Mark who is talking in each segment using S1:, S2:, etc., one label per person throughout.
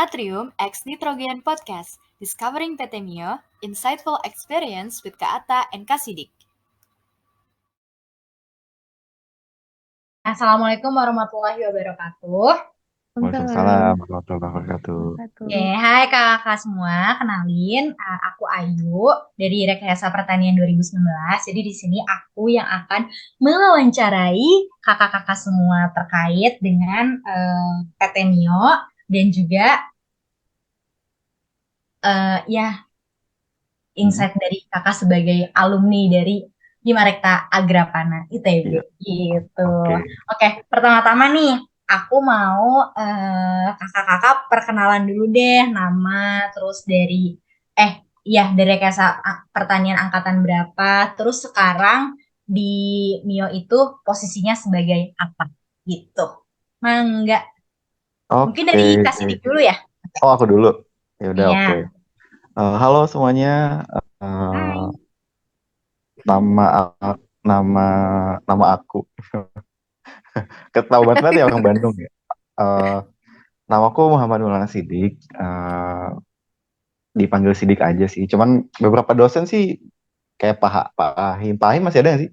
S1: Natrium X Nitrogen Podcast, Discovering PT Mio, Insightful Experience with Kak Atta and Kak Sidik.
S2: Assalamualaikum warahmatullahi wabarakatuh.
S3: Waalaikumsalam warahmatullahi wabarakatuh.
S2: Oke, hai kakak semua, kenalin aku Ayu dari Rekayasa Pertanian 2019. Jadi di sini aku yang akan mewawancarai kakak-kakak semua terkait dengan PT Mio dan juga ya insight dari kakak sebagai alumni dari Himarekta Agrapana ITB
S3: Iya,
S2: gitu.
S3: oke.
S2: Oke, pertama-tama nih aku mau kakak-kakak perkenalan dulu deh nama terus dari dari Rekayasa Pertanian angkatan berapa, terus sekarang di Mio itu posisinya sebagai apa gitu. Mangga. Mungkin
S3: Oke.
S2: dari Kak Sidik dulu ya.
S3: Oh, aku dulu. Ya udah, oke.
S2: Iya.
S3: Halo semuanya. Eh,
S2: Hai.
S3: nama nama nama aku. Ketahuan banget ya orang Bandung ya. Eh, Namaku Muhammad Maulana Sidik. Dipanggil Sidik aja sih. Cuman beberapa dosen sih kayak Pahim masih ada nggak sih?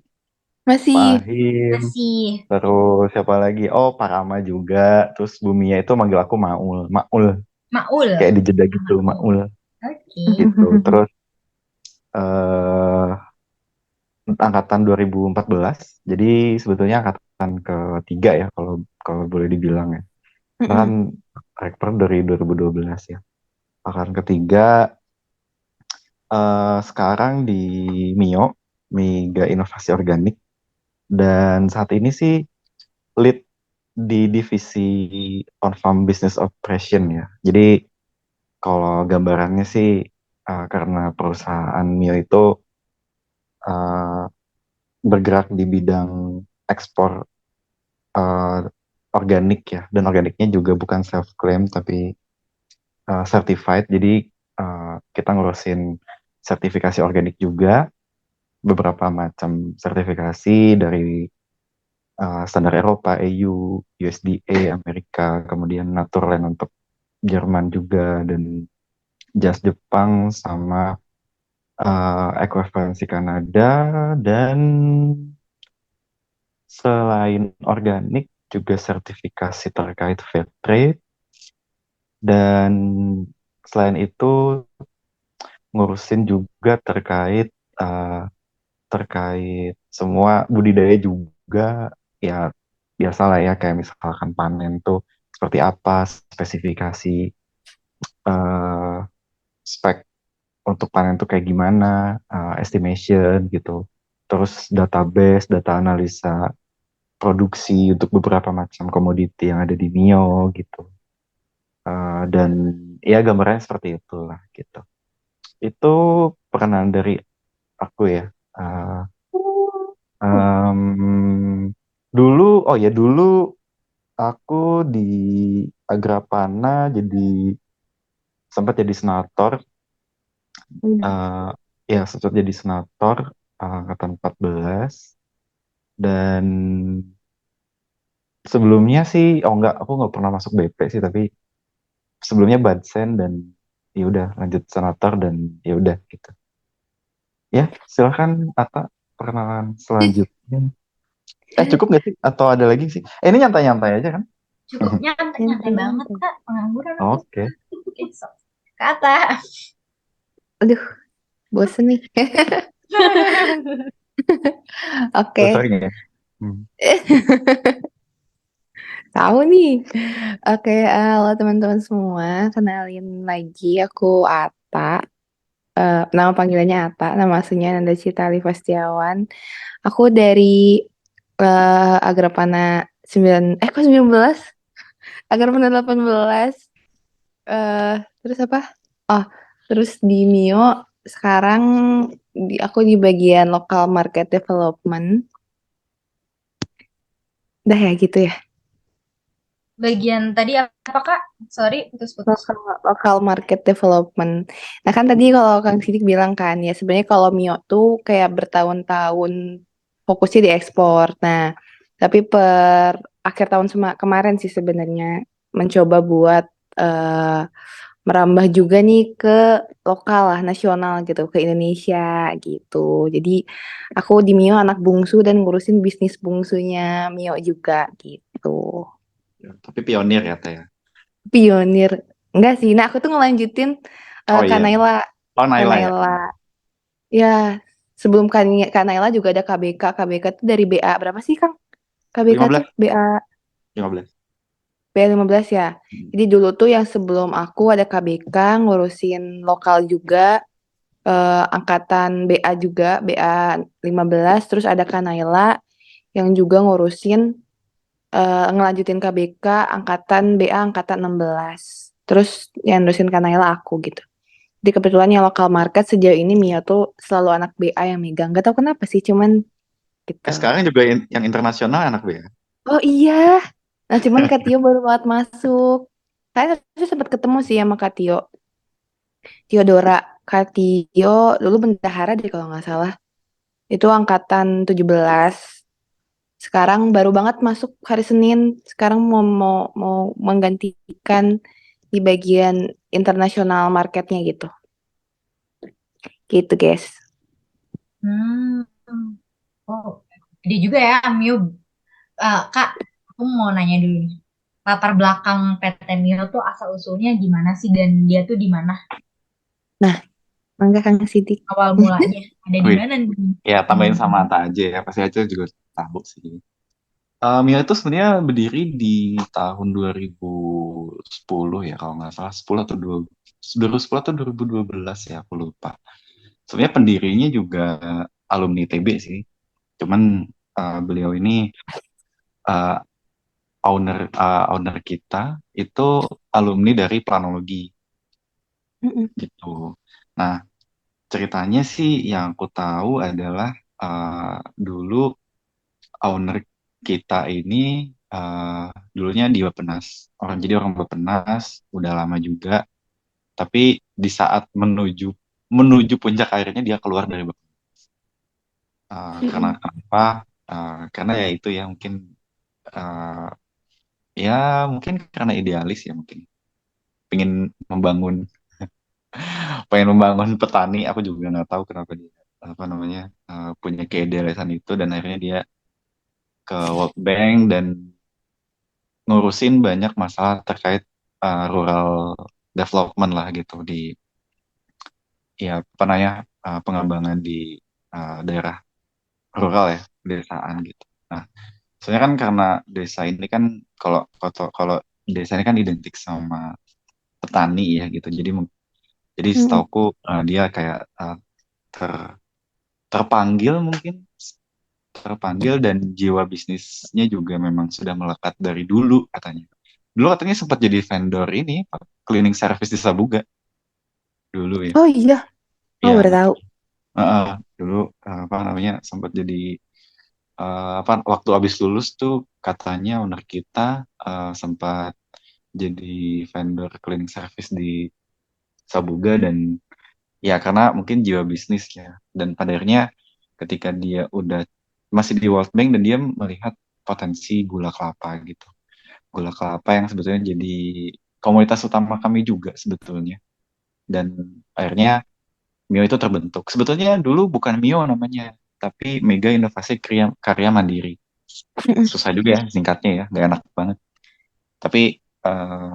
S4: Masih.
S3: Pahim.
S2: Masih.
S3: Terus siapa lagi? Oh, Parama juga. Terus Bumia itu manggil aku Maul. Maul.
S2: Maul.
S3: Kayak dijeda gitu,
S2: Maul.
S3: Maul.
S2: Oke.
S3: Gitu. Terus eh angkatan 2014. Jadi sebetulnya angkatan ketiga ya kalau kalau boleh dibilang ya. Bahkan rektor dari 2012 ya. Angkatan ketiga sekarang di MIO, Miga Inovasi Organik, dan saat ini sih lead di divisi on-farm business operation ya. Jadi kalau gambarannya sih karena perusahaan MIO itu eh, bergerak di bidang ekspor eh, organik ya, dan organiknya juga bukan self claim tapi certified. Jadi kita ngurusin sertifikasi organik juga, beberapa macam sertifikasi dari standar Eropa, EU, USDA Amerika, kemudian Naturland untuk Jerman juga, dan JAS Jepang, sama ekuivalensi Kanada, dan selain organik juga sertifikasi terkait fair trade, dan selain itu ngurusin juga terkait eh, terkait semua budidaya juga, ya biasalah ya, kayak misalkan panen tuh seperti apa, spesifikasi eh, spek untuk panen tuh kayak gimana, estimation gitu, terus database, data analisa produksi untuk beberapa macam komoditi yang ada di Mio gitu. Dan ya gambarnya seperti itulah gitu. Itu perkenalan dari aku ya. Eh, em, dulu aku di Agrapana sempat jadi senator. eh, ya sempat jadi senator angkatan 14, dan sebelumnya sih, oh enggak, aku nggak pernah masuk BP sih, tapi sebelumnya Badsen, dan ya udah lanjut senator, dan ya udah gitu. Ya, silakan Ata, perkenalan selanjutnya. Cukup nggak sih? Atau ada lagi sih? Ini nyantai-nyantai aja kan?
S2: Cukup nyantai banget Kak, pengangguran aku.
S3: Oke.
S2: Oke, Kata.
S4: Aduh, bosen nih. Oke.
S3: Sorry ya.
S4: Tahu nih. Oke, halo teman-teman semua. Kenalin lagi, aku Ata. Nama panggilannya Ata. Nama aslinya Nanda Cita Livastiawan. Aku dari Agrapana 19. Agrapana 18. Terus apa? Oh, terus di Mio sekarang aku di bagian local market development. Udah ya gitu ya.
S2: Bagian tadi apa Kak? Sorry, putus-putus.
S4: Local market development. Nah kan tadi kalau Kang Sidik bilang kan ya sebenarnya kalau Mio tuh kayak bertahun-tahun fokusnya di ekspor. Nah tapi per akhir tahun kemarin sih sebenarnya mencoba buat eh, merambah juga nih ke lokal lah, nasional gitu, ke Indonesia gitu. Jadi aku di Mio anak bungsu dan ngurusin bisnis bungsunya Mio juga gitu.
S3: Tapi pionir ya Teh ya.
S4: Pionir. Enggak sih, nah aku tuh ngelanjutin
S3: Oh
S4: Kak
S3: iya.
S4: Naila.
S3: Oh
S4: Kak
S3: Naila ya.
S4: Naila. Ya, sebelum Kak Naila juga ada KBK. KBK tuh dari BA berapa sih, Kang? KBK tuh
S3: 15,
S4: BA
S3: 15.
S4: BA 15 ya. Jadi dulu tuh yang sebelum aku ada KBK ngurusin lokal juga, angkatan BA juga, BA 15, terus ada Kak Naila yang juga ngurusin ngelanjutin KBK angkatan BA angkatan 16. Terus yang ngurusin Kak Naila aku gitu. Jadi kebetulan yang lokal market sejauh ini Mia tuh selalu anak BA yang megang. Gak tau kenapa sih, cuman gitu.
S3: Sekarang juga yang internasional anak B ya.
S4: Oh iya. Nah cuman Kak Tio baru banget masuk. Saya sempat ketemu sih sama Kak Tio. Theodora. Kak Tio dulu bendahara deh kalau nggak salah. Itu angkatan 17. Sekarang baru banget masuk hari Senin. Sekarang mau menggantikan di bagian internasional marketnya gitu. Gitu guys.
S2: Hmm. Oh, gede juga ya Mio. Kak, aku mau nanya dulu nih. Latar belakang PT Mio tuh asal usulnya gimana sih dan dia tuh di mana?
S4: Nah, mangga Kang Sidik.
S2: Awal mulanya ada di
S3: Wih,
S2: mana nih?
S3: ya tambahin
S2: Hmm.
S3: sama Ata aja ya. Pasti aja juga tahu sih. Mio itu sebenarnya berdiri di tahun 2010 ya kalau nggak salah 10 atau 2010 atau 2012 ya aku lupa. Sebenarnya pendirinya juga alumni TB sih. Cuman beliau ini uh, owner kita itu alumni dari planologi
S4: Mm-mm.
S3: gitu. Nah, ceritanya sih yang aku tahu adalah dulu owner kita ini dulunya di Bapenas. Jadi orang Bapenas udah lama juga, tapi di saat menuju menuju puncak akhirnya dia keluar dari Bapenas. Karena
S4: Mm-mm.
S3: kenapa? Karena ya itu ya mungkin eh, ya mungkin karena idealis ya mungkin pengen membangun pengen membangun petani. Aku juga nggak tahu kenapa dia apa namanya punya keidealisan itu dan akhirnya dia ke World Bank dan ngurusin banyak masalah terkait rural development lah gitu di ya apa namanya pengembangan di daerah rural ya pedesaan gitu. Nah, soalnya kan karena desa ini kan kalau kalau kalau desa ini kan identik sama petani ya gitu. Jadi
S4: Mm-mm.
S3: setauku dia kayak ter, terpanggil mungkin terpanggil dan jiwa bisnisnya juga memang sudah melekat dari dulu katanya. Dulu katanya sempat jadi vendor ini cleaning service di Sabuga dulu ya.
S4: Oh iya, oh
S3: Ya,
S4: udah tahu.
S3: dulu apa namanya sempat jadi apa waktu habis lulus tuh katanya owner kita sempat jadi vendor cleaning service di Sabuga dan ya karena mungkin jiwa bisnis ya dan pada akhirnya ketika dia udah masih di World Bank dan dia melihat potensi gula kelapa gitu. Gula kelapa yang sebetulnya jadi komoditas utama kami juga sebetulnya. Dan akhirnya Mio itu terbentuk. Sebetulnya dulu bukan Mio namanya, tapi Mega Inovasi Karya Mandiri.
S4: Mm-mm.
S3: Susah juga ya singkatnya ya, nggak enak banget. Tapi eh,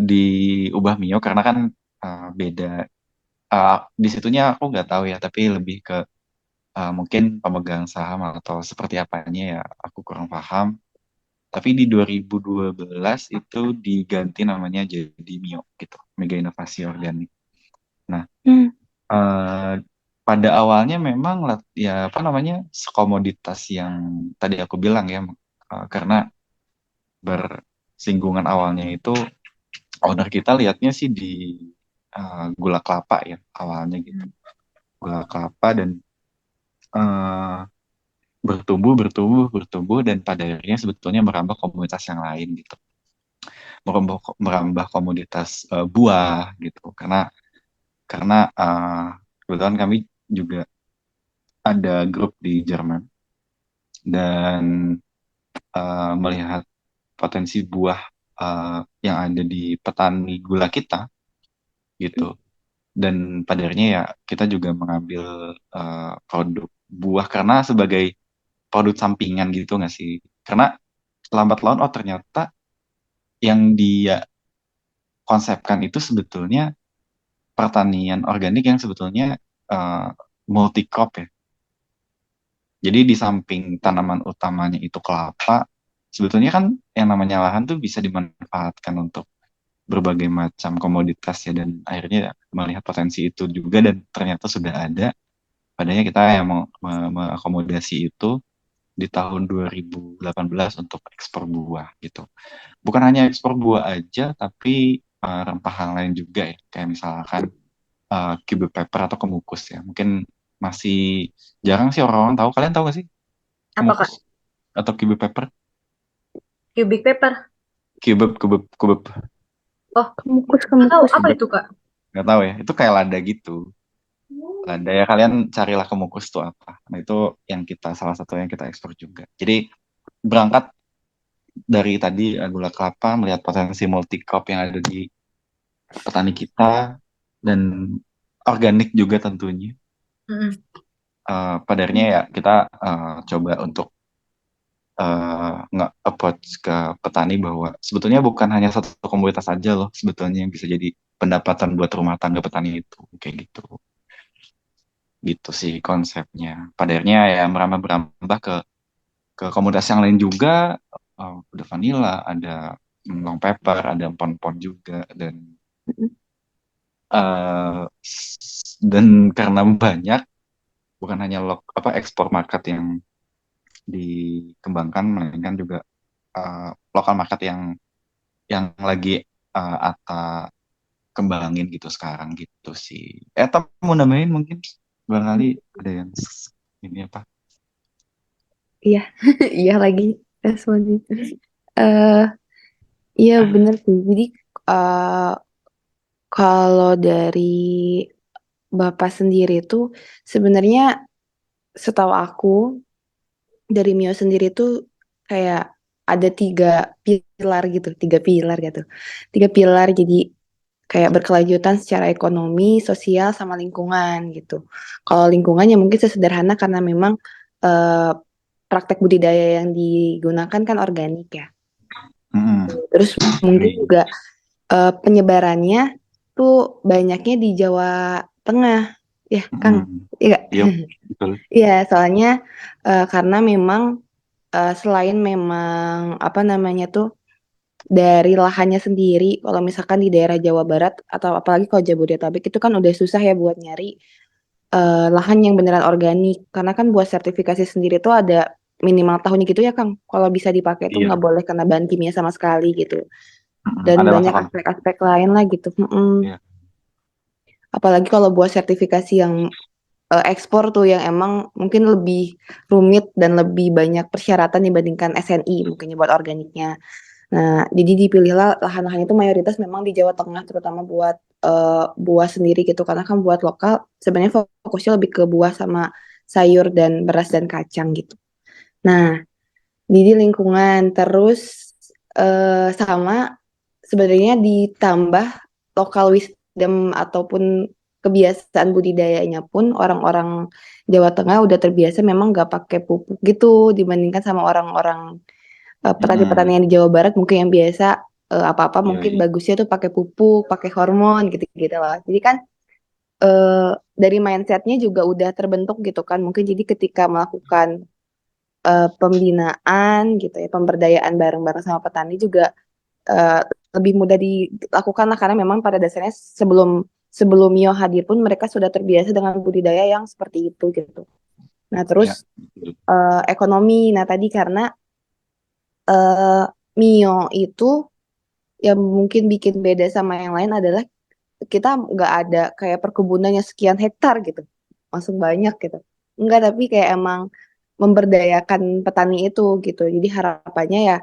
S3: diubah Mio karena kan beda. Di situnya aku nggak tahu ya, tapi lebih ke mungkin pemegang saham atau seperti apanya ya, aku kurang paham. Tapi di 2012 itu diganti namanya jadi Mio gitu, Mega Inovasi Organik. Nah,
S4: Mm.
S3: eh, pada awalnya memang ya apa namanya sekomoditas yang tadi aku bilang ya, karena bersinggungan awalnya itu owner kita lihatnya sih di gula kelapa ya awalnya gitu, gula kelapa dan eh, bertumbuh bertumbuh bertumbuh dan pada akhirnya sebetulnya merambah komunitas yang lain gitu, merambah komoditas buah gitu karena kebetulan kami juga ada grup di Jerman dan melihat potensi buah yang ada di petani gula kita gitu. Dan pada akhirnya ya kita juga mengambil produk buah karena sebagai produk sampingan gitu nggak sih? Karena lambat laun ternyata yang dia konsepkan itu sebetulnya pertanian organik yang sebetulnya uh, multi crop ya. Jadi di samping tanaman utamanya itu kelapa, sebetulnya kan yang namanya lahan tuh bisa dimanfaatkan untuk berbagai macam komoditas ya, dan akhirnya melihat potensi itu juga dan ternyata sudah ada. Padahal kita yang mengakomodasi itu di tahun 2018 untuk ekspor buah gitu. Bukan hanya ekspor buah aja, tapi rempahan lain juga ya, kayak misalkan cube pepper atau kemukus ya. Mungkin masih jarang sih orang-orang tahu. Kalian tahu gak sih
S2: Apa Kak?
S3: kemukus atau cube pepper?
S2: Cubic paper.
S3: Cube.
S2: Oh,
S4: Kemukus,
S2: nggak tahu
S4: kemukus.
S2: apa itu Kak?
S3: Nggak tahu ya. Itu kayak lada gitu. Lada ya, kalian carilah kemukus tuh apa. Nah itu yang kita, salah satu yang kita ekspor juga. Jadi berangkat dari tadi gula kelapa, melihat potensi multi crop yang ada di petani kita dan organik juga tentunya.
S2: Mm-mm.
S3: Pada akhirnya ya kita coba untuk nge-approach ke petani bahwa sebetulnya bukan hanya satu komoditas saja loh sebetulnya yang bisa jadi pendapatan buat rumah tangga petani itu, kayak gitu. Gitu sih konsepnya. Pada akhirnya ya merambah ke komoditas yang lain juga. Ada vanilla, ada long pepper, ada empon-empon juga, eh, dan karena banyak, bukan hanya ekspor market yang dikembangkan, melainkan juga lokal market yang lagi Ata kembangin gitu sekarang gitu sih. Mau nambahin mungkin barangkali ada yang ini apa?
S4: Iya, iya lagi responnya. Eh, iya bener sih. Jadi eh, kalau dari Bapak sendiri tuh sebenarnya setahu aku dari Mio sendiri tuh kayak ada tiga pilar gitu. Tiga pilar jadi kayak berkelanjutan secara ekonomi, sosial, sama lingkungan gitu. Kalau lingkungannya mungkin sesederhana karena memang eh, praktek budidaya yang digunakan kan organik ya. Terus mungkin
S3: Oke.
S4: juga penyebarannya tuh banyaknya di Jawa Tengah, ya Kang. Iya, nggak?
S3: Iya, betul.
S4: Iya, soalnya karena memang selain memang apa namanya tuh dari lahannya sendiri, kalau misalkan di daerah Jawa Barat atau apalagi kalau Jabodetabek itu kan udah susah ya buat nyari lahan yang beneran organik, karena kan buat sertifikasi sendiri tuh ada minimal tahunnya gitu ya Kang. Kalau bisa dipakai tuh
S3: Iya.
S4: nggak boleh kena bahan kimia sama sekali gitu. Dan
S3: Ada
S4: banyak
S3: masalah.
S4: aspek-aspek lain lah gitu.
S3: Iya.
S4: Apalagi kalau buat sertifikasi yang ekspor tuh yang emang mungkin lebih rumit dan lebih banyak persyaratan dibandingkan SNI mungkin buat organiknya. Nah, jadi dipilihlah lahan-lahan itu mayoritas memang di Jawa Tengah, terutama buat buah sendiri gitu. Karena kan buat lokal sebenarnya fokusnya lebih ke buah sama sayur dan beras dan kacang gitu. Nah, jadi lingkungan terus sama sebenarnya ditambah lokal wisdom ataupun kebiasaan budidayanya pun orang-orang Jawa Tengah udah terbiasa memang nggak pakai pupuk gitu dibandingkan sama orang-orang petani-petani yang di Jawa Barat mungkin yang biasa apa-apa
S3: Iya,
S4: mungkin
S3: iya.
S4: bagusnya tuh pakai pupuk, pakai hormon gitu-gitu lah. Jadi kan dari mindsetnya juga udah terbentuk gitu kan. Mungkin jadi ketika melakukan pembinaan gitu ya, pemberdayaan bareng-bareng sama petani juga eh, lebih mudah dilakukan lah karena memang pada dasarnya sebelum sebelum Mio hadir pun mereka sudah terbiasa dengan budidaya yang seperti itu gitu. Nah
S3: Iya,
S4: terus
S3: betul.
S4: ekonomi, nah tadi karena eh, Mio itu yang mungkin bikin beda sama yang lain adalah kita nggak ada kayak perkebunannya sekian hektar gitu, langsung banyak gitu. Enggak, tapi kayak emang memberdayakan petani itu gitu. Jadi harapannya ya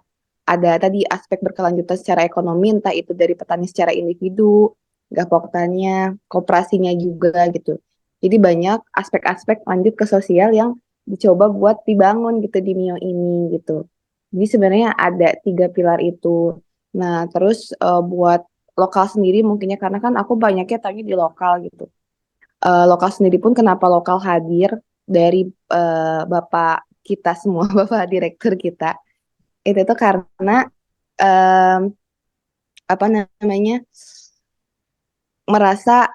S4: ada tadi aspek berkelanjutan secara ekonomi, entah itu dari petani secara individu, gapoktannya, koperasinya juga gitu. Jadi banyak aspek-aspek lanjut ke sosial yang dicoba buat dibangun gitu di Mio ini gitu. Jadi sebenarnya ada tiga pilar itu. Nah, terus buat lokal sendiri mungkinnya karena kan aku banyaknya tanya di lokal gitu. Lokal sendiri pun kenapa lokal hadir dari Bapak kita semua, Bapak Direktur kita. Itu tuh karena em, apa namanya merasa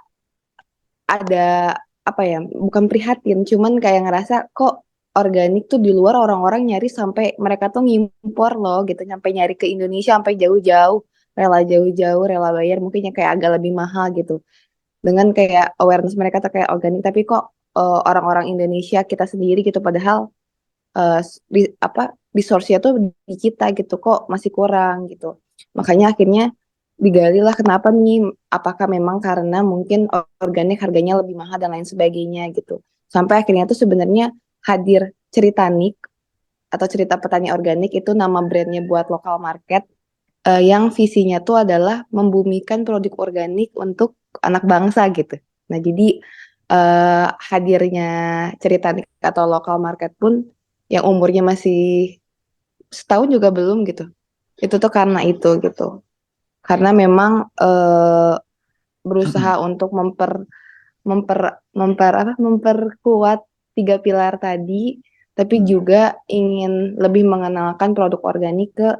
S4: ada apa ya, bukan prihatin, cuman kayak ngerasa kok organik tuh di luar orang-orang nyari sampai mereka tuh ngimpor loh gitu, sampai nyari ke Indonesia sampai jauh-jauh, rela bayar mungkin yang kayak agak lebih mahal gitu. Dengan kayak awareness mereka tuh kayak organik, tapi kok orang-orang Indonesia kita sendiri gitu, padahal resource-nya tuh di kita gitu, kok masih kurang gitu. Makanya akhirnya digali lah kenapa nih, apakah memang karena mungkin organik harganya lebih mahal dan lain sebagainya gitu. Sampai akhirnya tuh sebenarnya hadir Ceritanik atau Cerita Petani Organik, itu nama brandnya buat lokal market, yang visinya tuh adalah membumikan produk organik untuk anak bangsa gitu. Nah, jadi hadirnya Ceritanik atau lokal market pun yang umurnya masih setahun juga belum gitu. Itu tuh karena itu gitu. Karena memang berusaha untuk memper memperkuat tiga pilar tadi, tapi juga ingin lebih mengenalkan produk organik ke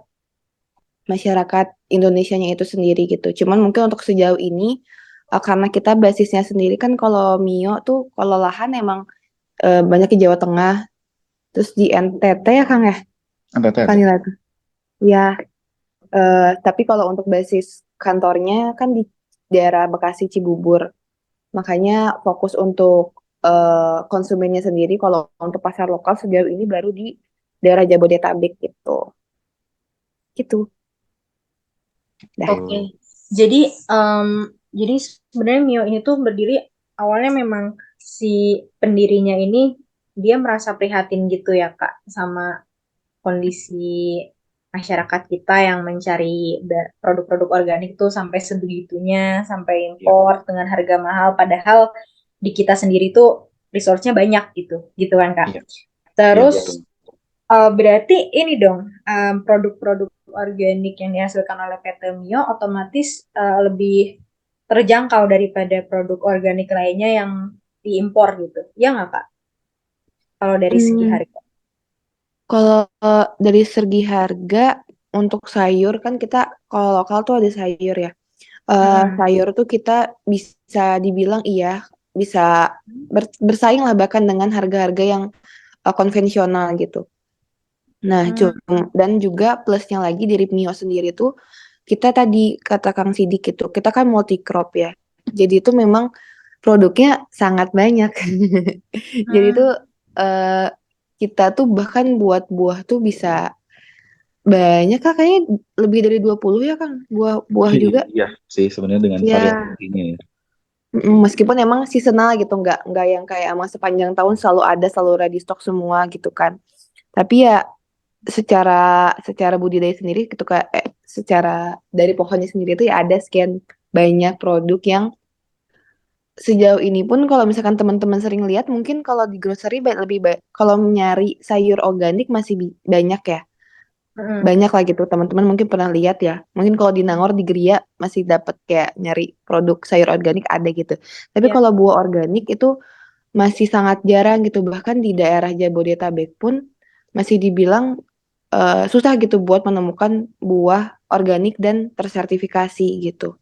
S4: masyarakat Indonesianya itu sendiri gitu. Cuman mungkin untuk sejauh ini karena kita basisnya sendiri kan, kalau Mio tuh kalau lahan emang banyak di Jawa Tengah, terus di NTT ya Kang ya,
S3: NTT ada.
S4: Vanilla tuh. Ya, tapi kalau untuk basis kantornya kan di daerah Bekasi Cibubur. Makanya fokus untuk konsumennya sendiri kalau untuk pasar lokal sejauh ini baru di daerah Jabodetabek gitu. Gitu. Dah.
S2: Oke. Jadi jadi sebenarnya Mio ini tuh berdiri awalnya memang si pendirinya ini dia merasa prihatin gitu ya Kak sama kondisi masyarakat kita yang mencari produk-produk organik tuh sampai sebegitunya, sampai impor dengan harga mahal, padahal di kita sendiri tuh resource-nya banyak gitu kan Kak.
S3: Iya.
S2: Terus
S3: Iya, betul.
S2: berarti ini dong produk-produk organik yang dihasilkan oleh PT Mio otomatis lebih terjangkau daripada produk organik lainnya yang diimpor gitu, ya nggak Kak? Kalau dari segi harga.
S4: Kalau dari segi harga untuk sayur kan kita kalau lokal tuh ada sayur ya. Sayur tuh kita bisa dibilang iya bisa bersaing lah bahkan dengan harga-harga yang konvensional gitu. Nah, dan juga plusnya lagi dari Mio sendiri tuh kita tadi kata Kang Sidik itu kita kan multi crop ya. Jadi itu memang produknya sangat banyak. Jadi itu kita tuh bahkan buat buah tuh bisa banyak Kak, kayaknya lebih dari 20 ya Kang, buah juga.
S3: Iya sih sebenarnya dengan
S4: Ya,
S3: variasinya ya.
S4: meskipun emang seasonal gitu, nggak yang kayak emang sepanjang tahun selalu ready stock semua gitu kan. Tapi ya secara budidaya sendiri gitu Kak, secara dari pohonnya sendiri tuh ya ada sekian banyak produk yang sejauh ini pun kalau misalkan teman-teman sering lihat mungkin kalau di grocery lebih baik kalau nyari sayur organik masih banyak ya. Banyak lah gitu teman-teman mungkin pernah lihat ya, mungkin kalau di Nangor di Geria masih dapat kayak nyari produk sayur organik ada gitu, tapi
S2: Iya.
S4: kalau buah organik itu masih sangat jarang gitu, bahkan di daerah Jabodetabek pun masih dibilang susah gitu buat menemukan buah organik dan tersertifikasi gitu.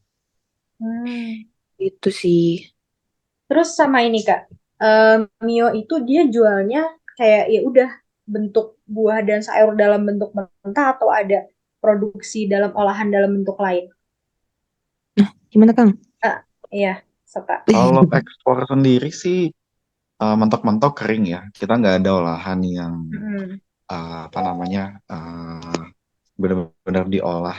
S4: Itu sih.
S2: Terus sama ini Kak, Mio itu dia jualnya kayak ya udah bentuk buah dan sayur dalam bentuk mentah atau ada produksi dalam olahan dalam bentuk lain?
S4: Gimana Kang?
S2: Iya, Kak.
S3: Kalau ekspor sendiri sih mentok-mentok kering ya. Kita nggak ada olahan yang apa namanya benar-benar diolah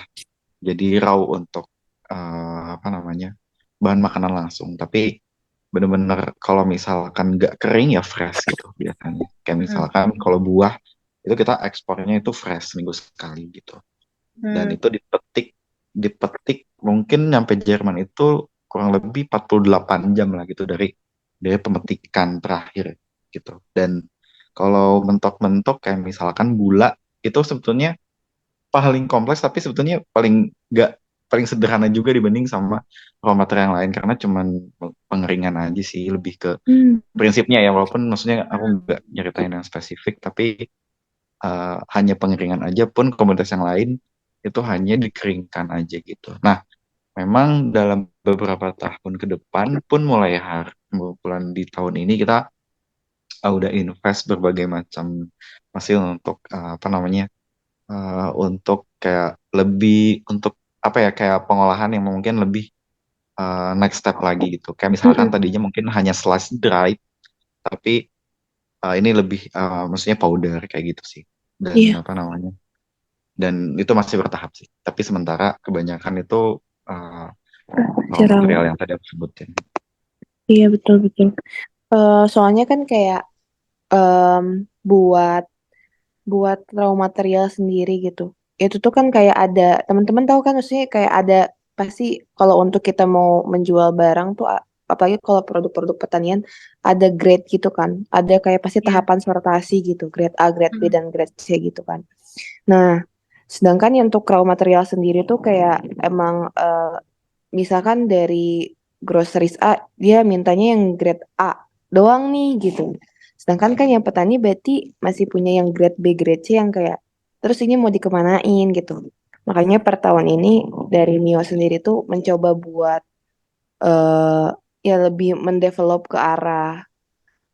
S3: jadi raw untuk apa namanya bahan makanan langsung. Tapi benar-benar kalau misalkan nggak kering ya fresh gitu biasanya. Kayak misalkan kalau buah itu kita ekspornya itu fresh seminggu sekali gitu. Dan itu dipetik mungkin nyampe Jerman itu kurang lebih 48 jam lah gitu dari pemetikan terakhir gitu. Dan kalau mentok-mentok kayak misalkan gula itu sebetulnya paling kompleks tapi sebetulnya paling sederhana juga dibanding sama raw material yang lain karena cuman pengeringan aja sih lebih ke
S4: Hmm.
S3: prinsipnya ya walaupun maksudnya aku nggak nyeritain yang spesifik tapi hanya pengeringan aja pun komoditas yang lain itu hanya dikeringkan aja gitu. Nah, memang dalam beberapa tahun ke depan pun bulan di tahun ini kita udah invest berbagai macam hasil untuk apa namanya untuk kayak lebih untuk apa ya kayak pengolahan yang mungkin lebih next step lagi gitu. Kayak misalkan
S4: Mm-mm.
S3: tadinya mungkin hanya slice dry tapi ini lebih maksudnya powder kayak gitu sih. Dan
S4: Iya,
S3: apa namanya? Dan itu masih bertahap sih. Tapi sementara kebanyakan itu uh, raw
S4: cerah.
S3: material yang tadi aku sebutin.
S4: Iya, betul betul. Soalnya kan kayak em, buat buat raw material sendiri gitu. Itu tuh kan kayak ada teman-teman tahu kan maksudnya kayak ada pasti kalau untuk kita mau menjual barang tuh apalagi kalau produk-produk pertanian ada grade gitu kan. Ada kayak pasti
S2: Iya.
S4: tahapan sortasi gitu, grade A, grade B
S2: Hmm.
S4: dan grade C gitu kan. Nah, sedangkan yang untuk raw material sendiri tuh kayak emang misalkan dari groceries A dia mintanya yang grade A doang nih gitu. Sedangkan kan yang petani berarti masih punya yang grade B, grade C yang kayak terus ini mau dikemanain gitu. Makanya per tahun ini dari Mio sendiri tuh mencoba buat eh ya lebih mendevelop ke arah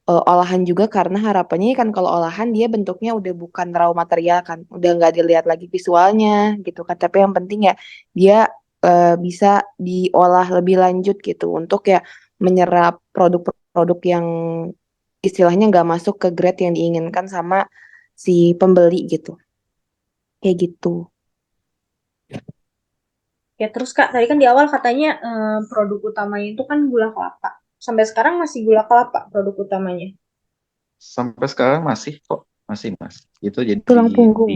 S4: olahan juga karena harapannya kan kalau olahan dia bentuknya udah bukan raw material kan, udah nggak dilihat lagi visualnya gitu kan. Tapi yang penting ya dia bisa diolah lebih lanjut gitu untuk ya menyerap produk-produk yang istilahnya nggak masuk ke grade yang diinginkan sama si pembeli gitu. Kayak gitu.
S2: Ya terus Kak, tadi kan di awal katanya produk utamanya itu kan gula kelapa. Sampai sekarang masih gula kelapa produk utamanya.
S3: Sampai sekarang masih kok, masih mas. Itu jadi
S4: Tulang
S3: di
S4: punggung.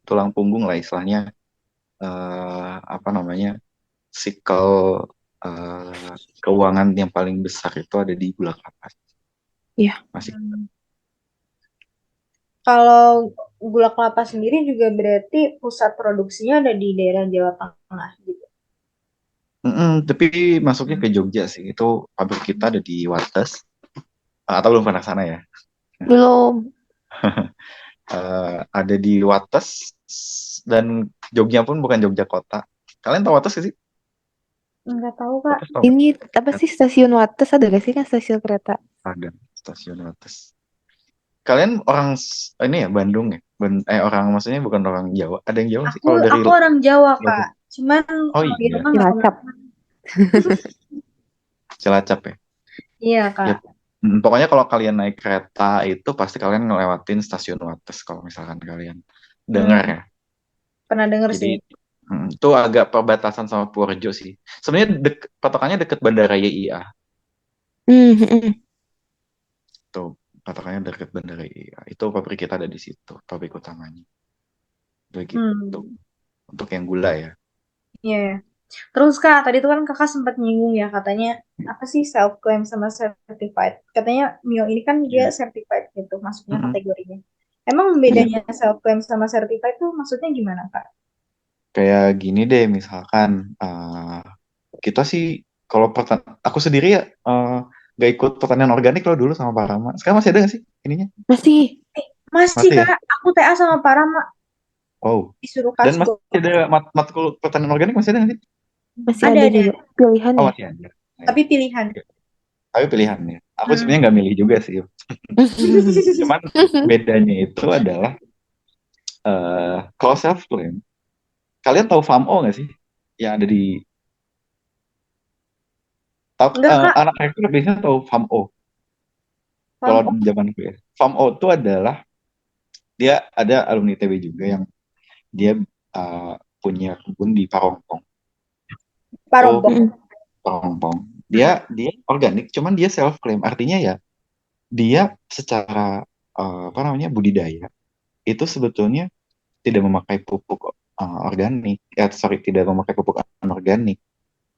S3: tulang punggung lah istilahnya apa namanya sikel keuangan yang paling besar itu ada di gula kelapa.
S4: Iya.
S3: Masih.
S2: Hmm. Kalau gula kelapa sendiri juga berarti pusat produksinya ada di daerah Jawa Tengah gitu.
S3: Tapi masuknya ke Jogja sih. Itu pabrik kita ada di Wates. Atau belum pernah ke sana ya?
S4: Belum.
S3: Ada di Wates dan Jogja pun bukan Jogja kota. Kalian tahu Wates gak sih?
S2: Enggak tahu Kak.
S3: Wates tahu nggak?
S4: Ini apa sih stasiun Wates ada gak sih kan stasiun kereta?
S3: Ada stasiun Wates. Kalian orang ini ya Bandung ya? Orang maksudnya bukan orang Jawa. Ada yang Jawa sih
S2: Aku
S3: kalau dari
S2: aku orang Jawa
S3: logo.
S2: Kak. Cuman
S3: Oh
S2: kalau di
S3: iya,
S2: rumah nggak
S4: Cilacap.
S2: kemana-mana.
S3: Cilacap ya.
S2: Iya
S3: Ya,
S2: Kak.
S3: pokoknya kalau kalian naik kereta itu pasti kalian ngelewatin stasiun Wates kalau misalkan kalian dengar
S2: Hmm,
S3: ya.
S2: pernah denger
S3: Jadi
S2: sih.
S3: itu agak perbatasan sama Purworejo sih. Sebenarnya patokannya deket Bandara YIA.
S4: Hmm, hmm, hmm.
S3: Tuh, patokannya deket Bandara YIA. Itu pabrik kita ada di situ, pabrik utamanya. Begitu.
S2: Hmm,
S3: Untuk yang gula ya.
S2: iya. Ya. Terus Kak, tadi tuh kan Kakak sempat nyinggung ya katanya apa sih self claim sama certified. Katanya Mio ini kan dia
S3: Iya.
S2: certified gitu masuknya
S3: Mm-mm.
S2: kategorinya. Emang
S3: Iya.
S2: bedanya self claim sama certified tuh maksudnya gimana Kak?
S3: Kayak gini deh, misalkan kita sih kalau aku sendiri ya nggak ikut pertanian organik loh dulu sama Pak Rama. Sekarang masih ada nggak sih ininya?
S4: Masih.
S2: Masih
S3: Masih ya?
S2: Kak, aku TA sama Parama
S3: Wow.
S2: disuruh
S3: Dan
S2: kasgo.
S3: masih ada matkul pertanian organik masih ada nggak sih?
S4: Masih
S2: Ada
S4: ada
S2: ada,
S4: juga. Pilihan
S3: Oh
S4: ya?
S3: masih ada. Ya.
S2: tapi pilihan.
S3: Tapi pilihan ya. Aku
S2: Hmm.
S3: sebenarnya nggak milih juga sih. Cuman bedanya itu adalah kalau self claim, kalian tahu FAMO nggak sih? Yang ada di tahu,
S2: Enggak Kak,
S3: anak rektor biasanya tahu FAMO.
S2: paham.
S3: Kalau
S2: Oh,
S3: zaman gue, FAMO itu adalah dia ada alumni ITB juga yang dia uh, punya kebun di Parompong. Itu
S2: Parompong.
S4: Mm-mm.
S3: Parompong. Dia organik, cuman dia self claim. Artinya ya dia secara apa namanya budidaya itu sebetulnya tidak memakai pupuk organik. Sorry, tidak memakai pupuk anorganik,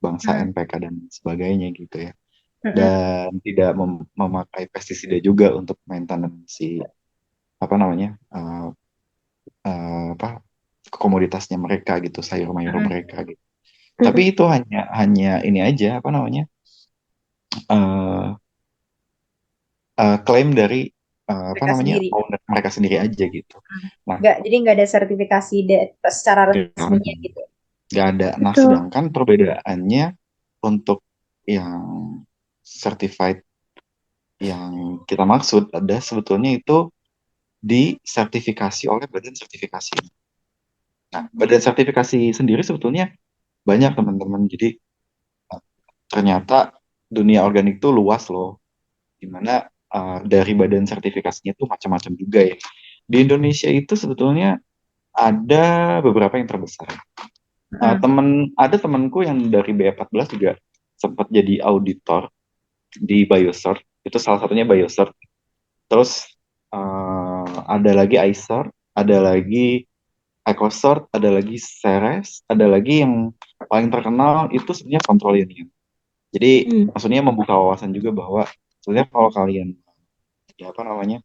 S3: bangsa
S2: Hmm.
S3: NPK dan sebagainya gitu ya.
S2: Mm-mm.
S3: Dan tidak memakai pestisida juga untuk maintenance si apa namanya apa komoditasnya mereka gitu, sayur mayur
S2: Mm-mm.
S3: mereka gitu. Tapi itu hanya ini aja apa namanya eh klaim dari apa
S2: Mereka
S3: namanya
S2: sendiri.
S3: owner mereka sendiri aja gitu. Nah,
S2: Jadi nggak ada sertifikasi secara resminya
S3: nggak
S2: gitu.
S3: nggak ada. Nah,
S4: Betul.
S3: sedangkan perbedaannya untuk yang certified yang kita maksud ada sebetulnya itu disertifikasi oleh badan sertifikasi. Nah, badan sertifikasi sendiri sebetulnya banyak teman-teman. Jadi ternyata dunia organik itu luas loh, dimana dari badan sertifikasinya itu macam-macam juga ya. Di Indonesia itu sebetulnya ada beberapa yang terbesar.
S2: Mm-mm.
S3: Ada temanku yang dari B14 juga sempat jadi auditor di Biosert. Itu salah satunya Biosert. Terus ada lagi ICER, ada lagi EcoSort, ada lagi Ceres, ada lagi yang paling terkenal itu sebenarnya Control Union. Jadi maksudnya membuka wawasan juga bahwa sebenarnya kalau kalian ya apa namanya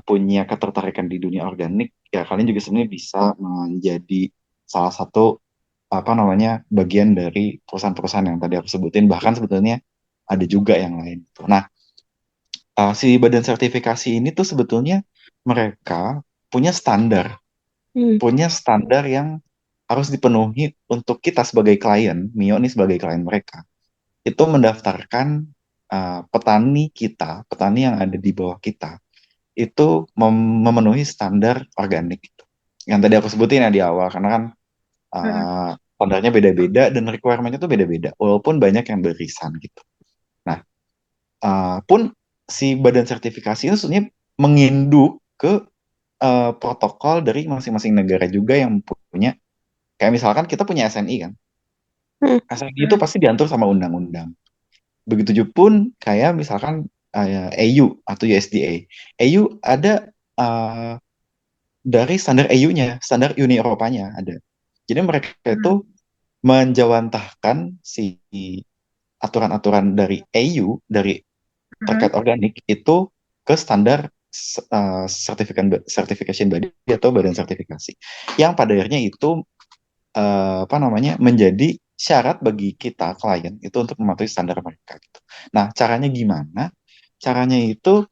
S3: punya ketertarikan di dunia organik, ya kalian juga sebenarnya bisa menjadi salah satu apa namanya bagian dari perusahaan-perusahaan yang tadi aku sebutin. Bahkan sebetulnya ada juga yang lain. Nah, si badan sertifikasi ini tuh sebetulnya mereka punya standar, punya standar yang harus dipenuhi untuk kita sebagai klien, Mio nih sebagai klien mereka, itu mendaftarkan petani kita, petani yang ada di bawah kita, itu memenuhi standar organik gitu. Yang tadi aku sebutin ya di awal, karena kan
S2: Mm-mm.
S3: standarnya beda-beda dan requirement-nya tuh beda-beda, walaupun banyak yang berisan gitu. Nah, pun si badan sertifikasi itu sebenarnya menginduk ke protokol dari masing-masing negara juga yang punya, kayak misalkan kita punya SNI kan, SNI itu
S2: Mm.
S3: pasti diatur sama undang-undang. Begitu pun kayak misalkan EU atau USDA. EU ada uh, dari standar EU-nya, standar Uni Eropanya ada. Jadi mereka
S2: Mm.
S3: itu menjawantahkan si aturan-aturan dari EU, dari
S2: Mm.
S3: terkait organik itu ke standar certification body atau badan sertifikasi. Yang pada akhirnya itu apa namanya menjadi syarat bagi kita klien itu untuk mematuhi standar mereka gitu. Nah, caranya gimana? Caranya itu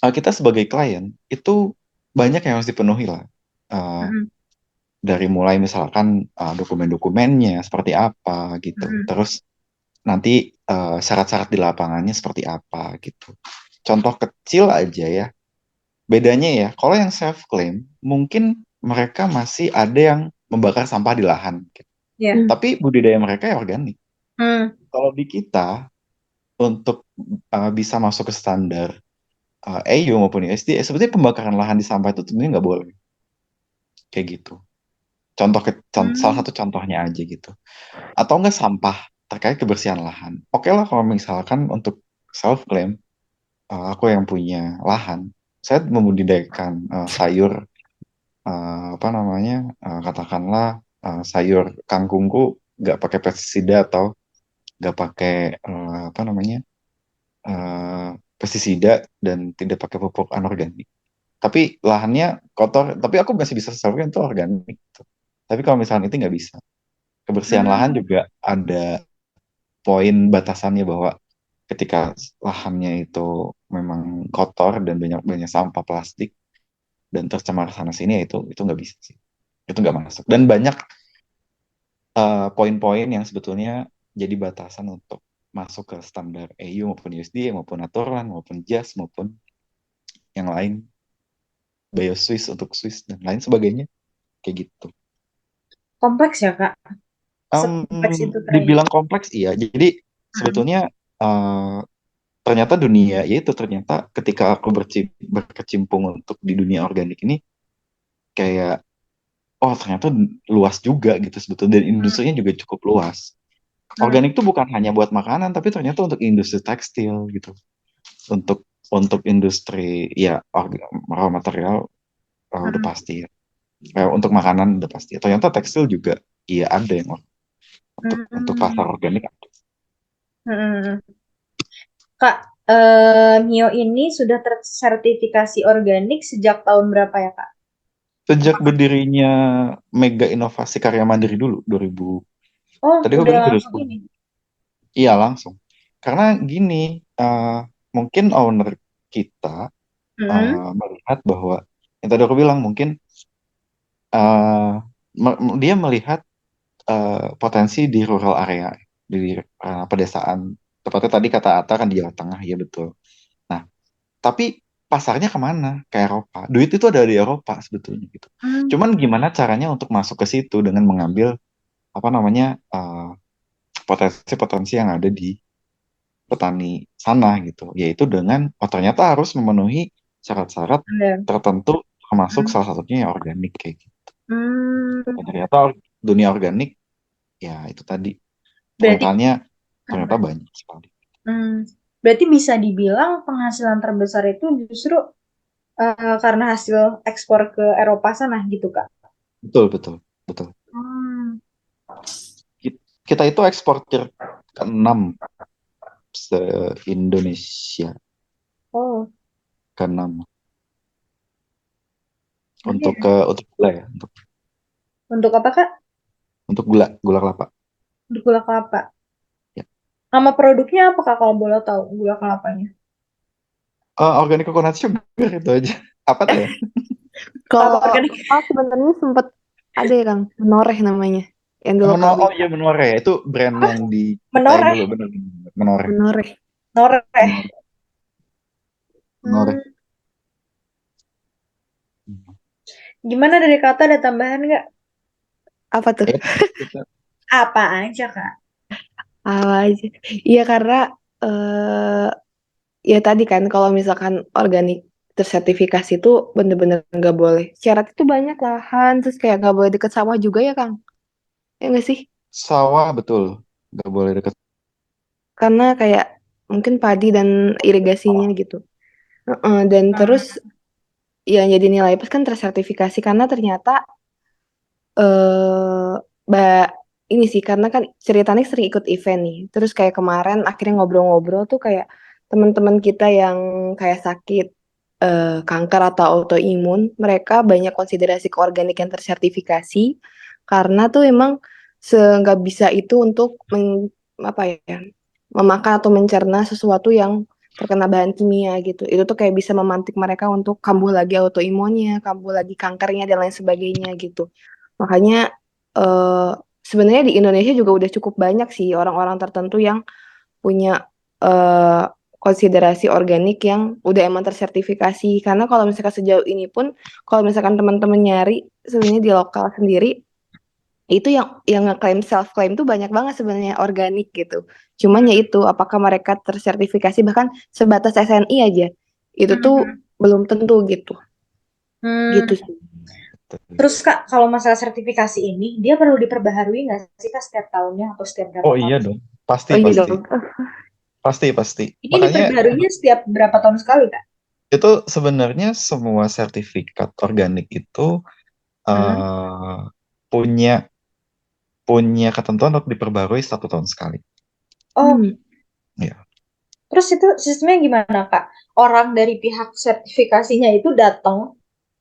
S3: kita sebagai klien itu banyak yang harus dipenuhi lah. Eh,
S2: Mm.
S3: dari mulai misalkan dokumen-dokumennya seperti apa gitu.
S2: Mm.
S3: Terus nanti syarat-syarat di lapangannya seperti apa gitu. Contoh kecil aja ya. Bedanya ya, kalau yang self claim mungkin mereka masih ada yang membakar sampah di lahan gitu.
S2: Ya.
S3: Tapi budidaya mereka ya organik.
S2: Mm.
S3: Kalau di kita untuk bisa masuk ke standar EU maupun USDA, sebetulnya pembakaran lahan di sampah itu tentunya nggak boleh kayak gitu. Salah
S2: Mm.
S3: satu contohnya aja gitu. Atau enggak sampah terkait kebersihan lahan. Oke lah kalau misalkan untuk self claim aku yang punya lahan, saya membudidayakan sayur apa namanya katakanlah sayur kangkungku nggak pakai pestisida atau nggak pakai apa namanya eh, pestisida dan tidak pakai pupuk anorganik. Tapi lahannya kotor, tapi aku masih bisa selfie itu organik gitu. Tapi kalau misalnya itu nggak bisa. Kebersihan lahan
S2: Mm.
S3: juga ada poin batasannya bahwa ketika lahannya itu memang kotor dan banyak banyak sampah plastik dan tercemar sana sini ya itu nggak bisa sih. Itu nggak masuk. Dan banyak poin-poin yang sebetulnya jadi batasan untuk masuk ke standar EU maupun USDA maupun aturan maupun JAS maupun yang lain BioSwiss untuk Swiss dan lain sebagainya kayak gitu.
S2: Kompleks ya, Kak?
S3: Em,
S2: Sekompleks itu ternyata.
S3: dibilang kompleks iya. Jadi
S2: Mm.
S3: sebetulnya ternyata dunia yaitu ternyata ketika aku berkecimpung untuk di dunia organik ini kayak oh ternyata luas juga gitu sebetulnya dan industrinya juga cukup luas.
S2: Mm.
S3: Organik itu bukan hanya buat makanan tapi ternyata untuk industri tekstil gitu. Untuk industri ya raw material udah
S2: Mm.
S3: pasti ya. Untuk makanan udah pasti. Ternyata tekstil juga iya ada yang untuk pasar
S2: Mm.
S3: organik.
S2: Mm. Kak, Mio ini sudah tersertifikasi organik sejak tahun berapa ya, Kak?
S3: Sejak berdirinya Mega Inovasi Karya Mandiri dulu 2000.
S2: Oh,
S3: Tadi gue
S2: udah
S3: bilang
S2: langsung
S3: 2010.
S2: ini.
S3: Iya langsung. Karena gini, mungkin owner kita
S2: Hmm.
S3: melihat bahwa yang tadi aku bilang mungkin dia melihat potensi di rural area, di pedesaan. Tepatnya tadi kata Ata kan di Jawa Tengah, ya betul. Nah, tapi pasarnya kemana? Ke Eropa. Duit itu ada di Eropa sebetulnya gitu.
S2: Hmm.
S3: Cuman gimana caranya untuk masuk ke situ dengan mengambil apa namanya potensi-potensi yang ada di petani sana gitu, yaitu dengan ternyata harus memenuhi syarat-syarat
S2: Ada.
S3: tertentu, termasuk
S2: Hmm.
S3: salah satunya ya organik kayak gitu.
S2: Hmm.
S3: Dan ternyata dunia organik ya itu tadi
S2: Berarti,
S3: keuntungannya ternyata banyak sekali.
S2: hmm, berarti bisa dibilang penghasilan terbesar itu justru karena hasil ekspor ke Eropa sana gitu, Kak.
S3: Betul, betul, betul.
S2: Hmm.
S3: Kita itu eksportir ke-6 se-Indonesia,
S2: Oh,
S3: ke-6
S2: iya.
S3: untuk gula ya,
S2: Untuk apa, Kak?
S3: untuk gula gula kelapa.
S2: Untuk gula kelapa.
S3: Ya.
S2: Nama produknya apa, Kak, kalau boleh tahu gula kelapanya?
S3: Organic coconut sugar itu aja. Apa tuh ya?
S2: Apa
S4: Kalau
S2: organik?
S4: sebenarnya sempet ada ya Kang, Menoreh namanya, yang dulu
S3: Oh
S4: KWK.
S3: iya Menore ya, itu brand
S2: Apa?
S3: yang diciptain
S2: Menoreh.
S3: dulu bener Menore.
S4: Menoreh.
S2: Noreh.
S3: Menore.
S2: Hmm.
S3: Menore.
S2: Gimana dari kata ada tambahan nggak?
S4: Apa tuh?
S3: Ya, kita-
S2: Apa aja, Kak?
S4: Apa aja. Iya karena eh ya tadi kan kalau misalkan organik tersertifikasi itu bener-bener nggak boleh. Syarat itu banyak lahan, terus kayak nggak boleh deket sawah juga ya Kang? Ya nggak sih?
S3: Sawah betul, nggak boleh deket.
S4: Karena kayak mungkin padi dan irigasinya gitu. Dan terus
S2: Hmm.
S4: yang jadi nilai plus kan tersertifikasi karena ternyata eh mbak ini sih karena kan ceritanya sering ikut event nih. Terus kayak kemarin akhirnya ngobrol-ngobrol tuh kayak teman-teman kita yang kayak sakit kanker atau autoimun, mereka banyak konsiderasi ke organik yang tersertifikasi karena tuh emang nggak bisa itu untuk apa ya memakan atau mencerna sesuatu yang terkena bahan kimia gitu. Itu tuh kayak bisa memantik mereka untuk kambuh lagi autoimunnya, kambuh lagi kankernya dan lain sebagainya gitu. Makanya eh, sebenarnya di Indonesia juga udah cukup banyak sih orang-orang tertentu yang punya eh, konsiderasi organik yang udah emang tersertifikasi. Karena kalau misalkan sejauh ini pun, kalau misalkan teman-teman nyari sebenarnya di lokal sendiri, itu yang ngeklaim self claim tuh banyak banget sebenarnya organik gitu. Cuman ya itu apakah mereka tersertifikasi bahkan sebatas SNI aja, itu tuh
S2: Hmm.
S4: belum tentu gitu.
S2: Hmm.
S4: Gitu sih.
S2: Terus, Kak, kalau masalah sertifikasi ini, dia perlu diperbaharui nggak sih, Kak, setiap tahunnya atau setiap berapa
S3: Oh iya
S2: tahun?
S3: dong, pasti
S4: Oh iya
S3: pasti
S4: dong.
S3: pasti pasti.
S2: Ini
S3: Makanya
S2: diperbaharuinya setiap berapa tahun sekali, Kak?
S3: itu sebenarnya semua sertifikat organik itu
S2: Hmm.
S3: eh, punya punya ketentuan untuk diperbarui 1 tahun sekali.
S2: Oh,
S4: Hmm.
S3: Ya.
S2: terus itu sistemnya gimana, Kak? Orang dari pihak sertifikasinya itu datang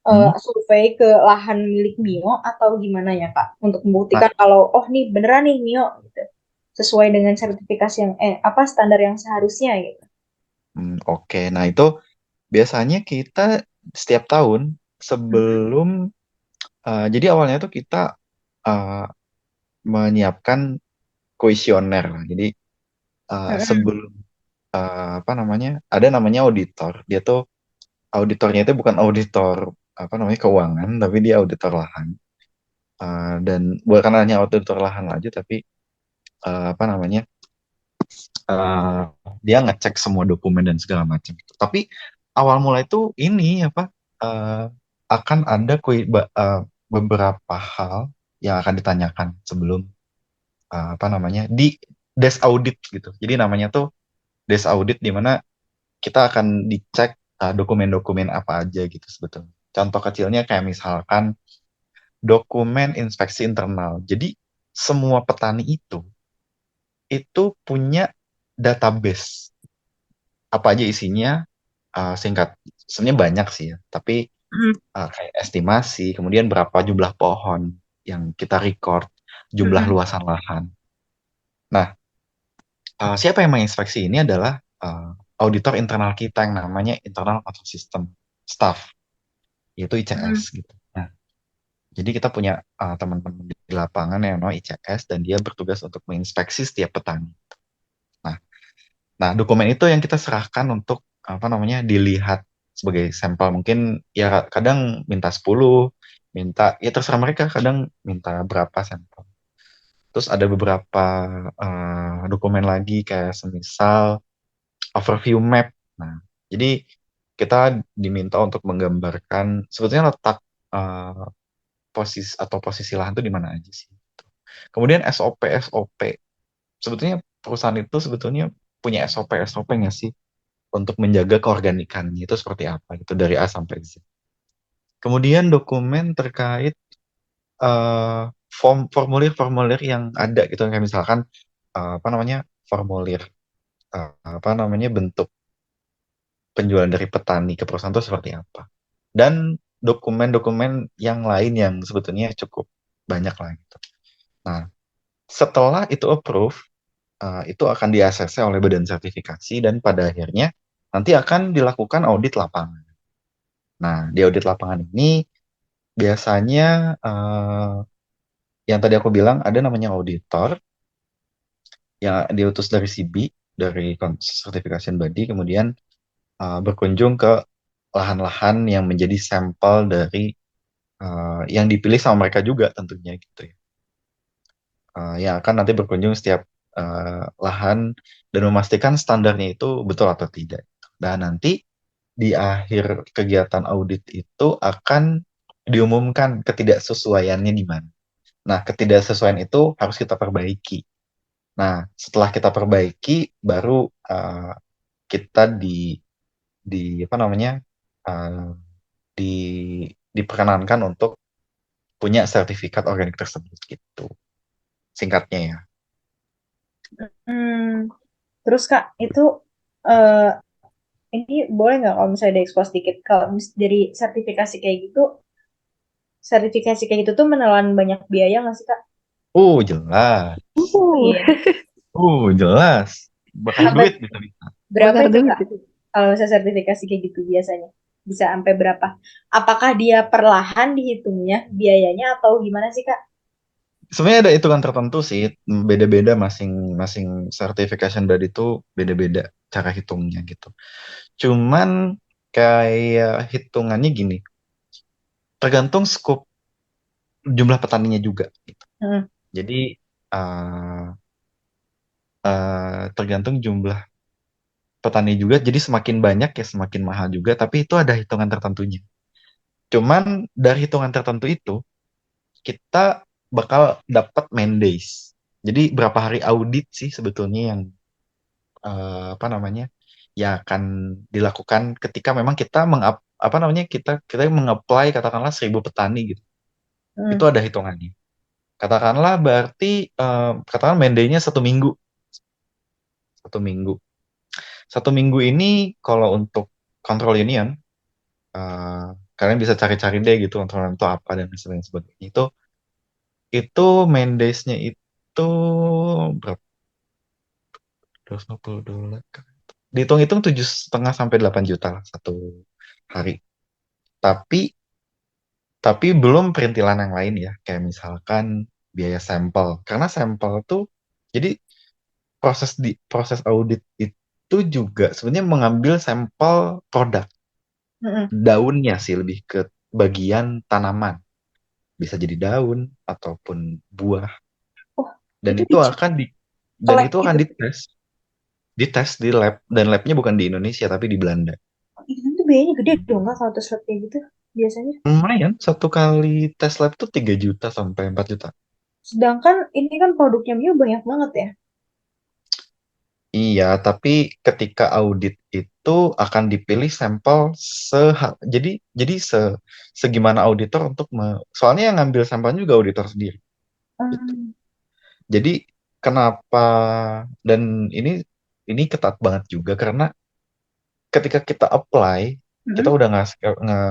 S3: Hmm.
S2: survei ke lahan milik Mio atau gimana ya, Kak? Untuk
S3: Nah,
S2: membuktikan kalau oh nih beneran nih Mio gitu. Sesuai dengan sertifikasi yang apa standar yang seharusnya gitu.
S3: oke. Nah itu biasanya kita setiap tahun
S2: Mhm.
S3: sebelum jadi awalnya tuh kita uh, menyiapkan kuesioner lah. Jadi
S2: Mhm.
S3: sebelum apa namanya ada namanya auditor. Dia tuh auditornya itu bukan auditor apa namanya keuangan, tapi dia auditor lahan. Dan bukan hanya auditor lahan aja, tapi apa namanya eh, dia ngecek semua dokumen dan segala macam. Tapi awal mulai itu ini apa eh, akan ada beberapa hal yang akan ditanyakan sebelum apa namanya di desk audit gitu. Jadi namanya tuh desk audit di mana kita akan dicek dokumen-dokumen apa aja gitu sebetulnya. Contoh kecilnya kayak misalkan dokumen inspeksi internal. Jadi semua petani itu punya database apa aja isinya, singkat sebenarnya banyak sih ya, tapi
S2: Mm,
S3: kayak estimasi, kemudian berapa jumlah pohon yang kita record, jumlah
S2: mm,
S3: luasan lahan. Nah, siapa yang menginspeksi ini adalah auditor internal kita yang namanya Internal Control System Staff, yaitu
S2: mm.
S3: ICS gitu. Nah, jadi kita punya teman-teman di lapangan yang namanya ICS dan dia bertugas untuk menginspeksi setiap petani. Nah, dokumen itu yang kita serahkan untuk apa namanya dilihat sebagai sampel. Mungkin ya kadang minta 10, minta ya terserah mereka, kadang minta berapa sampel. Terus ada beberapa dokumen lagi kayak semisal overview map. Nah, jadi kita diminta untuk menggambarkan sebetulnya letak eh, posisi lahan itu di mana aja sih. Kemudian SOP. Sebetulnya perusahaan itu sebetulnya punya SOP nggak sih untuk menjaga keorganikannya itu seperti apa gitu dari A sampai Z. Kemudian dokumen terkait eh, formulir-formulir yang ada gitu kayak misalkan apa namanya formulir apa namanya bentuk penjualan dari petani ke perusahaan itu seperti apa. Dan dokumen-dokumen yang lain yang sebetulnya cukup banyak lah gitu. Nah, setelah itu approve, itu akan di-ACC oleh badan sertifikasi dan pada akhirnya nanti akan dilakukan audit lapangan. Nah, di audit lapangan ini biasanya yang tadi aku bilang ada namanya auditor yang diutus dari CB, dari Certification Body, kemudian berkunjung ke lahan-lahan yang menjadi sampel dari yang dipilih sama mereka juga tentunya gitu ya. Yang akan nanti berkunjung setiap lahan dan memastikan standarnya itu betul atau tidak. Dan nanti di akhir kegiatan audit itu akan diumumkan ketidaksesuaiannya di mana. Nah, ketidaksesuaian itu harus kita perbaiki. Nah, setelah kita perbaiki, baru kita di apa namanya uh, di diperkenankan untuk punya sertifikat organik tersebut gitu. Singkatnya ya.
S2: Hmm. Terus Kak, itu eh, ini boleh nggak kalau misalnya diekspos dikit kalau dari sertifikasi kayak gitu tuh menelan banyak biaya nggak sih Kak?
S3: Jelas.
S2: Oh
S4: Uh,
S2: iya.
S3: Jelas. Bakar
S2: Sampai
S3: duit bisa.
S2: berapa
S4: bakar
S2: itu
S4: duit
S2: Kak?
S4: itu.
S2: Kalau misalnya sertifikasi kayak gitu biasanya bisa sampai berapa? Apakah dia perlahan dihitungnya biayanya atau gimana sih Kak?
S3: Sebenarnya ada hitungan tertentu sih, beda-beda masing-masing certification body itu beda-beda cara hitungnya gitu. Cuman kayak hitungannya gini, tergantung skop jumlah petaninya juga gitu.
S2: Hmm.
S3: Jadi uh, tergantung jumlah petani juga, jadi semakin banyak ya semakin mahal juga, tapi itu ada hitungan tertentunya. Cuman dari hitungan tertentu itu kita bakal dapat main days. Jadi berapa hari audit sih sebetulnya yang apa namanya ya akan dilakukan ketika memang kita apa namanya kita mengapply katakanlah 1.000 petani gitu. Itu
S2: Hmm.
S3: ada hitungannya. Katakanlah berarti katakan main day-nya 1 minggu. 1 minggu. 1 minggu ini kalau untuk kontrol union eh, kalian bisa cari-cari deh gitu kontrol itu apa dan lain sebagainya. Itu main days-nya itu berapa? $250. Dihitung-hitung 7,5 sampai 8 juta lah 1 hari. Tapi belum perintilan yang lain ya, kayak misalkan biaya sampel. Karena sampel tuh, jadi proses audit itu juga sebenarnya mengambil sampel produk
S2: Hmm.
S3: daunnya sih lebih ke bagian tanaman. Bisa jadi daun ataupun buah.
S2: Oh,
S3: Dan
S2: itu
S3: itu
S2: dicek
S3: akan
S2: lab gitu.
S3: dites di lab dan labnya bukan di Indonesia tapi di Belanda.
S2: Itu biayanya gede dong nggak kalau tes lab kayak gitu biasanya.
S3: Lumayan, satu kali tes lab tuh 3 juta sampai 4 juta.
S2: Sedangkan ini kan produknya Mio banyak banget ya.
S3: Iya, tapi ketika audit itu akan dipilih sampel jadi segimana auditor untuk soalnya yang ngambil sampelnya juga auditor sendiri gitu.
S2: Hmm.
S3: Jadi kenapa dan ini ketat banget juga karena ketika kita apply kita udah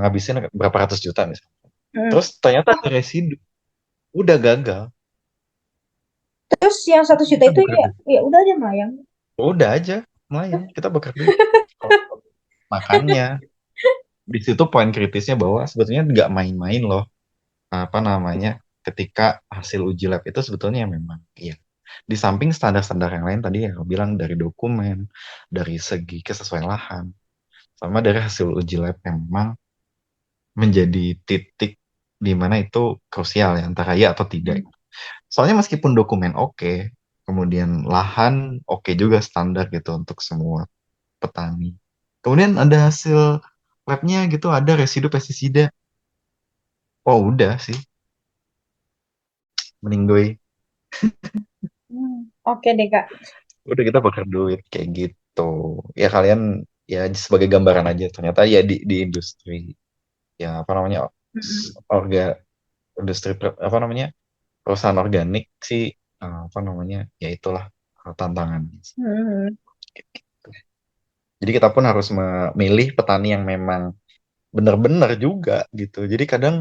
S3: ngabisin berapa ratus juta misalnya.
S2: Mm.
S3: Terus ternyata ada residu, udah gagal.
S2: Terus yang 1 juta
S3: Kita
S2: itu
S3: bakar duit.
S2: ya udah aja melayang.
S3: Udah aja, lumayan kita bakar duit. Makanya di situ poin kritisnya bahwa sebetulnya nggak main-main loh, apa namanya, ketika hasil uji lab itu sebetulnya memang iya. Di samping standar-standar yang lain tadi yang aku bilang dari dokumen, dari segi kesesuaian lahan, sama dari hasil uji lab yang memang menjadi titik di mana itu krusial ya antara ya atau tidak. Soalnya meskipun dokumen oke, kemudian lahan oke juga standar gitu untuk semua petani. Kemudian ada hasil labnya gitu, ada residu pestisida. Oh udah sih, mending doi.
S2: Oke deh Kak.
S3: Udah kita bakar duit kayak gitu. Ya kalian ya sebagai gambaran aja. Ternyata ya di industri ya apa namanya orga industri apa namanya perusahaan organik sih apa namanya ya itulah tantangan. Gitu. Jadi kita pun harus memilih petani yang memang benar-benar juga gitu. Jadi kadang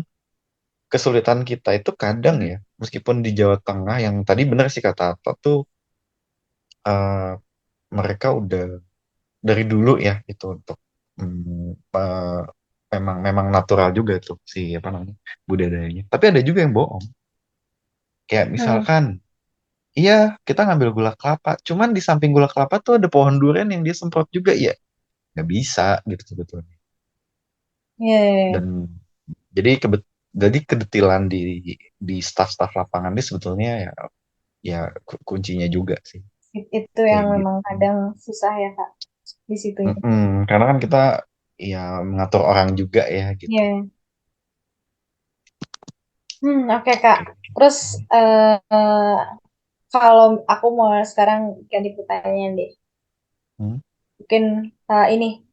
S3: kesulitan kita itu kadang ya meskipun di Jawa Tengah yang tadi benar sih kata Atta tuh eh, mereka udah dari dulu ya itu untuk memang memang natural juga tuh si apa namanya budidayanya. Tapi ada juga yang bohong. Kayak misalkan, iya kita ngambil gula kelapa, cuman di samping gula kelapa tuh ada pohon durian yang dia semprot juga ya, nggak bisa gitu sebetulnya. Dan jadi jadi kedetilan di staf-staf lapangan ini sebetulnya ya ya kuncinya juga sih.
S2: Itu
S3: Kayak
S2: yang
S3: gitu.
S2: memang kadang susah ya Kak di situnya.
S3: Karena kan kita ya mengatur orang juga ya gitu.
S2: Iya. Oke Kak. Terus kalau aku mau sekarang ganti pertanyaan deh.
S3: Hmm?
S2: Mungkin ini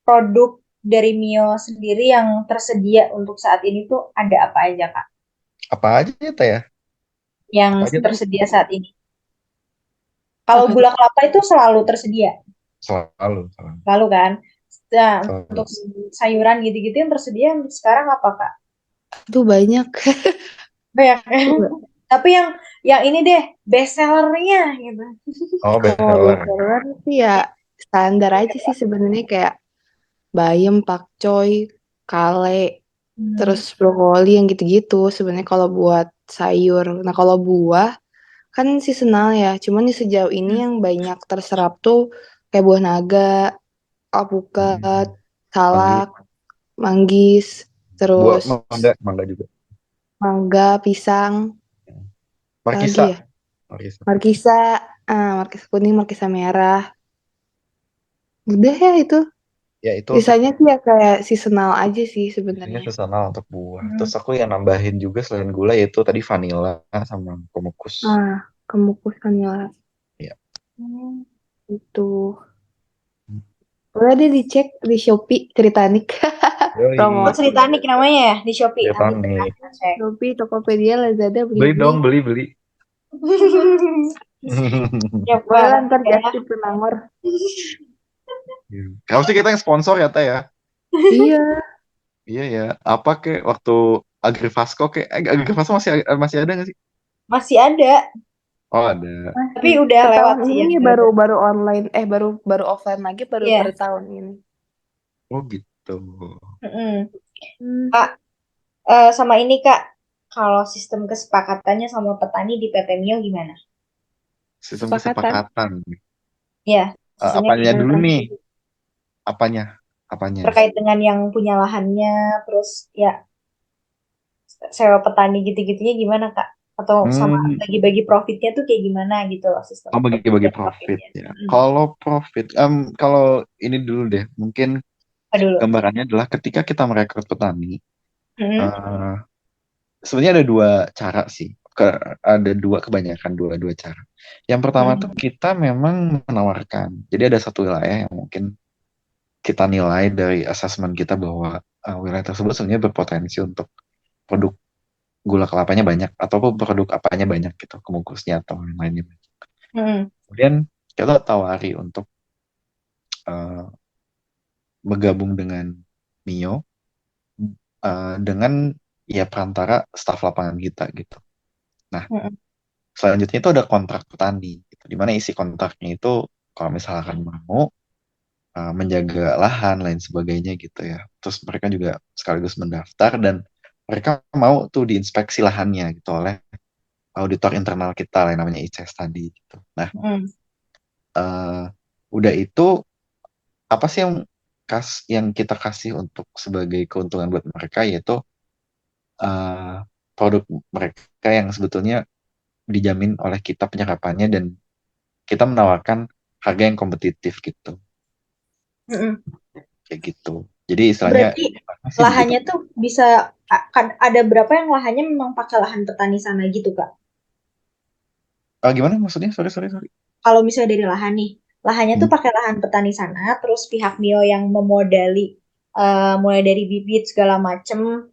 S2: produk dari Mio sendiri yang tersedia untuk saat ini tuh ada apa aja Kak?
S3: Apa aja ya?
S2: Yang
S3: Apa aja tadi?
S2: tersedia saat ini. Kalau
S4: Apa
S2: gula kelapa itu selalu tersedia,
S3: Selalu, selalu.
S2: lalu kan. Nah,
S3: Selalu.
S2: untuk sayuran gitu-gitu yang tersedia sekarang apa Kak?
S4: Itu banyak.
S2: Banyak. Tapi yang ini deh best sellernya gitu.
S3: Oh,
S4: Kalau
S3: bestseller.
S4: bestseller sih ya standar aja sih sebenarnya kayak bayam, pakcoy, kale, terus brokoli yang gitu-gitu. Sebenarnya kalau buat sayur. Nah kalau buah kan seasonal ya. Cuman di sejauh ini yang banyak terserap tuh kayak buah naga, alpukat, salak, manggis,
S3: Buah
S4: terus
S3: mangga juga.
S4: mangga, pisang, apa lagi
S3: Markisa.
S4: ya? Markisa, markisa kuning, markisa merah. Udah ya itu.
S3: Ya itu
S4: Sisanya sih ya kayak seasonal aja sih
S3: biasanya
S4: sebenarnya.
S3: seasonal untuk buah. Terus aku yang nambahin juga selain gula yaitu tadi vanila sama komukus.
S4: Kemukus vanila.
S3: Iya.
S4: Itu. Boleh deh dicek di Shopee Tritanik.
S3: Yoi.
S2: Oh, Tritanik namanya ya di Shopee.
S3: Tritanik.
S4: Shopee, Tokopedia, Lazada,
S3: Beli dong,
S4: Blibli.
S3: beli.
S2: Ya,
S4: Boleh lah, ntar Justip Penangor.
S3: Kalau sih kita yang sponsor ya, Teh ya.
S4: Iya.
S3: Iya ya. Apa kek waktu Agrifasco Agrifasco masih ada nggak sih?
S2: Masih ada,
S3: Oh ada.
S2: tapi udah lewat
S4: Tahun
S2: sih
S4: ini
S2: yang
S4: baru online, baru offline lagi baru
S2: Iya.
S4: per tahun ini.
S3: Oh gitu.
S2: Kak, sama ini Kak, kalau sistem kesepakatannya sama petani di PT Mio gimana?
S3: Sistem kesepakatan.
S2: Ya,
S3: Apanya dulu nih? Apanya?
S2: Terkait dengan yang punya lahannya, terus ya sewa petani gitu-gitunya gimana Kak? Atau sama bagi-bagi profitnya tuh kayak gimana gitu loh sistem.
S3: Oh bagi-bagi profit ya. Kalau profit, kalau ini dulu deh, mungkin gambarannya adalah ketika kita merekrut petani, sebenarnya ada dua cara sih. Ada kebanyakan dua cara. Yang pertama tuh kita memang menawarkan. Jadi ada satu wilayah yang mungkin kita nilai dari asesmen kita bahwa wilayah tersebut sebenarnya berpotensi untuk produk gula kelapanya banyak ataupun produk apanya banyak gitu, kemukusnya atau yang lainnya. Kemudian kita tawari untuk bergabung dengan Mio dengan ya perantara staf lapangan kita gitu. Nah,
S2: Mm-mm.
S3: selanjutnya itu ada kontrak petani, gitu. Di mana isi kontraknya itu kalau misalkan mau menjaga lahan lain sebagainya gitu ya. Terus mereka juga sekaligus mendaftar dan mereka mau tuh diinspeksi lahannya gitu oleh auditor internal kita lah yang namanya ICS tadi gitu. Nah,
S2: Mm.
S3: eh, udah itu apa sih yang kita kasih untuk sebagai keuntungan buat mereka yaitu eh, produk mereka yang sebetulnya dijamin oleh kita penyerapannya dan kita menawarkan harga yang kompetitif gitu
S2: Mm-mm.
S3: kayak gitu. Jadi istilahnya
S2: Berarti
S3: masih begitu.
S2: lahannya tuh bisa ada berapa yang lahannya memang pakai lahan petani sana gitu Kak?
S3: Gimana maksudnya? Sorry, sorry, sorry.
S2: Kalau misalnya dari lahan nih, lahannya tuh
S3: Hmm.
S2: pakai lahan petani sana, terus pihak Mio yang memodali mulai dari bibit segala macem,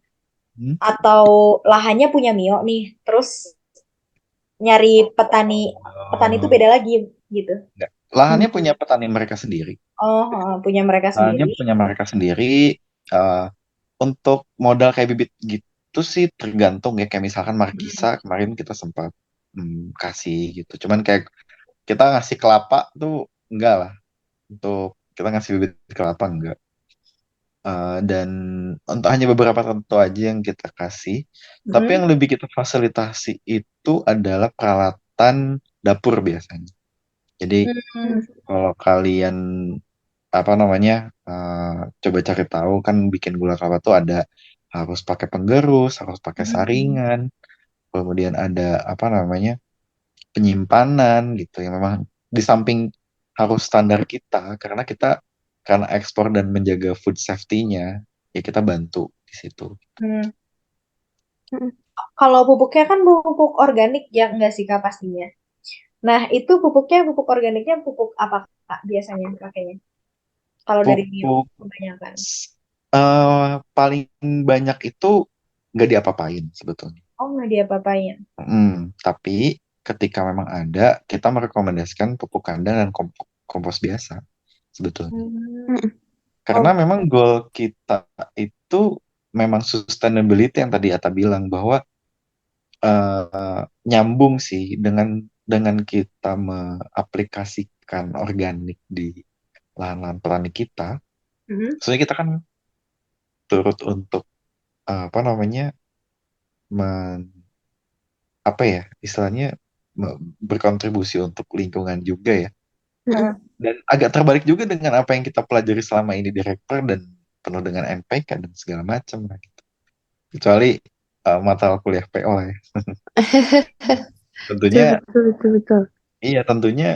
S3: Hmm.
S2: atau lahannya punya Mio nih, terus nyari petani petani itu beda lagi gitu.
S3: Enggak.
S4: Hmm.
S3: Lahannya punya petani mereka sendiri.
S2: Oh, punya mereka
S3: Lahannya
S2: sendiri.
S3: punya mereka sendiri. eh, untuk modal kayak bibit gitu sih tergantung ya. Kayak misalkan Markisa
S2: Mm.
S3: kemarin kita sempat kasih gitu. Cuman kayak kita ngasih kelapa tuh enggak lah. Untuk kita ngasih bibit kelapa enggak. Dan untuk hanya beberapa tentu aja yang kita kasih. Tapi yang
S2: Mm.
S3: lebih kita fasilitasi itu adalah peralatan dapur biasanya. Jadi
S2: Mm.
S3: kalau kalian apa namanya coba cari tahu kan bikin gula kelapa tuh ada harus pakai penggerus, harus pakai
S2: Mm.
S3: saringan, kemudian ada apa namanya penyimpanan gitu yang memang di samping harus standar kita karena ekspor dan menjaga food safety-nya ya kita bantu di situ.
S2: Mm.
S4: Hmm.
S2: Kalau pupuknya kan pupuk organik ya enggak sih Kak pastinya. Nah, itu pupuk organiknya pupuk apa Kak biasanya pakainya? Kalau dari Mio
S3: Pupuk
S2: kebanyakan.
S3: paling banyak itu nggak diapa-apain sebetulnya.
S2: Oh, nggak diapa-apain.
S3: Tapi ketika memang ada, kita merekomendasikan pupuk kandang dan kompos biasa sebetulnya.
S2: Hmm.
S4: Hmm.
S3: Karena
S2: Oh,
S3: memang goal kita itu memang sustainability yang tadi Ata bilang bahwa nyambung sih dengan kita mengaplikasikan organik di lahan-lahan petani kita.
S2: mm.
S3: Soalnya kita kan turut untuk apa namanya apa ya istilahnya berkontribusi untuk lingkungan juga ya.
S4: Hmm.
S2: Heeh.
S3: Dan agak terbalik juga dengan apa yang kita pelajari selama ini di rektor dan penuh dengan NPK dan segala macam lah gitu. Kecuali mata kuliah PO ya.
S4: Betul,
S3: Tentunya
S4: betul, betul, betul.
S3: iya tentunya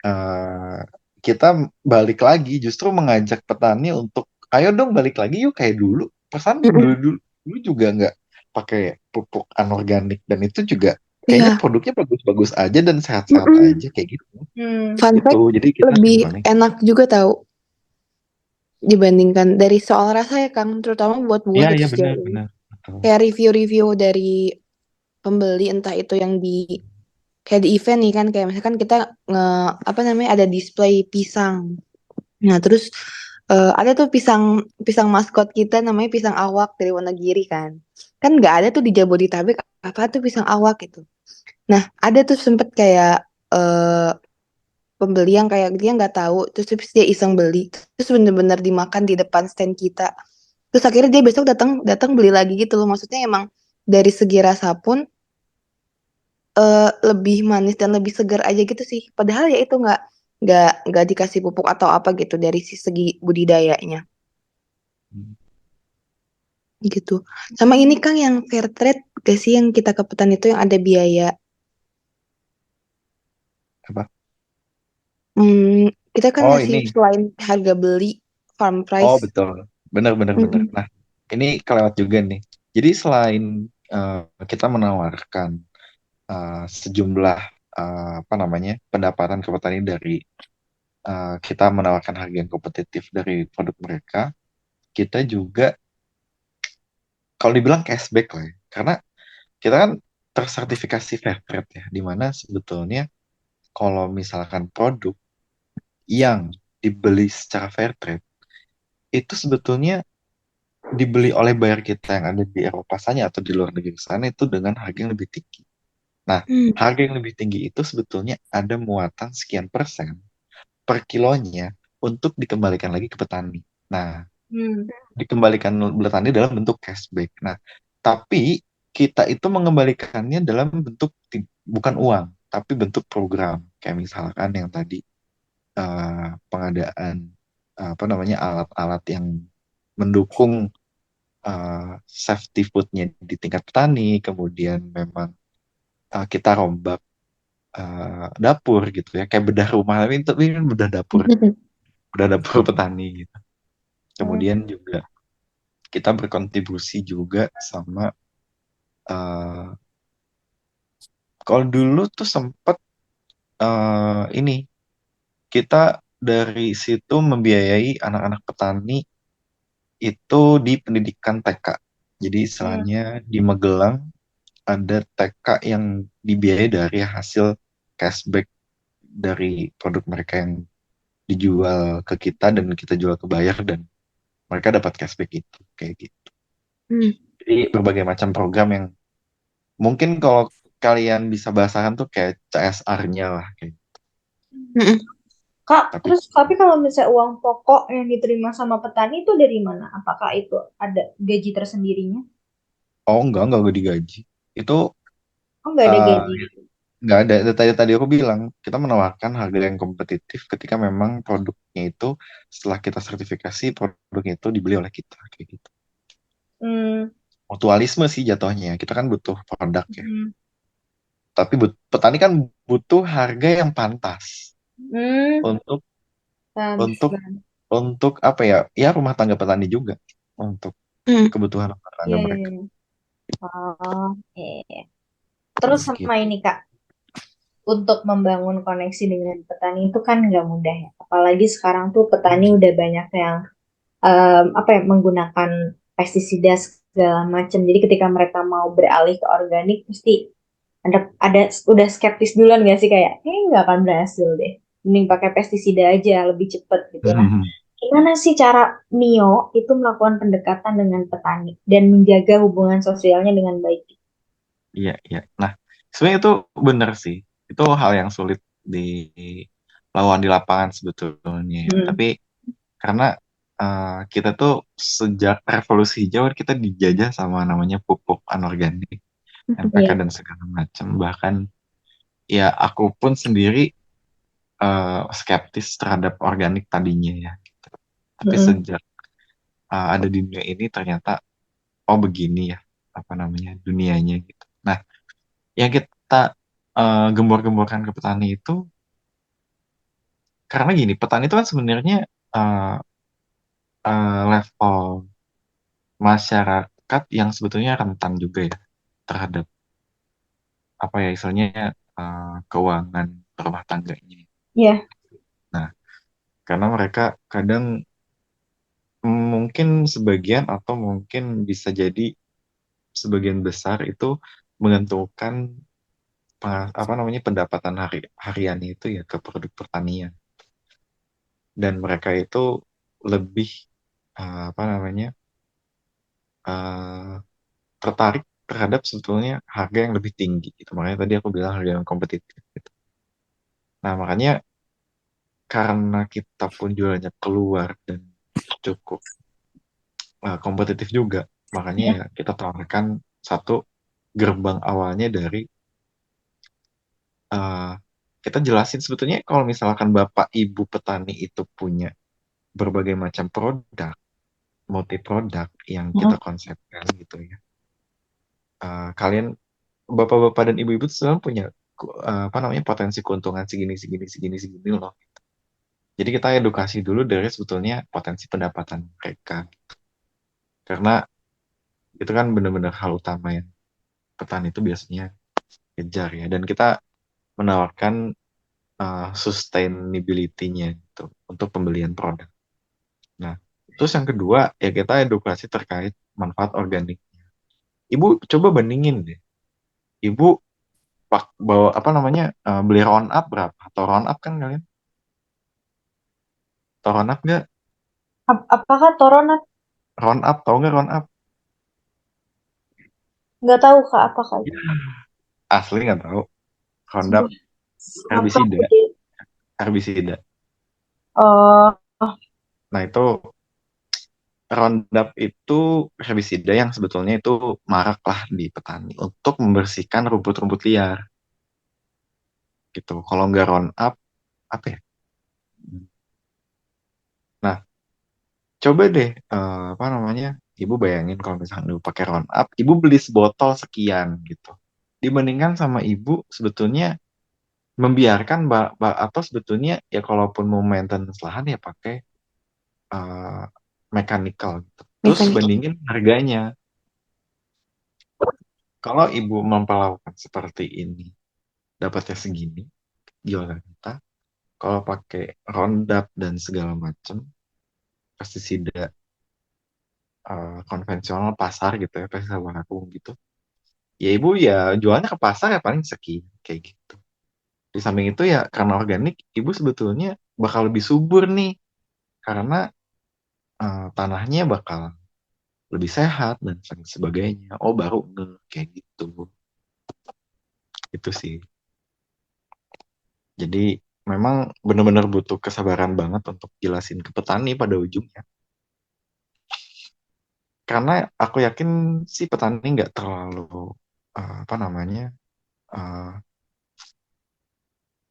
S3: eh, kita balik lagi justru mengajak petani untuk ayo dong balik lagi yuk kayak dulu. Pesan dulu
S4: Mm-mm.
S3: dulu dulu juga nggak pakai pupuk anorganik dan itu juga kayaknya
S4: Iya.
S3: produknya bagus-bagus aja dan sehat-sehat
S4: Mm-mm.
S3: aja kayak gitu.
S2: Hmm.
S4: Fun
S3: Gitu.
S4: fact,
S3: Jadi kita
S4: lebih
S3: simpannya.
S4: enak juga tahu dibandingkan dari soal rasa ya Kang, terutama buat buah
S3: Iya
S4: gitu
S3: iya
S4: sejauh
S3: benar
S4: ini.
S3: benar. Betul.
S4: Kayak review-review dari pembeli entah itu yang di kayak di event nih kan kayak misalkan kita nge apa namanya ada display pisang. Nah, terus ada tuh pisang pisang maskot kita namanya pisang awak dari Wonogiri kan. Kan nggak ada tuh di Jabodetabek apa tuh pisang awak gitu. Nah, ada tuh sempet kayak eh pembeli yang kayak dia nggak tahu terus dia iseng beli terus bener-bener dimakan di depan stand kita. Terus akhirnya dia besok datang datang beli lagi gitu loh. Maksudnya emang dari segi rasa pun lebih manis dan lebih segar aja gitu sih. Padahal ya itu nggak dikasih pupuk atau apa gitu dari segi budidayanya gitu. Sama ini Kang yang fair trade gak sih yang kita ke petani itu yang ada biaya.
S3: Apa?
S4: Kita kan
S3: Oh
S4: ngasih
S3: ini.
S4: selain harga beli farm
S3: Oh
S4: price.
S3: betul. Benar benar benar.
S4: Mm-mm.
S3: Nah, ini kelewat juga nih. Jadi selain eh, kita menawarkan sejumlah apa namanya pendapatan ke petani dari kita menawarkan harga yang kompetitif dari produk mereka, kita juga kalau dibilang cashback lah ya. Karena kita kan tersertifikasi fair trade ya, di mana sebetulnya kalau misalkan produk yang dibeli secara fair trade itu sebetulnya dibeli oleh buyer kita yang ada di Eropa sana atau di luar negeri sana itu dengan harga yang lebih tinggi. Nah, harga yang lebih tinggi itu sebetulnya ada muatan sekian persen per kilonya untuk dikembalikan lagi ke petani. Nah,
S2: Hmm.
S3: dikembalikan petani dalam bentuk cashback. Nah, tapi kita itu mengembalikannya dalam bentuk bukan uang, tapi bentuk program. Kayak misalkan yang tadi pengadaan apa namanya alat-alat yang mendukung safety foodnya di tingkat petani, kemudian memang kita rombak dapur gitu ya, kayak bedah rumah, tapi ini bedah dapur petani gitu. Kemudian juga kita berkontribusi juga sama kalau dulu tuh sempet ini kita dari situ membiayai anak-anak petani itu di pendidikan TK. Jadi istilahnya di Magelang ada TK yang dibiayai dari hasil cashback dari produk mereka yang dijual ke kita dan kita jual ke buyer dan mereka dapat cashback itu kayak gitu. Jadi berbagai macam program yang mungkin kalau kalian bisa bahasakan tuh kayak CSR-nya lah kayak.
S2: Kak,
S3: Tapi
S2: terus tapi kalau misalnya uang pokok yang diterima sama petani itu dari mana? Apakah itu ada gaji tersendirinya?
S3: oh enggak digaji. Itu
S2: Oh, nggak ada
S3: eh,
S2: gaji.
S3: nggak ada. Tadi aku bilang kita menawarkan harga yang kompetitif ketika memang produknya itu setelah kita sertifikasi produknya itu dibeli oleh kita kayak gitu.
S2: Hmm.
S3: Mutualisme sih jatuhnya. Kita kan butuh produk ya.
S2: Hmm.
S3: Tapi petani kan butuh harga yang pantas
S2: Hmm.
S3: untuk
S2: Bagus
S3: untuk
S2: banget.
S3: untuk apa ya? Ya rumah tangga petani juga untuk kebutuhan rumah tangga
S2: Iya, iya,
S3: mereka.
S2: iya. Oh, iya. Terus sama
S3: Gitu.
S2: ini Kak, untuk membangun koneksi dengan petani itu kan nggak mudah ya. Apalagi sekarang tuh petani udah banyak yang apa ya menggunakan pestisida segala macam. Jadi ketika mereka mau beralih ke organik, pasti ada udah skeptis duluan nggak sih kayak, nggak akan berhasil deh. Mending pakai pestisida aja lebih cepet gitu. Nah, gimana sih cara Mio itu melakukan pendekatan dengan petani dan menjaga hubungan sosialnya dengan baik?
S3: Iya, iya. Nah, sebenarnya itu benar sih. Itu hal yang sulit dilawan di lapangan sebetulnya ya.
S2: Hmm.
S3: Tapi karena kita tuh sejak revolusi hijau kita dijajah sama namanya pupuk anorganik, NPK
S2: Iya.
S3: dan segala macam. Bahkan ya aku pun sendiri skeptis terhadap organik tadinya ya. Tapi
S2: Mm-mm.
S3: sejak ada di dunia ini ternyata oh begini ya apa namanya dunianya gitu. Nah, yang kita gembor-gemborkan ke petani itu karena gini, petani itu kan sebenarnya uh, level masyarakat yang sebetulnya rentan juga ya terhadap apa ya istilahnya keuangan rumah tangganya.
S2: Iya.
S3: Nah, karena mereka kadang mungkin sebagian atau mungkin bisa jadi sebagian besar itu menentukan apa namanya pendapatan hariannya itu ya ke produk pertanian dan mereka itu lebih apa namanya eh, tertarik terhadap sebetulnya harga yang lebih tinggi gitu. Makanya tadi aku bilang harga yang kompetitif gitu. Nah, makanya karena kita pun jualannya keluar dan cukup kompetitif juga, makanya
S2: Iya.
S3: ya kita tawarkan satu gerbang awalnya dari eh, kita jelasin sebetulnya kalau misalkan Bapak Ibu petani itu punya berbagai macam produk, multi produk yang kita
S2: Mm-mm.
S3: konsepkan gitu ya. Kalian bapak-bapak dan ibu-ibu tuh sebenarnya punya apa namanya potensi keuntungan segini segini segini segini loh. Jadi kita edukasi dulu dari sebetulnya potensi pendapatan mereka karena itu kan benar-benar hal utama yang petani itu biasanya kejar ya dan kita menawarkan sustainability-nya gitu untuk pembelian produk. Nah, terus yang kedua ya kita edukasi terkait manfaat organik. Ibu coba bandingin deh. Ibu bawa apa namanya beli Roundup berapa? Atau Roundup kan kalian? Atau Roundup nggak?
S2: Apakah Toronat?
S3: Roundup, tau nggak Roundup?
S2: Nggak tahu Kak, apa Kak?
S3: Asli nggak tahu. Roundup
S2: Sebuah apa
S3: herbisida,
S2: gitu?
S3: herbisida.
S2: Oh,
S3: Nah itu Roundup itu herbisida yang sebetulnya itu marak lah di petani untuk membersihkan rumput-rumput liar gitu. Kalau nggak Roundup, apa ya? Nah, coba deh, apa namanya? Ibu bayangin kalau misalnya ibu pakai Roundup, ibu beli sebotol sekian gitu. Dibandingkan sama ibu sebetulnya membiarkan atau sebetulnya ya kalaupun mau maintenance lahan ya pakai eh, mechanical gitu. Terus
S4: Mekanik.
S3: bandingin harganya. Kalau ibu memperlakukan seperti ini, dapatnya segini, jualan kita. Kalau pakai Roundup dan segala macam pestisida konvensional pasar gitu ya, pestisida aku gitu. Ya ibu ya jualnya ke pasar ya paling sekian kayak gitu. Di samping itu ya karena organik, ibu sebetulnya bakal lebih subur nih karena tanahnya bakal lebih sehat dan sebagainya. Oh baru kayak gitu. Itu sih. Jadi memang benar-benar butuh kesabaran banget untuk jelasin ke petani pada ujungnya. Karena aku yakin sih petani nggak terlalu apa namanya eh,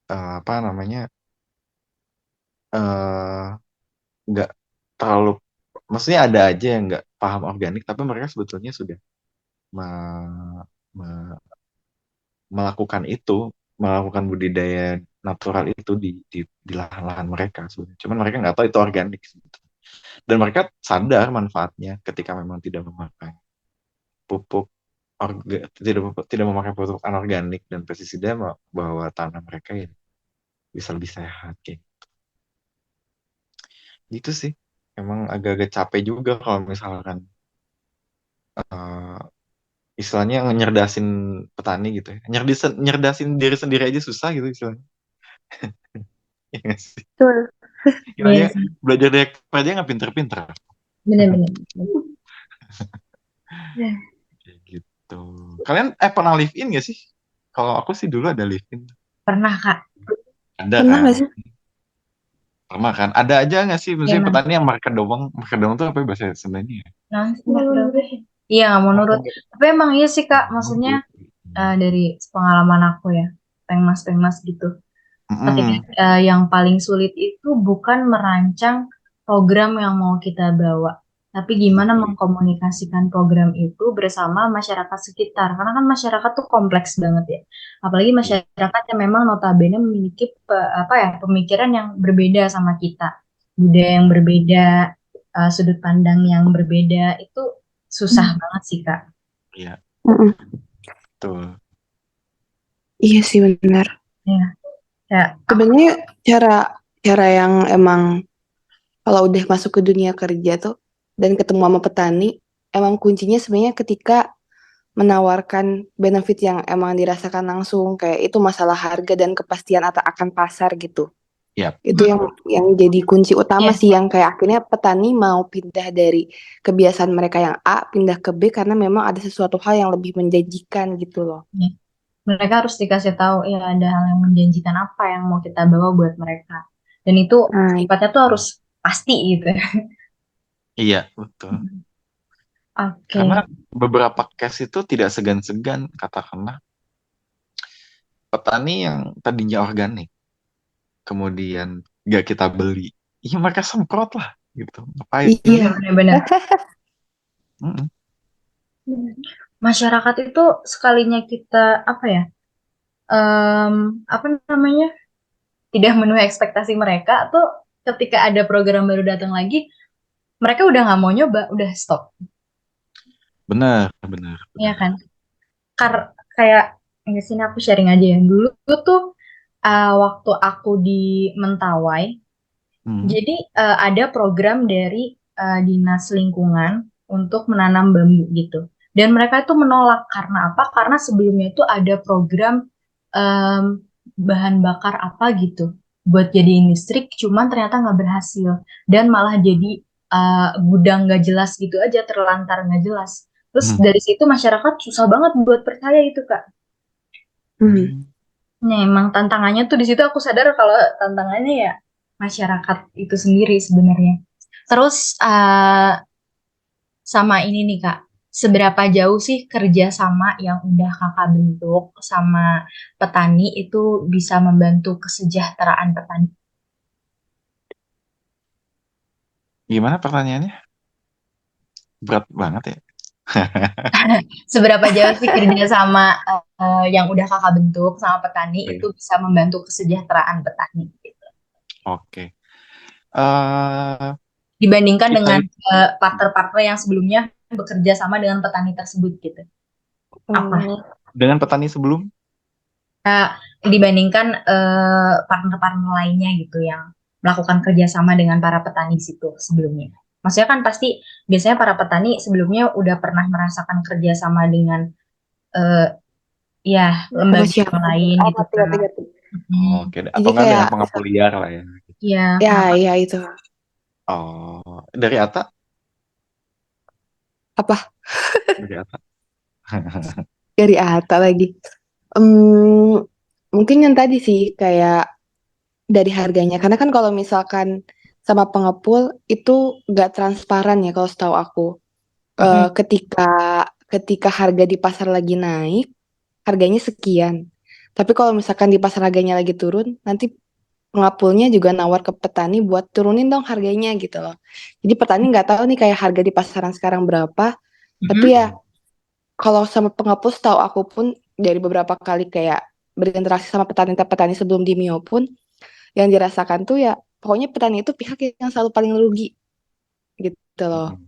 S3: apa namanya eh, nggak terlalu, maksudnya ada aja yang nggak paham organik, tapi mereka sebetulnya sudah me- me- melakukan itu, melakukan budidaya natural itu di lahan-lahan mereka sebenarnya. Cuman mereka nggak tahu itu organik sebetulnya. Dan mereka sadar manfaatnya ketika memang tidak memakai pupuk tidak memakai pupuk anorganik dan pestisida, bahwa tanah mereka ya bisa lebih sehat kayak gitu sih. Emang agak-agak capek juga kalau misalkan eh, istilahnya nyerdasin petani gitu ya. Nyerdasin diri sendiri aja susah gitu istilahnya. Iya nggak sih?
S4: Betul.
S3: Istilahnya
S2: iya sih.
S3: belajar dari aja nggak pinter-pinter.
S2: Benar-benar.
S3: Kayak gitu. Kalian pernah live in gak sih? Kalau aku sih dulu ada live in.
S2: Pernah Kak.
S3: Ada
S4: Pernah
S3: kan?
S4: nggak sih?
S3: Pernah kan? Ada aja nggak sih?
S2: Iya
S3: Maksudnya
S2: Mas.
S3: petani yang market doang. Market doang tuh apa ya bahasa sebenarnya ya?
S2: Nah, iya nggak mau nurut. Tapi emang iya sih Kak. Maksudnya dari pengalaman aku ya, pengmas-pengmas gitu. Ketika
S3: Mm-mm.
S2: yang paling sulit itu bukan merancang program yang mau kita bawa, tapi gimana
S3: Betul.
S2: mengkomunikasikan program itu bersama masyarakat sekitar. Karena kan masyarakat tuh kompleks banget ya. Apalagi
S3: Iya.
S2: masyarakat yang memang notabene memiliki apa ya pemikiran yang berbeda sama kita, budaya yang berbeda, sudut pandang yang berbeda itu susah banget sih Kak.
S3: Iya,
S4: Mm-mm.
S3: betul.
S4: Iya sih benar.
S2: Ya, ya,
S4: Sebenarnya cara cara yang emang kalau udah masuk ke dunia kerja tuh dan ketemu sama petani, emang kuncinya sebenarnya ketika menawarkan benefit yang emang dirasakan langsung, kayak itu masalah harga dan kepastian atau akan pasar gitu.
S3: Iya,
S4: Itu yang jadi kunci utama
S2: ya,
S4: sih, yang kayak akhirnya petani mau pindah dari kebiasaan mereka yang A pindah ke B karena memang ada sesuatu hal yang lebih menjanjikan gitu loh.
S2: ya. Mereka harus dikasih tahu ya ada hal yang menjanjikan apa yang mau kita bawa buat mereka. Dan itu
S4: Nah,
S2: sifatnya tuh harus pasti gitu ya.
S3: iya, betul.
S2: Oke.
S3: Karena beberapa case itu tidak segan-segan, katakanlah petani yang tadinya organik, kemudian gak kita beli, ya mereka semprot lah gitu. Ngapain?
S2: Iya
S4: iya.
S2: benar-benar.
S3: Mm-mm.
S2: Masyarakat itu sekalinya kita apa ya? em, apa namanya? Tidak memenuhi ekspektasi mereka tuh ketika ada program baru datang lagi, mereka udah nggak mau nyoba, udah stop.
S3: Benar, benar,
S2: Iya
S3: benar.
S2: kan? Kayak di sini aku sharing aja ya. Dulu tuh waktu aku di Mentawai,
S3: Hmm.
S2: jadi ada program dari Dinas Lingkungan untuk menanam bambu gitu. Dan mereka itu menolak karena apa? Karena sebelumnya itu ada program em, bahan bakar apa gitu buat jadi listrik, cuman ternyata nggak berhasil dan malah jadi gudang nggak jelas gitu aja, terlantar nggak jelas. Terus
S3: Hmm.
S2: dari situ masyarakat susah banget buat percaya itu, Kak.
S4: Hmm.
S2: Nah, emang tantangannya tuh di situ aku sadar kalau tantangannya ya masyarakat itu sendiri sebenarnya. Terus sama ini nih Kak, seberapa jauh sih kerjasama yang udah Kakak bentuk sama petani itu bisa membantu kesejahteraan petani?
S3: Gimana pertanyaannya? Berat banget ya.
S2: Seberapa jauh sih kerjasama yang udah Kakak bentuk sama petani
S3: Oke.
S2: itu bisa membantu kesejahteraan petani gitu.
S3: Oke. Eh,
S2: Dibandingkan
S3: kita
S2: dengan
S3: itu
S2: partner-partner yang sebelumnya bekerja sama dengan petani tersebut gitu. Apa?
S4: Oh,
S3: dengan petani sebelum,
S2: Nah, dibandingkan partner-partner lainnya gitu yang melakukan kerjasama dengan para petani di situ sebelumnya. Maksudnya kan pasti biasanya para petani sebelumnya udah pernah merasakan kerjasama dengan eh, ya
S4: sama
S2: lembaga
S4: siapa?
S2: lain
S4: Oh,
S2: gitu
S4: ngerti, ngerti,
S2: kan.
S4: ngerti.
S3: oke,
S4: Jadi
S3: atau enggak
S4: kayak,
S3: dengan pengepul liar lah ya.
S2: Ya,
S4: ya,
S2: kenapa?
S4: ya itu.
S3: Oh, dari Ata,
S4: Apa?
S3: dari Ata.
S4: Dari Atta lagi. Hmm, mungkin yang tadi sih, kayak dari harganya. Karena kan kalau misalkan sama pengepul, itu nggak transparan ya kalau setahu aku.
S2: Mm-mm.
S4: Ketika harga di pasar lagi naik, harganya sekian. Tapi kalau misalkan di pasar harganya lagi turun, nanti pengepulnya juga nawar ke petani buat turunin dong harganya gitu loh. Jadi petani nggak tahu nih kayak harga di pasaran sekarang berapa. Tapi
S2: Mm-mm.
S4: ya kalau sama pengepul tahu aku pun dari beberapa kali kayak berinteraksi sama petani-petani sebelum di Mio pun yang dirasakan tuh ya pokoknya petani itu pihak yang selalu paling rugi gitu loh.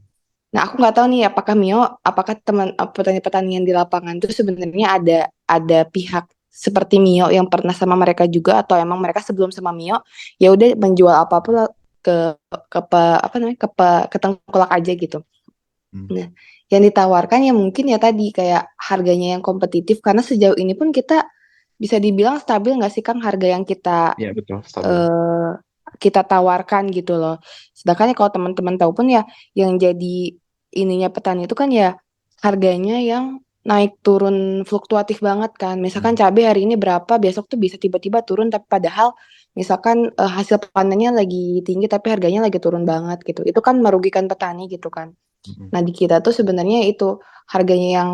S4: Nah, aku nggak tahu nih apakah Mio, apakah teman petani-petani yang di lapangan itu sebenarnya ada pihak seperti Mio yang pernah sama mereka juga atau emang mereka sebelum sama Mio ya udah menjual apapun lah apa namanya ke tengkulak aja gitu. Nah, yang ditawarkan ya mungkin ya tadi kayak harganya yang kompetitif karena sejauh ini pun kita bisa dibilang stabil nggak sih Kang harga yang
S3: Iya betul, stabil.
S4: eh, kita tawarkan gitu loh. Sedangkan ya kalau teman-teman tahu pun ya yang jadi ininya petani itu kan ya harganya yang naik turun fluktuatif banget kan. Misalkan cabai hari ini berapa, besok tuh bisa tiba-tiba turun tapi padahal misalkan hasil panennya lagi tinggi tapi harganya lagi turun banget gitu. Itu kan merugikan petani gitu kan. Nah, di kita tuh sebenarnya itu harganya yang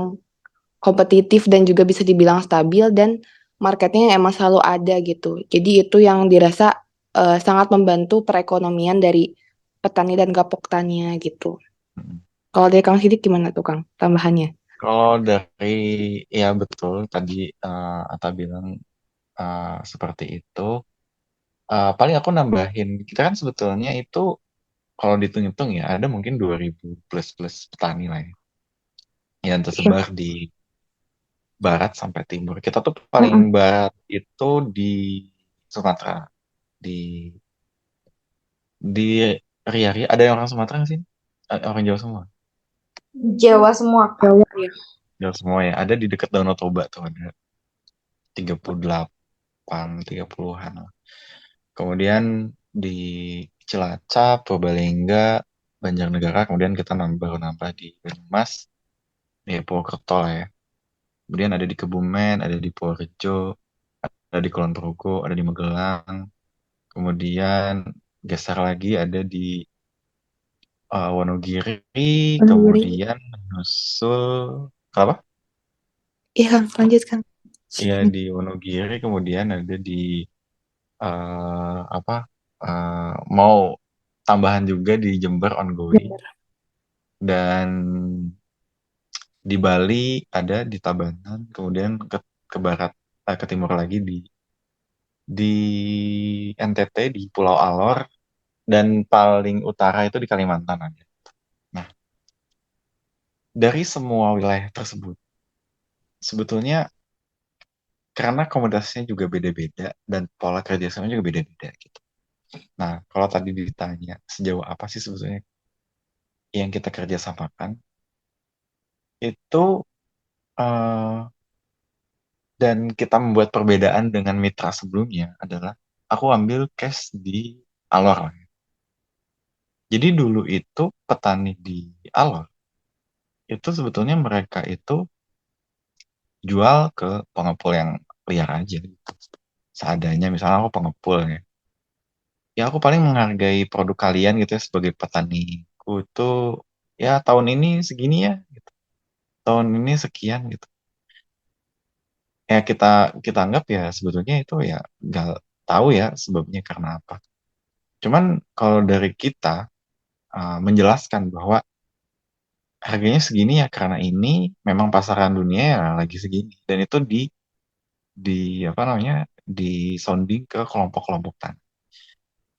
S4: kompetitif dan juga bisa dibilang stabil dan marketnya emang selalu ada gitu. Jadi itu yang dirasa sangat membantu perekonomian dari petani dan gapok taninya gitu. Kalau dari Kang Sidik gimana tuh Kang tambahannya?
S3: Kalau dari, ya betul tadi Ata bilang seperti itu. Paling aku nambahin, kita kan sebetulnya itu kalau dihitung-hitung ya ada mungkin 2000 plus plus petani lah ya, yang
S4: Iya.
S3: tersebar di barat sampai timur. Kita tuh paling
S4: Mm-mm.
S3: barat itu di Sumatera, di di Riau. Ada yang orang Sumatera nggak sih? Orang Jawa semua.
S2: Jawa semua, Kak.
S4: Jawa ya.
S3: Jawa semua ya. Ada di dekat Danau Toba tuh ada 38, 30-an lah. Kemudian di Cilacap, Purbalingga, Banjarnegara, kemudian kita baru nambah di Banyumas, di Purwokerto lah ya. Kemudian ada di Kebumen, ada di Purworejo, ada di Kulon Progo, ada di Magelang. Kemudian geser lagi ada di Wonogiri,
S4: Menurut.
S3: kemudian menyusul apa?
S4: Iya Kang, lanjut Kang.
S3: Ya di Wonogiri, kemudian ada di apa? Mau tambahan juga di Jember ongoing,
S4: Bener.
S3: dan di Bali ada di Tabanan, kemudian ke barat, ke timur lagi di NTT di Pulau Alor, dan paling utara itu di Kalimantan ada. Nah, dari semua wilayah tersebut sebetulnya karena komoditasnya juga beda-beda dan pola kerjasamanya juga beda-beda gitu. Nah, kalau tadi ditanya sejauh apa sih sebetulnya yang kita kerjasamakan, itu eh, dan kita membuat perbedaan dengan mitra sebelumnya adalah aku ambil case di Alor lah. Jadi dulu itu petani di Alor itu sebetulnya mereka itu jual ke pengepul yang liar aja gitu. Seadanya misalnya aku pengepul ya. Ya aku paling menghargai produk kalian gitu ya sebagai petaniku itu ya tahun ini segini ya gitu. Tahun ini sekian gitu. Ya kita anggap ya sebetulnya itu ya nggak tahu ya sebabnya karena apa. Cuman kalau dari kita menjelaskan bahwa harganya segini ya karena ini memang pasaran dunia ya lagi segini dan itu di apa namanya di sounding ke kelompok-kelompok tani.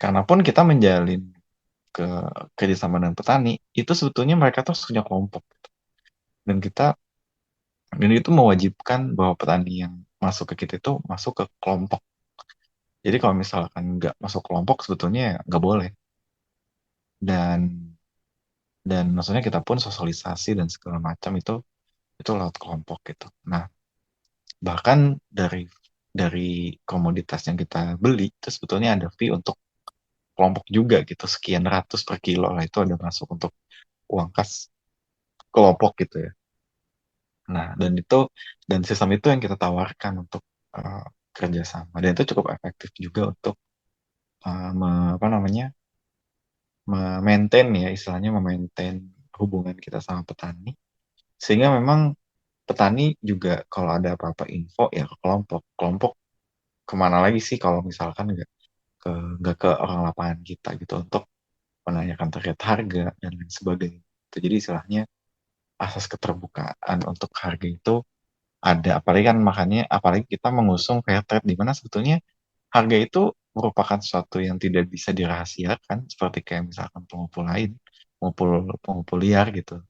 S3: Karena pun kita menjalin ke kerjasama dengan petani itu sebetulnya mereka tuh punya kelompok dan dan itu mewajibkan bahwa petani yang masuk ke kita itu masuk ke kelompok. Jadi kalau misalkan nggak masuk kelompok sebetulnya ya nggak boleh dan maksudnya kita pun sosialisasi dan segala macam itu lewat kelompok gitu. Nah, bahkan dari komoditas yang kita beli itu sebetulnya ada fee untuk kelompok juga gitu, sekian ratus per kilo lah itu ada masuk untuk uang kas kelompok gitu ya. Nah, dan sistem itu yang kita tawarkan untuk eh, kerjasama dan itu cukup efektif juga untuk apa namanya memaintain ya istilahnya memaintain hubungan kita sama petani sehingga memang petani juga kalau ada apa-apa info ya ke kelompok kelompok kemana lagi sih kalau misalkan ke nggak ke orang lapangan kita gitu untuk menanyakan terkait harga dan lain sebagainya. Jadi istilahnya asas keterbukaan untuk harga itu ada. Apalagi kan makanya apalagi kita mengusung fair trade di mana sebetulnya harga itu merupakan sesuatu yang tidak bisa dirahasiakan seperti kayak misalkan pengupul lain, pengupul pengupul liar gitu.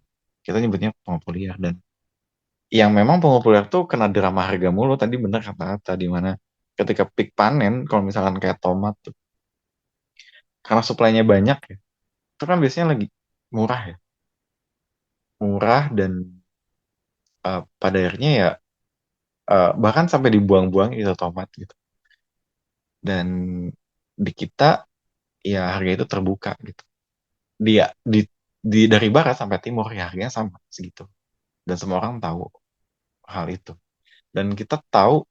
S3: Kita nyebutnya pengupul liar dan yang memang pengupul liar tuh kena drama harga mulu tadi bener kata-kata di mana ketika peak panen kalau misalkan kayak tomat tuh karena suplainya banyak ya itu kan biasanya lagi murah ya murah dan pada akhirnya ya bahkan sampai dibuang-buang itu tomat gitu dan di kita ya harga itu terbuka gitu dia dari barat sampai timur ya harganya sama segitu dan semua orang tahu hal itu dan kita tahu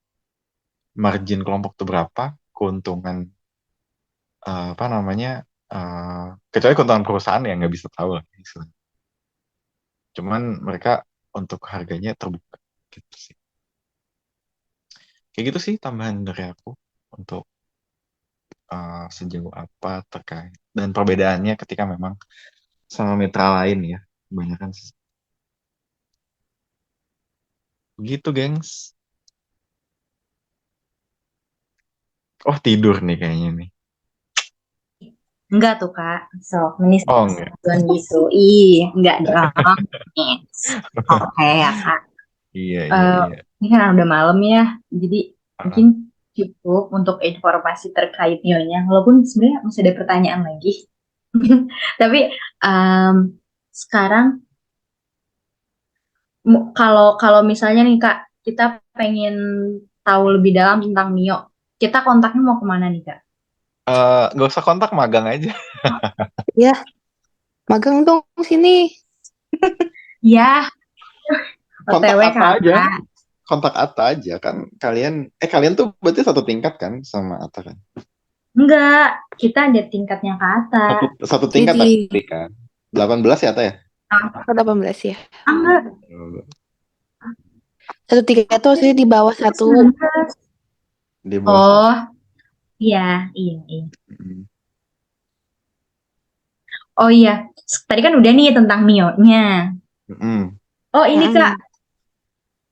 S3: margin kelompok itu berapa keuntungan apa namanya kecuali keuntungan perusahaan yang nggak bisa tahu lah istilahnya. Cuman mereka untuk harganya terbuka gitu sih kayak gitu sih tambahan dari aku untuk sejauh apa terkait dan perbedaannya ketika memang sama mitra lain ya kebanyakan sih. Begitu gengs. Oh tidur nih kayaknya nih.
S2: Enggak tuh Kak, so menis
S3: Oh enggak.
S2: gitu. Ih, enggak dong. Oke ya Kak.
S3: Iya iya
S2: Eh,
S3: iya.
S2: ini kan udah malam ya, jadi mungkin
S3: Ah,
S2: cukup untuk informasi terkait Nyonya. Walaupun sebenarnya masih ada pertanyaan lagi. Tapi em, sekarang kalau kalau misalnya nih Kak, kita pengen tahu lebih dalam tentang Mio, kita kontaknya mau kemana nih Kak?
S3: nggak usah kontak magang aja.
S4: Ya, magang dong sini.
S2: Ya,
S3: Kontak
S2: OTW
S3: Atta aja.
S2: Kakak.
S3: Kontak Atta aja kan. Kalian tuh berarti satu tingkat kan sama Atta kan?
S2: Enggak, kita ada tingkatnya Kak.
S3: Satu tingkat
S4: Jadi,
S3: tapi kan. 18 ya Atta ya?
S2: Ah,
S4: ke 18 ya.
S2: enggak,
S4: Satu tiga itu sih di bawah satu.
S2: 19.
S3: Di bawah satu.
S2: Oh, iya, iya, iya.
S3: Mm.
S2: Oh iya, tadi kan udah nih tentang Mio-nya.
S3: Mm-mm.
S2: Oh ini Kak,
S4: Mm-mm.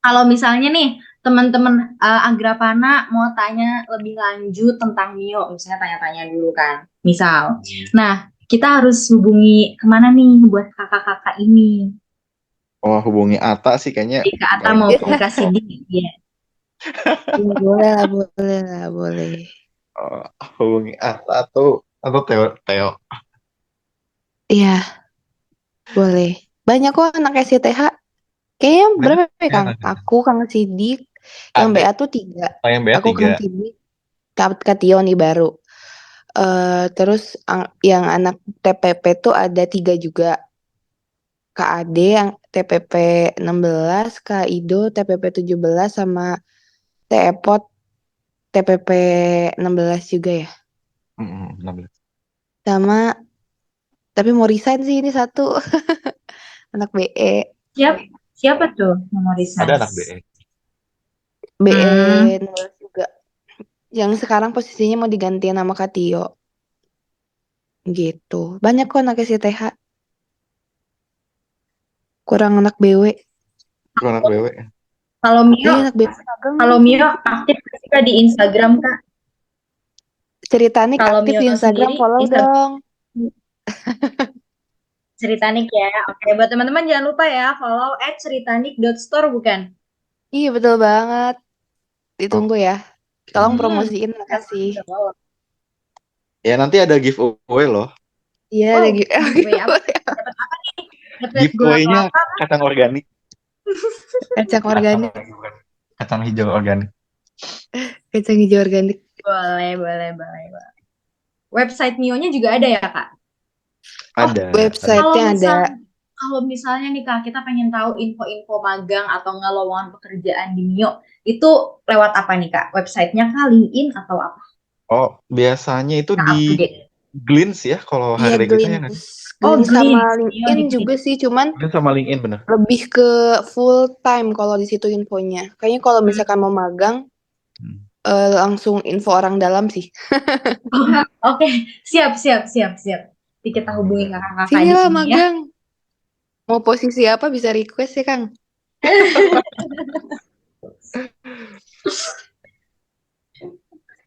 S2: kalau misalnya nih teman-teman Agrapana mau tanya lebih lanjut tentang Mio, misalnya tanya-tanya dulu kan, misal. Nah, kita harus hubungi kemana nih buat kakak-kakak ini?
S3: Oh hubungi Atta sih kayaknya
S2: Dari Kak Ata
S3: paling
S2: maupun Kak Sidik, ya.
S4: Boleh lah, boleh lah, boleh.
S3: oh, hubungi Atta atau Theo Theo.
S4: Iya, boleh. Banyak kok anak SCTH. Kayaknya
S3: Banyak
S4: berapa ya,
S3: ya
S4: Kang?
S3: anak.
S4: Aku, Kang Sidik. Yang
S3: Ada
S4: BA tuh 3.
S3: oh, yang BA
S4: Aku, Kang
S3: 3.
S4: Sidik. Kak Tio nih baru. Terus yang anak TPP tuh ada 3 juga. Kak Ade yang TPP 16, Kak Ido TPP 17, sama Teh Epot TPP 16 juga ya.
S3: 16.
S4: Sama, tapi mau resign sih ini satu, anak BE.
S2: Siapa tuh memori
S3: Ada anak
S2: size?
S3: BE.
S4: BE
S2: Hmm,
S4: 16 juga. Yang sekarang posisinya mau digantiin sama Kak Tio. Gitu. Banyak kok anak SITH. Kurang anak BW.
S3: Itu anak BW.
S2: kalau
S4: Iya,
S2: Mio,
S4: anak BW magang
S2: kalau Mio aktif nggak sih, Kak, di Instagram, Kak?
S4: Ceritanik
S2: Kalau
S4: aktif
S2: Mio
S4: di Instagram,
S2: sendiri
S4: follow
S2: Instagram
S4: dong.
S2: Ceritanik ya. Oke, buat teman-teman jangan lupa ya follow @ceritanik.store bukan?
S4: Iya, betul banget.
S3: Oh,
S4: Ditunggu ya. Tolong
S2: Hmm,
S4: promosiin, makasih.
S2: udah follow.
S3: ya nanti ada giveaway loh.
S4: Iya,
S2: Wow,
S4: lagi.
S2: giveaway apa? Dapat apa nih? Dapat gula
S3: Giveaway-nya
S2: kelapa?
S3: kacang organik.
S4: Kacang
S3: Kacang
S4: organik,
S3: organik, bukan. Kacang hijau organik.
S4: kacang hijau organik.
S2: Boleh. Website Mio-nya juga ada ya, Kak? Oh,
S3: Ada.
S2: kalau
S4: Website-nya ada.
S2: misalnya nih Kak, kita pengen tahu info-info magang atau nggak lowongan pekerjaan di Mio, itu lewat apa nih Kak? Websitenya kah, LinkedIn atau apa?
S3: Oh, biasanya itu
S2: Kita up to
S3: di
S2: date.
S3: Glints ya kalau
S4: Iya,
S3: hari kita ya nggak sih?
S4: Glints.
S2: Oh,
S4: Glints sama
S2: Glints. Mio
S4: LinkedIn
S2: di
S4: juga
S2: Glints.
S4: sih, cuman
S3: Glints sama LinkedIn bener.
S4: lebih ke full time kalau di situ infonya. Kayaknya kalau misalkan mau magang,
S3: Hmm.
S4: langsung info orang dalam sih.
S2: Oke, siap. Nanti kita hubungi kakak-kakak di
S4: Sinilah
S2: ini ya.
S4: magang. Mau posisi apa bisa request ya, Kang?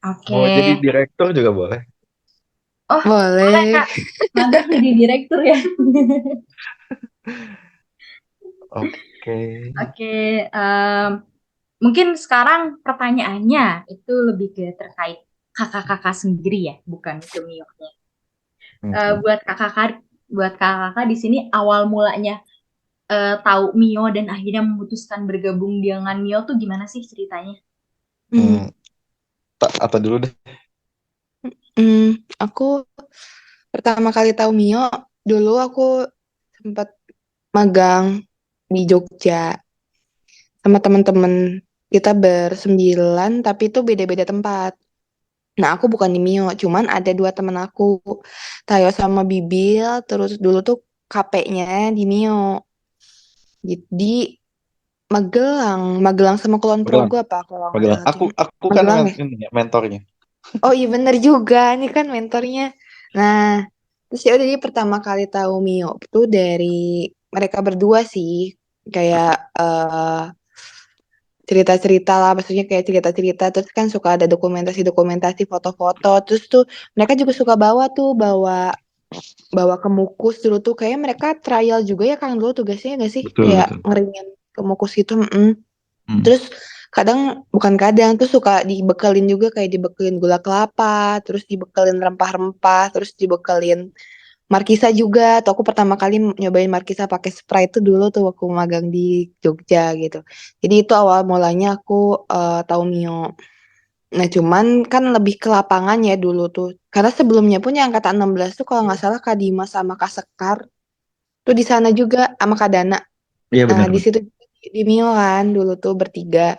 S2: Oke.
S3: Mau jadi direktur juga boleh.
S2: Oh, boleh
S4: Boleh.
S2: Kak. Magang jadi direktur ya.
S3: Oke.
S2: Oke, mungkin sekarang pertanyaannya itu lebih ke terkait kakak-kakak sendiri ya, bukan ke Mio-nya.
S3: Mhm.
S2: Buat kakak-kakak di sini awal mulanya tahu Mio dan akhirnya memutuskan bergabung dengan Mio tuh gimana sih ceritanya?
S4: Hmm.
S3: Atau dulu deh.
S4: Aku pertama kali tahu Mio, dulu aku sempat magang di Jogja sama teman-teman. Kita bersembilan, tapi itu beda-beda tempat. Nah, aku bukan di Mio, cuman ada 2 teman aku, Tayo sama Bibil, terus dulu tuh KP-nya di Mio. Di Magelang sama Kulon
S3: Magelang.
S4: Progo apa kalau nggak
S3: Magelang.
S4: salah tuh.
S3: Aku kan
S4: Magelang ya?
S3: mentornya.
S4: Oh iya bener juga, ini kan mentornya. Nah, terus ya udah jadi pertama kali tahu Mio tuh dari mereka berdua sih, kayak cerita-cerita lah, maksudnya kayak cerita-cerita, terus kan suka ada dokumentasi-dokumentasi, foto-foto, terus tuh mereka juga suka bawa bawa ke Mukus dulu tuh, kayaknya mereka trial juga ya Kang dulu tugasnya nggak sih,
S3: Betul,
S4: kayak
S3: betul.
S4: ngeringin ke Mukus gitu.
S3: Hmm.
S4: Terus bukan kadang tuh suka dibekelin juga, kayak dibekelin gula kelapa, terus dibekelin rempah-rempah, terus dibekelin markisa juga. Tuh aku pertama kali nyobain markisa pakai Sprite itu dulu tuh waktu magang di Jogja gitu. Jadi itu awal mulanya aku tahu Mio. Nah cuman kan lebih ke lapangan ya dulu tuh. Karena sebelumnya pun yang angkatan 16 tuh kalau nggak salah Kak Dimas sama Kak Sekar tuh di sana juga sama Kak Dana.
S3: Iya
S4: Nah,
S3: benar,
S4: di
S3: benar.
S4: situ di Mio kan dulu tuh bertiga.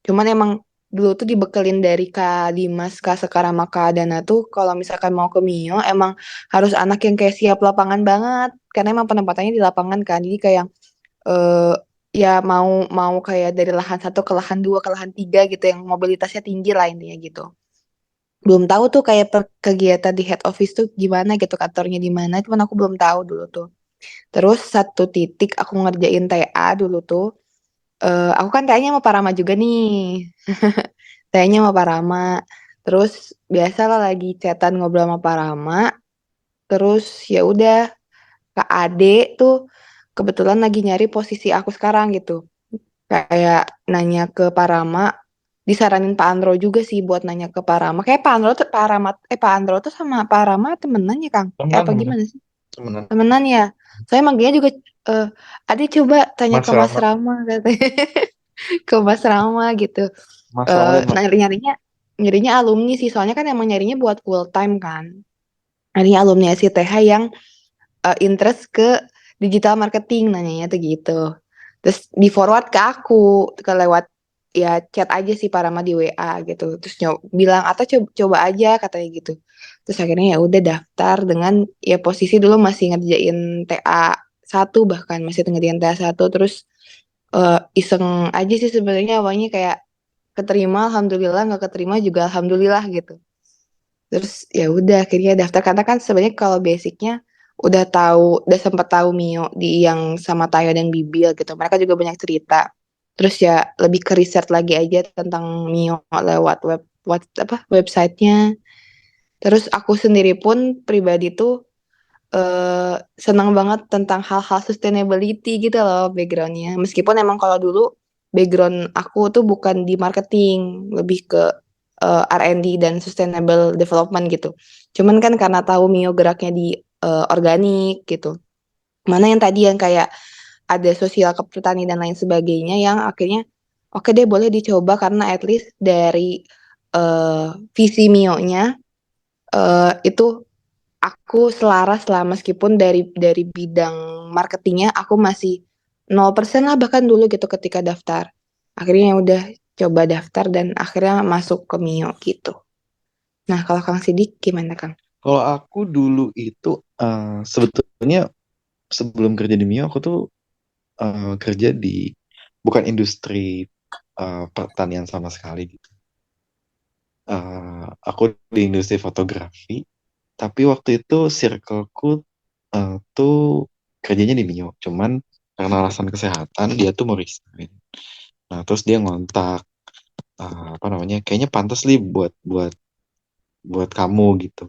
S4: Cuman emang dulu tuh dibekelin dari Kak Dimas, Kak Sekar sama Kak Dana tuh kalau misalkan mau ke Mio emang harus anak yang kayak siap lapangan banget. Karena emang penempatannya di lapangan kan. Jadi kayak eh ya mau mau kayak dari lahan 1 ke lahan 2 ke lahan 3 gitu yang mobilitasnya tinggi lah intinya gitu. Belum tahu tuh kayak kegiatan di head office tuh gimana gitu, kantornya di mana, cuman aku belum tahu dulu tuh. Terus satu titik aku ngerjain TA dulu tuh. Aku kan TA-nya sama Parama juga nih. TA-nya sama Parama. Terus biasalah lagi chatan ngobrol sama Parama. Terus ya udah Kak Ade tuh kebetulan lagi nyari posisi aku sekarang gitu. Kayak nanya ke Parama, disaranin Pak Andro juga sih buat nanya ke Parama. Kayak Pak Andro tuh sama Parama temenan ya Kang?
S3: Temenan,
S4: Apa
S3: temenan.
S4: gimana sih?
S3: Temenan.
S4: Temenan ya. Saya manggilnya juga eh Ade coba tanya
S3: Mas
S4: ke Mas
S3: Rama.
S4: Rama katanya. Ke Mas Rama gitu.
S3: Mas Rama dan Mas.
S4: Nyari-nyarinya nyarinya alumni sih, soalnya kan emang nyarinya buat full time kan. Nyarinya alumni SITH yang interest ke digital marketing, nanyanya tuh gitu. Terus di forward ke aku, ke lewat ya chat aja sih Parama di WA gitu. Terus bilang atau coba aja katanya gitu. Terus akhirnya ya udah daftar dengan ya posisi dulu masih ngerjain TA 1, bahkan masih ngerjain TA 1. Terus iseng aja sih sebenarnya awalnya, kayak keterima alhamdulillah, nggak keterima juga alhamdulillah gitu. Terus ya udah akhirnya daftar, karena kan sebenarnya kalau basicnya udah sempat tahu Mio di yang sama Tayo dan Bibil gitu. Mereka juga banyak cerita. Terus ya lebih ke riset lagi aja tentang Mio lewat websitenya. Terus aku sendiri pun pribadi tuh senang banget tentang hal-hal sustainability gitu loh backgroundnya. Meskipun emang kalau dulu background aku tuh bukan di marketing, lebih ke R&D dan sustainable development gitu. Cuman kan karena tahu Mio geraknya di organik gitu. Mana yang tadi yang kayak ada sosial ke petani dan lain sebagainya, yang akhirnya oke deh boleh dicoba, karena at least dari visi Mio-nya itu aku selaras lah, meskipun dari bidang marketingnya aku masih 0% lah bahkan dulu gitu ketika daftar. Akhirnya ya udah coba daftar dan akhirnya masuk ke Mio gitu. Nah, kalau Kang Sidik gimana, Kang?
S3: Kalau aku dulu itu sebetulnya sebelum kerja di Mio aku tuh kerja di bukan industri pertanian sama sekali gitu. Aku di industri fotografi, tapi waktu itu circleku tuh kerjanya di Mio. Cuman karena alasan kesehatan dia tuh mau resign. Nah, terus dia ngontak apa namanya? Kayaknya pantas nih buat buat buat kamu gitu.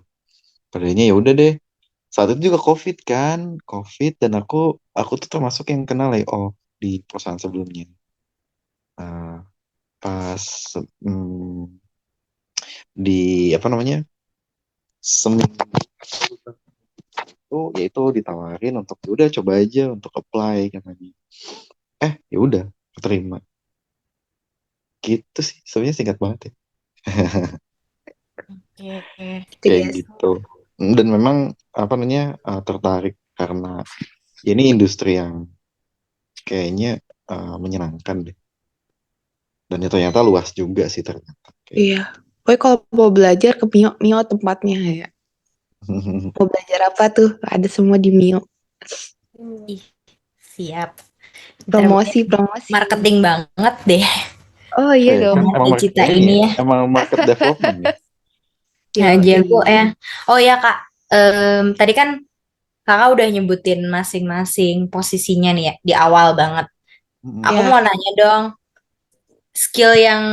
S3: Padahal ya udah deh. Saat itu juga COVID kan, COVID dan aku tuh termasuk yang kena layoff di perusahaan sebelumnya. Nah, pas hmm, di apa namanya seminggu itu ya itu ditawarin untuk "Ya udah coba aja untuk apply katanya. Ya udah keterima gitu sih. Sebenarnya singkat banget ya.
S1: Oke.
S4: Itu
S3: Kayak
S4: dia.
S3: gitu. Dan memang apa namanya tertarik karena ini industri yang kayaknya menyenangkan deh. Dan ya ternyata luas juga sih ternyata. Kayak
S4: Iya. Pokoknya kalau mau belajar ke Mio, Mio tempatnya ya. Mau belajar apa tuh? Ada semua di Mio.
S2: Ih, siap. Ntar gue
S4: Promosi, promosi.
S2: marketing banget deh
S4: Oh iya dong.
S3: emang emang
S2: di Cita
S3: ini
S2: ini
S3: ya,
S2: ya.
S3: emang market development ya.
S2: Nah, jago
S4: Yoi.
S2: ya. Oh ya Kak, tadi kan Kakak udah nyebutin masing-masing posisinya nih ya di awal banget. Aku
S3: Mm-mm.
S2: mau
S4: Ya,
S2: nanya dong, skill yang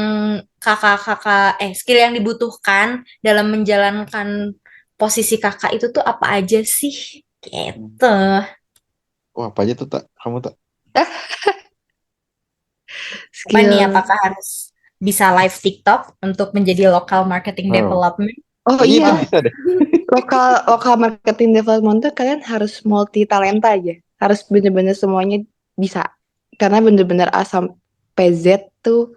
S2: skill yang dibutuhkan dalam menjalankan posisi kakak itu tuh apa aja sih? Gitu.
S3: Wah, apa aja tuh tak kamu tak.
S2: Apa nih?
S4: skill.
S2: Apakah harus bisa live TikTok untuk menjadi local marketing
S3: Oh,
S2: development?
S4: Oh
S3: kayaknya itu
S4: iya,
S3: bisa deh.
S4: lokal marketing development tuh kalian harus multi talenta aja. Harus bener-bener semuanya bisa. Karena bener-bener A sampai Z tuh,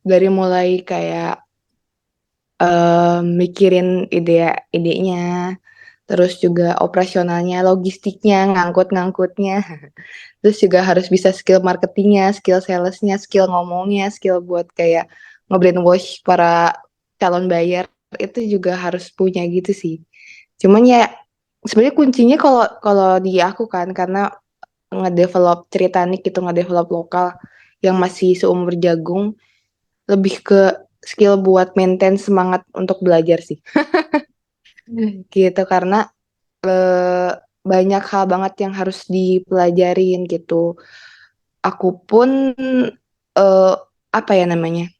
S4: dari mulai kayak mikirin idenya, terus juga operasionalnya, logistiknya, ngangkut-ngangkutnya. Terus juga harus bisa skill marketingnya, skill salesnya, skill ngomongnya, skill buat kayak nge-brainwash para calon buyer. Itu juga harus punya gitu sih. Cuman ya sebenarnya kuncinya kalau kalau di aku kan, karena ngedevelop Ceritanik itu ngedevelop lokal yang masih seumur jagung, lebih ke skill buat maintain semangat untuk belajar sih. Gitu, karena eh, banyak hal banget yang harus dipelajarin gitu. Aku pun eh, apa ya namanya?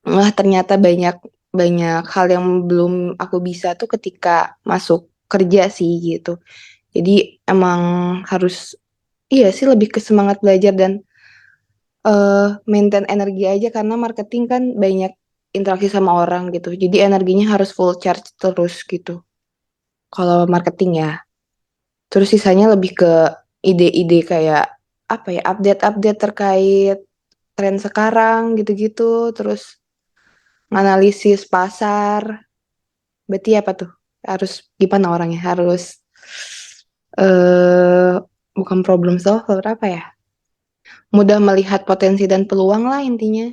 S4: Wah, ternyata banyak banyak hal yang belum aku bisa tuh ketika masuk kerja sih gitu. Jadi emang harus, iya sih, lebih ke semangat belajar dan maintain energi aja, karena marketing kan banyak interaksi sama orang gitu. Jadi energinya harus full charge terus gitu. Kalau marketing ya. Terus sisanya lebih ke ide-ide kayak apa ya, update-update terkait tren sekarang gitu-gitu. Terus nganalisis pasar. Berarti apa tuh? Harus gimana orangnya? Harus eh bukan problem solver apa ya? Mudah melihat potensi dan peluang lah intinya.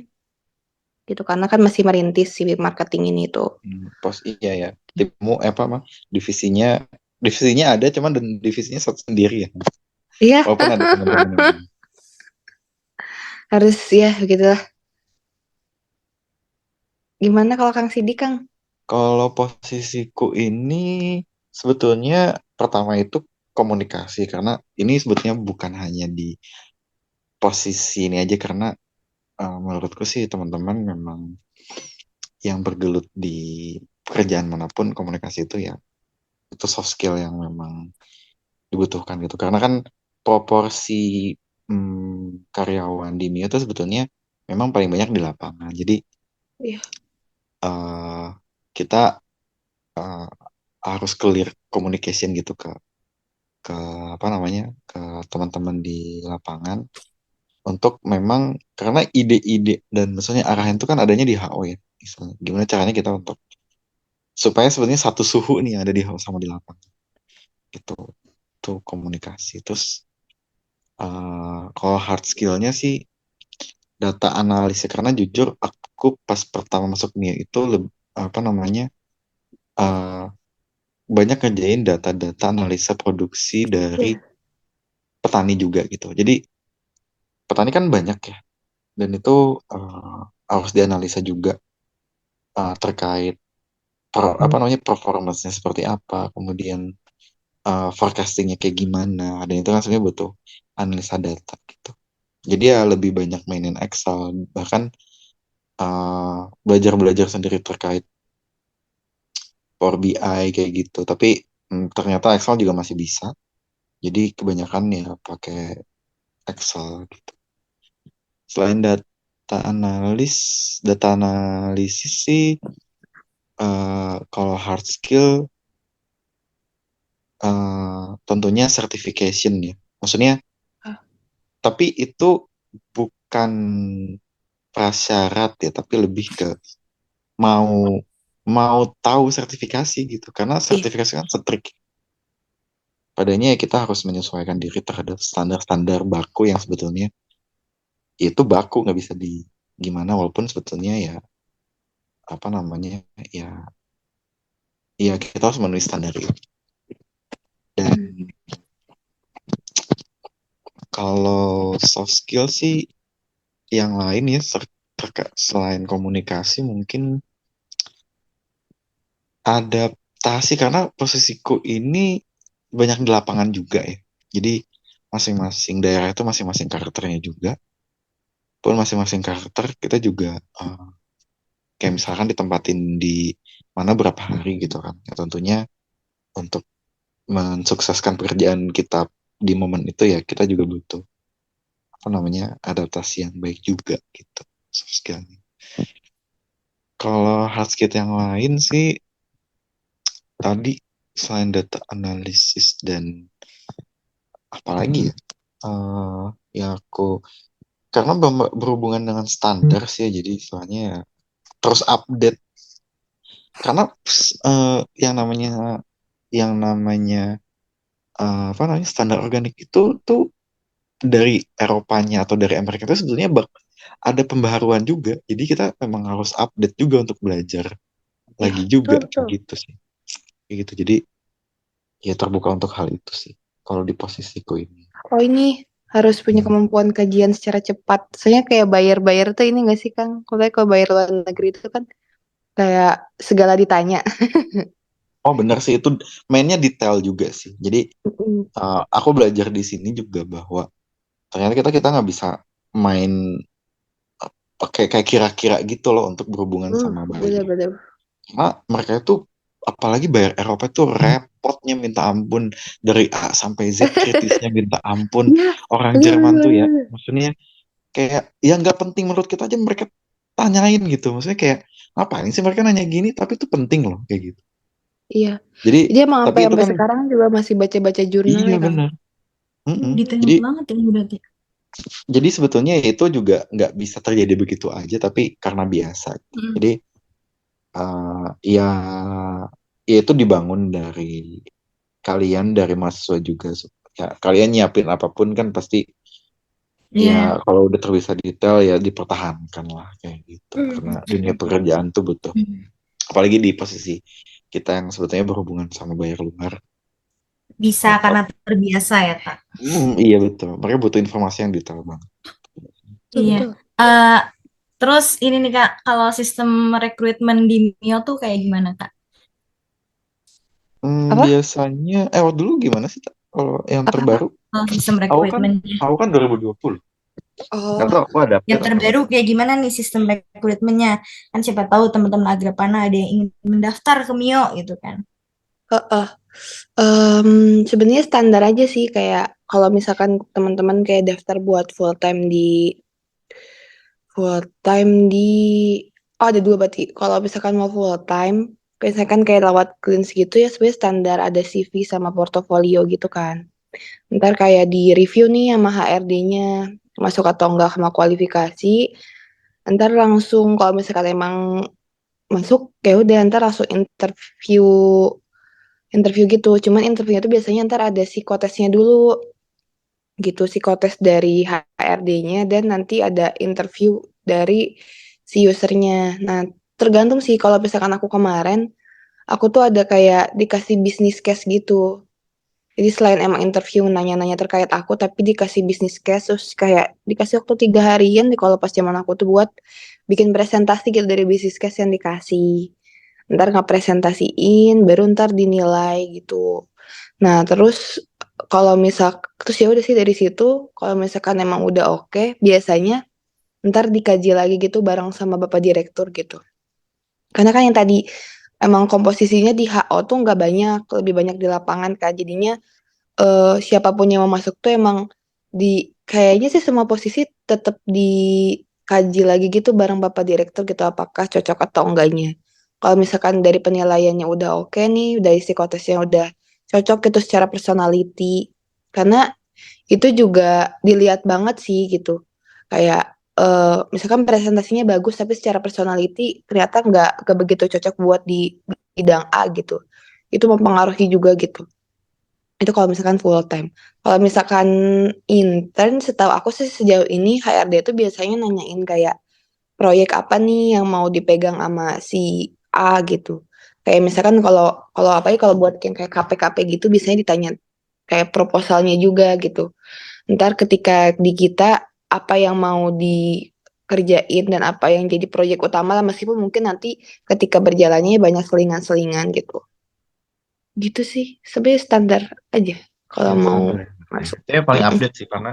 S4: Gitu karena kan masih merintis si marketing ini tuh.
S3: Iya ya. Timmu apa mah? Divisinya ada, cuman dan divisinya satu sendiri ya.
S4: Iya,
S3: Walaupun ada teman-teman yang lain.
S4: harus ya begitulah. Gimana kalau Kang Sidik, Kang?
S3: Kalau posisiku ini sebetulnya pertama itu komunikasi, karena ini sebetulnya bukan hanya di posisi ini aja, karena menurutku sih teman-teman memang yang bergelut di pekerjaan manapun, komunikasi itu ya itu soft skill yang memang dibutuhkan gitu, karena kan proporsi karyawan di MIO itu sebetulnya memang paling banyak di lapangan. Jadi
S4: Iya.
S3: eh, kita eh, harus clear communication gitu ke apa namanya, ke teman-teman di lapangan, untuk memang karena ide-ide dan maksudnya arahan itu kan adanya di HO ya, misalnya gimana caranya kita untuk supaya sebenarnya satu suhu nih yang ada di HO sama di lapangan gitu. Itu komunikasi. Terus kalau hard skillnya sih data analisis, karena jujur aku pas pertama masuk MIA itu apa namanya, eh, banyak ngerjain data-data analisa produksi dari
S4: Iya.
S3: petani juga gitu. Jadi petani kan banyak ya, dan itu harus dianalisa juga terkait apa namanya, performance-nya seperti apa, kemudian forecastingnya kayak gimana, dan itu kan sebenarnya butuh analisa data gitu. Jadi ya lebih banyak mainin Excel, bahkan belajar-belajar sendiri terkait Power BI kayak gitu. Tapi ternyata Excel juga masih bisa. Jadi kebanyakan ya pakai Excel gitu. Selain data analisis sih, kalau hard skill tentunya certification ya. Maksudnya,
S4: Ah.
S3: tapi itu bukan prasyarat ya, tapi lebih ke mau mau tahu sertifikasi gitu. Karena
S4: Iya.
S3: sertifikasi kan strict. Padanya ya kita harus menyesuaikan diri terhadap standar-standar baku yang sebetulnya itu baku, nggak bisa di gimana, walaupun sebetulnya ya apa namanya, ya ya kita harus memenuhi standar itu. Dan kalau soft skill sih yang lain ya, selain komunikasi mungkin adaptasi, karena posisiku ini banyak di lapangan juga ya. Jadi masing-masing daerah itu masing-masing karakternya juga. Pun masing-masing karakter kita juga kayak misalkan ditempatin di mana berapa hari gitu kan. Ya tentunya untuk mensukseskan pekerjaan kita di momen itu ya kita juga butuh apa namanya, adaptasi yang baik juga gitu, soft skillnya. Kalau hard skill yang lain sih tadi selain data analisis dan apalagi ya, ya aku karena berhubungan dengan standar sih ya, jadi soalnya ya terus update, karena yang namanya apa namanya, standar organik itu tuh dari Eropanya atau dari Amerika itu sebetulnya ada pembaharuan juga, jadi kita memang harus update juga untuk belajar
S4: Iya,
S3: lagi
S4: betul
S3: juga
S4: betul.
S3: gitu sih, kayak gitu. Jadi ya terbuka untuk hal itu sih kalau di posisiku ini.
S4: Oh ini harus punya kemampuan kajian secara cepat. Soalnya kayak bayar-bayar tuh ini nggak sih Kang? Kalau bayar luar negeri itu kan kayak segala ditanya.
S3: Oh benar sih, itu mainnya detail juga sih. Jadi aku belajar di sini juga bahwa ternyata kita nggak bisa main pakai kayak kira-kira gitu loh untuk berhubungan sama buyer.
S4: Bener-bener.
S3: Karena mereka itu apalagi buyer Eropa itu repotnya minta ampun, dari A sampai Z kritisnya minta ampun.
S4: Iya,
S3: Orang Jerman tuh ya,
S4: bener-bener.
S3: maksudnya kayak ya nggak penting menurut kita aja mereka tanyain gitu. Maksudnya kayak ngapain sih mereka nanya gini, tapi itu penting loh kayak gitu.
S4: Iya.
S3: Jadi
S4: Jadi emang
S3: tapi
S4: sampai
S3: itu
S4: sampai
S3: kan
S4: sekarang juga masih baca-baca jurnal
S3: iya
S4: ya Kang.
S3: benar. Mm-mm.
S2: Detail
S3: Jadi
S2: banget ya berarti.
S3: jadi sebetulnya itu juga nggak bisa terjadi begitu aja, tapi karena biasa. Jadi ya itu dibangun dari kalian, dari mahasiswa juga. Ya, kalian nyiapin apapun kan pasti
S2: Iya.
S3: ya kalau udah terbiasa detail ya dipertahankan lah kayak gitu.
S2: Hmm.
S3: Karena dunia pekerjaan tuh butuh, apalagi di posisi kita yang sebetulnya berhubungan sama bayar luar.
S2: Bisa karena terbiasa ya, Tak.
S3: Iya betul. Mereka butuh informasi yang detail banget.
S4: Betul,
S2: Iya.
S4: betul.
S2: Eh, terus ini nih Kak, kalau sistem rekrutmen di Mio tuh kayak gimana Kak?
S4: Apa?
S3: Biasanya, dulu gimana sih, Tak? Kalau yang
S4: Apa, apa?
S3: terbaru,
S2: Kalau sistem
S3: aku kan,
S2: rekrutmennya.
S3: aku kan 2020. Nggak
S4: Oh,
S3: tahu aku ada
S2: Yang
S3: update atau
S2: terbaru
S3: enggak.
S2: kayak gimana nih sistem rekrutmennya? Kan siapa tahu teman-teman Agrapana ada yang ingin mendaftar ke Mio gitu kan.
S4: heeh. Sebenarnya standar aja sih kayak kalau misalkan teman-teman kayak daftar buat full time di ada dua berarti. Kalau misalkan mau full time, misalkan kayak lewat Cleans gitu ya sebenarnya standar ada CV sama portofolio gitu kan. Ntar kayak di review nih sama HRD-nya masuk atau enggak sama kualifikasi. Ntar langsung kalau misalkan emang masuk kayak udah ntar langsung interview interview gitu. Cuman interviewnya tuh biasanya ntar ada psikotesnya dulu gitu, psikotes dari HRD-nya dan nanti ada interview dari si usernya. Nah, tergantung sih kalau misalkan aku kemarin, aku tuh ada kayak dikasih business case gitu. Jadi selain emang interview nanya-nanya terkait aku, tapi dikasih business case, terus kayak dikasih waktu 3 harian deh kalau pas zaman aku tuh buat bikin presentasi gitu dari business case yang dikasih. Ntar ngepresentasiin, baru ntar dinilai gitu. Nah, terus kalau misal terus ya udah sih dari situ kalau misalkan emang udah oke, biasanya ntar dikaji lagi gitu bareng sama Bapak Direktur gitu. Karena kan yang tadi emang komposisinya di HO tuh nggak banyak, lebih banyak di lapangan kan. Jadinya siapapun yang mau masuk tuh emang kayaknya sih semua posisi tetap dikaji lagi gitu bareng Bapak Direktur gitu apakah cocok atau enggaknya. Kalau misalkan dari penilaiannya udah oke nih, dari psikotesnya udah cocok gitu secara personality. Karena itu juga dilihat banget sih gitu. Kayak misalkan presentasinya bagus tapi secara personality ternyata nggak begitu cocok buat di bidang A gitu. Itu mempengaruhi juga gitu. Itu kalau misalkan full time. Kalau misalkan intern, setahu aku sih sejauh ini HRD itu biasanya nanyain kayak proyek apa nih yang mau dipegang sama si A gitu. Kayak misalkan kalau kalau apa ya kalau buat yang kayak KP-KP gitu biasanya ditanya kayak proposalnya juga gitu. Ntar ketika di kita apa yang mau dikerjain dan apa yang jadi proyek utama lah meskipun mungkin nanti ketika berjalannya banyak selingan-selingan gitu. Gitu sih. Sebenarnya standar aja kalau
S3: Ya,
S4: mau
S3: standar ya.
S4: masuk.
S3: Saya paling
S4: Mm-mm.
S3: update sih karena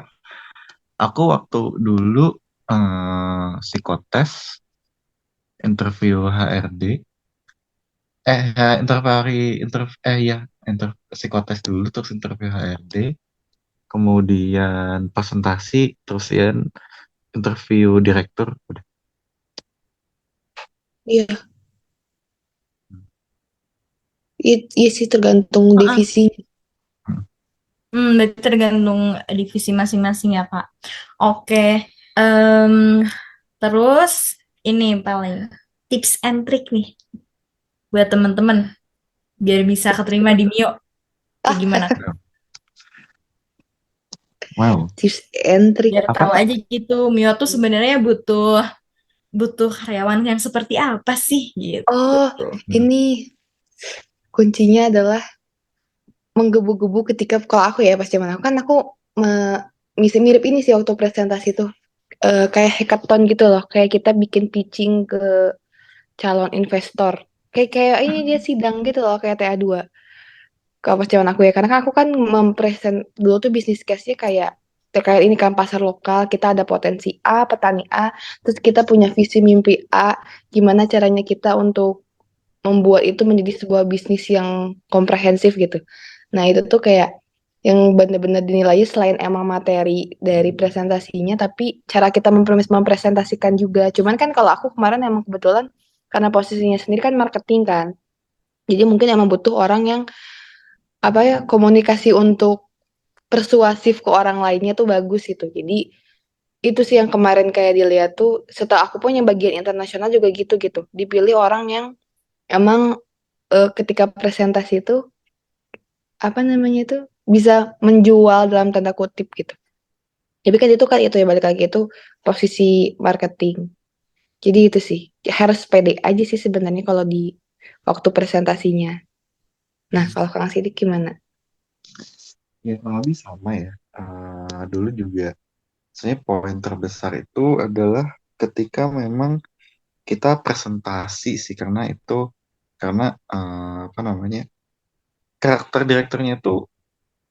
S3: aku waktu dulu psikotes, interview HRD, ya, psikotes dulu terus interview HRD, kemudian presentasi, terus ya interview direktur, udah.
S4: Iya, iya sih tergantung
S2: Heeh.
S4: divisi.
S2: Berarti tergantung divisi masing-masing ya Kak. Oke. Em, terus ini paling tips and trick nih buat teman-teman biar bisa keterima di Mio. Kayak gimana?
S3: Wow,
S4: Tips and trick.
S2: Biar
S3: apa
S2: tahu
S3: tak?
S2: aja gitu Mio tuh sebenarnya butuh butuh karyawan yang seperti apa sih gitu.
S4: Oh, ini kuncinya adalah menggebu-gebu ketika kalau aku ya pas zaman aku kan aku mirip ini sih waktu presentasi tuh. Kayak hackathon gitu loh. Kayak kita bikin pitching ke calon investor. Kayak ini dia sidang gitu loh kayak TA2. Kalau pas zaman aku ya karena kan aku kan mempresent dulu tuh bisnis case-nya kayak terkait ini kan pasar lokal kita ada potensi A petani A terus kita punya visi mimpi A gimana caranya kita untuk membuat itu menjadi sebuah bisnis yang komprehensif gitu. Nah itu tuh kayak yang benar-benar dinilai selain emang materi dari presentasinya tapi cara kita mempresentasikan juga. Cuman kan kalau aku kemarin emang kebetulan karena posisinya sendiri kan marketing kan. Jadi mungkin emang butuh orang yang apa ya komunikasi untuk persuasif ke orang lainnya tuh bagus gitu. Jadi itu sih yang kemarin kayak dilihat tuh setelah aku punya bagian internasional juga gitu gitu. Dipilih orang yang emang ketika presentasi itu apa namanya itu bisa menjual dalam tanda kutip gitu. Tapi kan itu ya balik lagi itu posisi marketing. Jadi itu sih harus pede aja sih sebenarnya kalau di waktu presentasinya. Nah, kalau Kang Sidik gimana?
S3: Ya kurang lebih sama ya. Dulu juga sebenarnya poin terbesar itu adalah ketika memang kita presentasi sih, karena apa namanya, karakter direkturnya tuh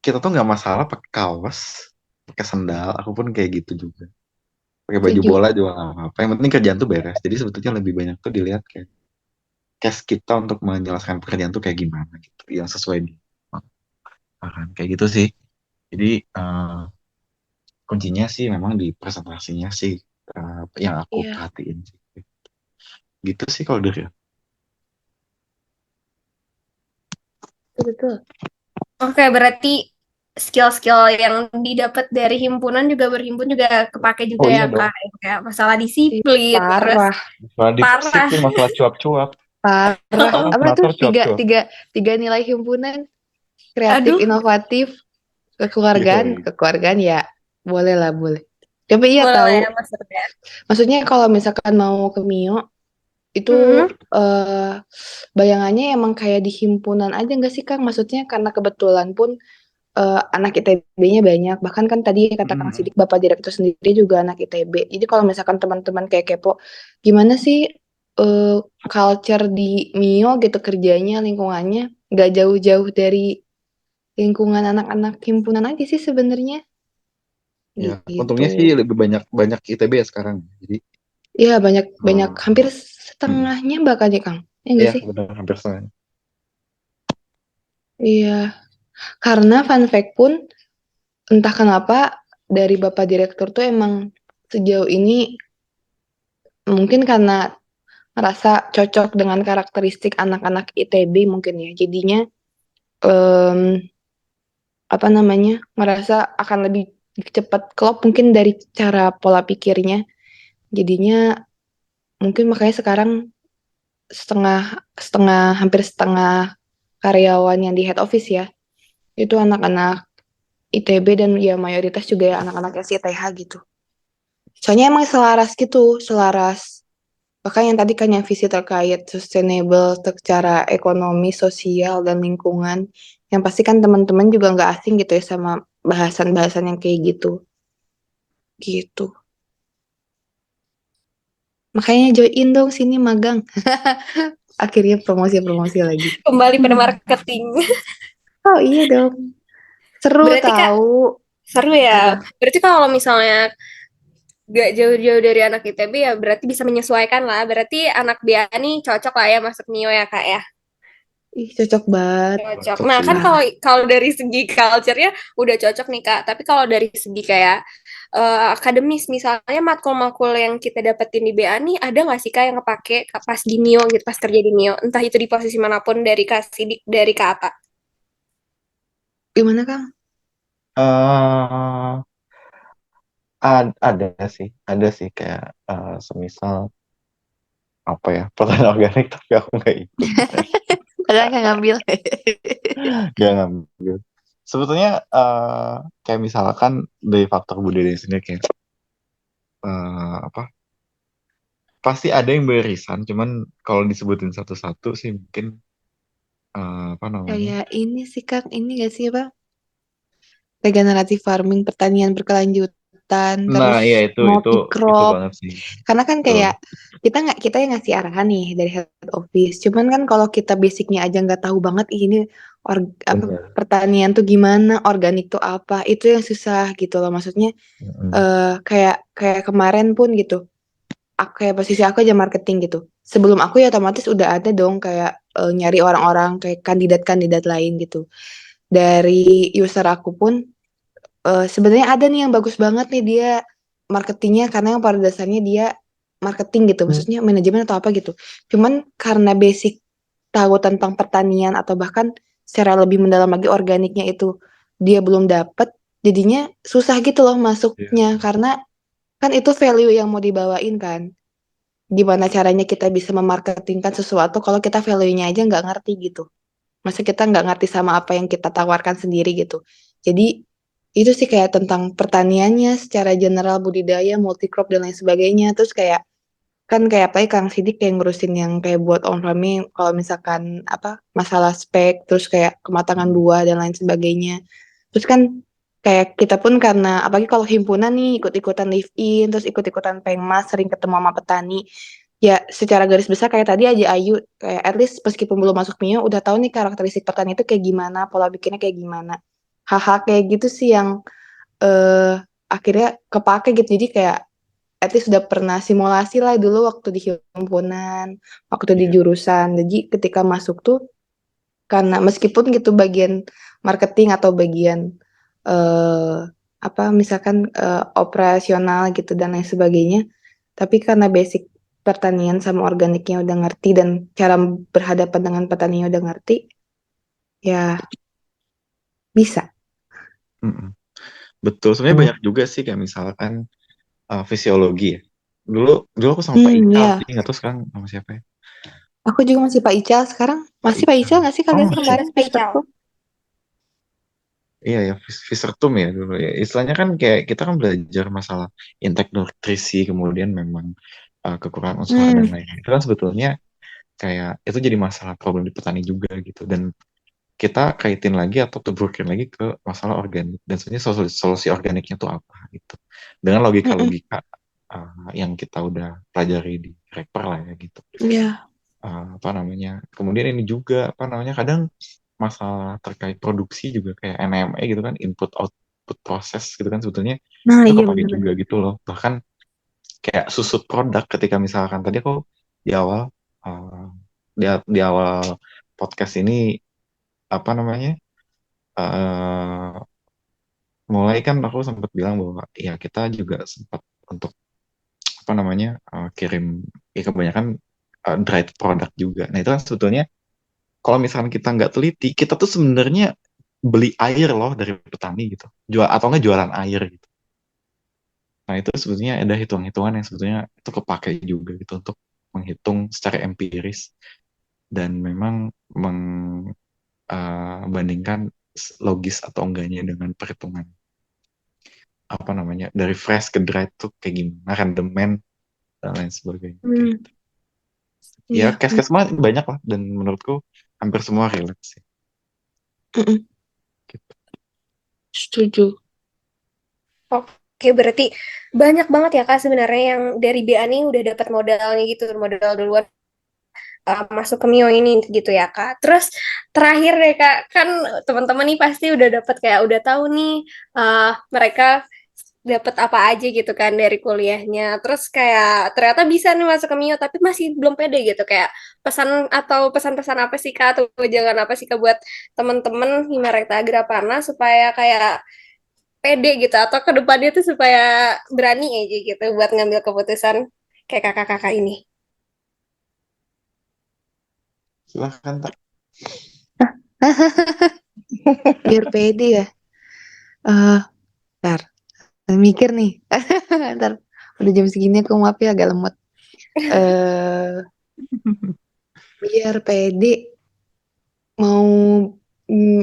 S3: kita tuh nggak masalah pakai kaos, pakai sendal, aku pun kayak gitu juga. Pakai baju
S4: Setuju.
S3: bola juga nggak apa-apa. Yang penting kerjaan tuh beres. Jadi sebetulnya lebih banyak tuh dilihat kayak case kita untuk menjelaskan pekerjaan tuh kayak gimana gitu, yang sesuai di kayak gitu sih. Jadi kuncinya sih memang di presentasinya sih, yang aku
S4: Iya,
S3: perhatiin sih. Gitu sih kalau dari aku.
S4: betul.
S5: Oke, berarti skill-skill yang didapat dari himpunan juga berhimpun juga kepake juga
S3: Oh
S5: ya
S3: iya dong.
S5: Kak. Kayak masalah
S4: Ih,
S5: disiplin, terus
S4: parah,
S3: Masalah
S5: parah.
S3: disiplin, masalah cuap-cuap.
S4: parah.
S3: Sekarang
S4: Apa tuh
S3: senator cuap-cuap.
S4: tiga nilai himpunan kreatif,
S5: Aduh,
S4: inovatif, kekeluargaan,
S3: Yoi.
S4: kekeluargaan ya boleh lah boleh. Tapi iya
S5: boleh
S4: tahu,
S5: maksudnya.
S4: maksudnya kalau misalkan mau ke Mio itu
S5: Hmm,
S4: bayangannya emang kayak di himpunan aja nggak sih Kang? Maksudnya karena kebetulan pun anak ITB-nya banyak. Bahkan kan tadi kata Kang
S3: Mm-mm.
S4: Sidik, Bapak Direktur sendiri juga anak ITB. Jadi kalau misalkan teman-teman kayak kepo, gimana sih culture di Mio gitu kerjanya, lingkungannya, nggak jauh-jauh dari lingkungan anak-anak himpunan aja sih sebenarnya.
S3: Ya,
S4: Gitu.
S3: untungnya sih lebih banyak banyak ITB ya sekarang. Jadi,
S4: Iya banyak hampir
S3: mm,
S4: setengahnya bahkan ya Kang. Ya nggak
S3: ya
S4: sih?
S3: benar hampir setengah.
S4: Iya. Karena fun fact pun entah kenapa dari Bapak Direktur tuh emang sejauh ini mungkin karena merasa cocok dengan karakteristik anak-anak ITB mungkin ya. Jadinya em, apa namanya merasa akan lebih cepat klop mungkin dari cara pola pikirnya. Jadinya mungkin makanya sekarang setengah setengah hampir setengah karyawan yang di head office ya itu anak-anak ITB dan ya mayoritas juga ya anak-anak SITH gitu. Soalnya emang selaras gitu, selaras. Bahkan yang tadi kan yang visi terkait sustainable secara ekonomi, sosial, dan lingkungan. Yang pasti kan teman-teman juga nggak asing gitu ya sama bahasan-bahasan yang kayak gitu. Gitu. Makanya join dong sini magang. Akhirnya promosi-promosi lagi.
S5: kembali pada marketing.
S4: Oh iya dong. Seru
S5: Berarti Kak,
S4: tahu.
S5: seru
S4: Apa?
S5: ya. Berarti kalau misalnya gak jauh-jauh dari anak ITB ya berarti bisa menyesuaikan lah. Berarti anak BA nih cocok lah ya masuk MIO ya Kak ya.
S4: Ih, cocok banget.
S5: Cocok.
S3: Cocok
S5: Nah,
S3: sih.
S5: kan
S4: Parah.
S5: kalau kalau dari segi culture-nya udah cocok nih, Kak. Tapi kalau dari segi kayak akademis, misalnya matkul-matkul yang kita dapetin di BA nih, ada nggak sih, Kak, yang kepake pas di MIO gitu, pas kerja di MIO? Entah itu di posisi manapun dari Kak Sidik, dari Kak Ata.
S4: Gimana, Kang?
S3: eh ada sih kayak semisal apa ya, pertanian organik tapi aku nggak ikut.
S4: Padahal nggak ngambil.
S3: Nggak ngambil. Sebetulnya kayak misalkan dari faktor budaya sendiri kayak apa, pasti ada yang berisan, cuman kalau disebutin satu-satu sih mungkin apa namanya.
S4: Kayak ini sih, Kang. Ini nggak sih, apa? Regeneratif farming, pertanian berkelanjutan,
S3: Nah,
S4: terus
S3: iya itu
S4: multi-crop.
S3: banget sih.
S4: Karena kan
S3: Betul.
S4: kayak kita yang ngasih arahan nih dari head office. Cuman kan kalau kita basicnya aja nggak tahu banget ih, ini apa
S3: Bener.
S4: pertanian tuh gimana, organik tuh apa, itu yang susah gitu loh. Maksudnya
S3: Mm-mm.
S4: kayak kayak kemarin pun gitu. Aku kayak posisi aku aja marketing gitu. Sebelum aku ya otomatis udah ada dong kayak nyari orang-orang kayak kandidat-kandidat lain gitu. Dari user aku pun sebenarnya ada nih yang bagus banget nih dia marketingnya karena yang pada dasarnya dia marketing gitu, maksudnya manajemen atau apa gitu. Cuman karena basic tahu tentang pertanian atau bahkan secara lebih mendalam lagi organiknya itu dia belum dapet, jadinya susah gitu loh
S3: Iya.
S4: masuknya karena kan itu value yang mau dibawain kan gimana caranya kita bisa memarketingkan sesuatu kalau kita value-nya aja nggak ngerti gitu. Masa kita nggak ngerti sama apa yang kita tawarkan sendiri gitu. Jadi itu sih kayak tentang pertaniannya secara general, budidaya, multi-crop dan lain sebagainya. Terus kayak kan kayak apa Kang Sidik kayak ngurusin yang kayak buat on farming kalau misalkan apa masalah spek, terus kayak kematangan buah dan lain sebagainya. Terus kan kayak kita pun karena apalagi kalau himpunan nih ikut-ikutan live in, terus ikut-ikutan pengmas, sering ketemu sama petani. Ya secara garis besar kayak tadi aja Ayu, kayak at least meskipun belum masuk Mio udah tahu nih karakteristik petani itu kayak gimana, pola bikinnya kayak gimana. Hal-hal kayak gitu sih yang eh akhirnya kepake gitu. Jadi kayak at least sudah pernah simulasi lah dulu waktu di himpunan, waktu di
S3: Iya.
S4: jurusan. Jadi ketika masuk tuh karena meskipun gitu bagian marketing atau bagian eh apa misalkan operasional gitu dan lain sebagainya, tapi karena basic pertanian sama organiknya udah ngerti dan cara berhadapan dengan petaninya udah ngerti, ya bisa.
S3: Mm-mm. Betul, sebenarnya banyak juga sih kayak misalkan fisiologi ya. Dulu aku sama Pak Ical
S4: Ya.
S3: sih, nggak tahu sekarang sama siapa ya.
S4: Aku juga masih Pak Ical sekarang.
S3: Pak
S4: Masih Pak Ical
S3: Ical.
S4: nggak sih
S3: Oh
S4: kalian
S3: masih.
S4: kemarin
S5: Pak Ical.
S4: Vispertum?
S3: Iya ya, Visertum ya dulu ya. Istilahnya kan kayak kita kan belajar masalah intake nutrisi, kemudian memang kekurangan unsur dan lain-lain. Itu kan sebetulnya kayak itu jadi masalah problem di petani juga gitu. Dan kita kaitin lagi atau tubuhkan lagi ke masalah organik. Dan sebenarnya solusi organiknya tuh apa gitu. Dengan logika-logika yang kita udah pelajari di rekper lah ya gitu.
S4: Iya.
S3: Apa namanya? Kemudian ini juga apa namanya? Kadang masalah terkait produksi juga kayak NME gitu kan, input output proses gitu kan sebetulnya
S4: Nah,
S3: itu
S4: iya
S3: kepake
S4: bener-bener.
S3: juga gitu loh. Bahkan kayak susut produk ketika misalkan tadi aku di awal uh, di awal podcast ini apa namanya uh, mulai kan aku sempat bilang bahwa ya kita juga sempat untuk apa namanya kirim ya kebanyakan dried product juga. Nah itu kan sebetulnya kalau misalkan kita nggak teliti, kita tuh sebenarnya beli air loh dari petani gitu, jual atau nggak jualan air gitu. Nah itu sebetulnya ada hitung-hitungan yang sebetulnya itu kepake juga gitu untuk menghitung secara empiris dan memang membandingkan logis atau enggaknya dengan perhitungan apa namanya dari fresh ke dry tuh kayak gimana rendemen dan lain sebagainya. Kayak gitu. Ya
S4: Iya.
S3: case-case mah banyak lah dan menurutku hampir semua relate sih.
S4: Mm-mm.
S3: Gitu.
S4: Setuju.
S5: Oke, berarti banyak banget ya Kak sebenarnya yang dari BA nih udah dapat modalnya gitu, modal duluan masuk ke Mio ini gitu ya Kak. Terus terakhir deh Kak, kan teman-teman nih pasti udah dapat kayak udah tahu nih mereka dapat apa aja gitu kan dari kuliahnya. Terus kayak ternyata bisa nih masuk ke Mio tapi masih belum pede gitu kayak pesan atau pesan-pesan apa sih Kak atau jangan apa sih Kak buat teman-teman Himarekta Agrapana supaya kayak pede gitu atau ke depannya tuh supaya berani aja gitu buat ngambil keputusan kayak kakak-kakak ini.
S3: Silahkan tak.
S4: Biar pede ya. Ntar, mikir nih. Ntar, udah jam segini aku maaf ya agak lemot. Eh, biar pede mau, mm,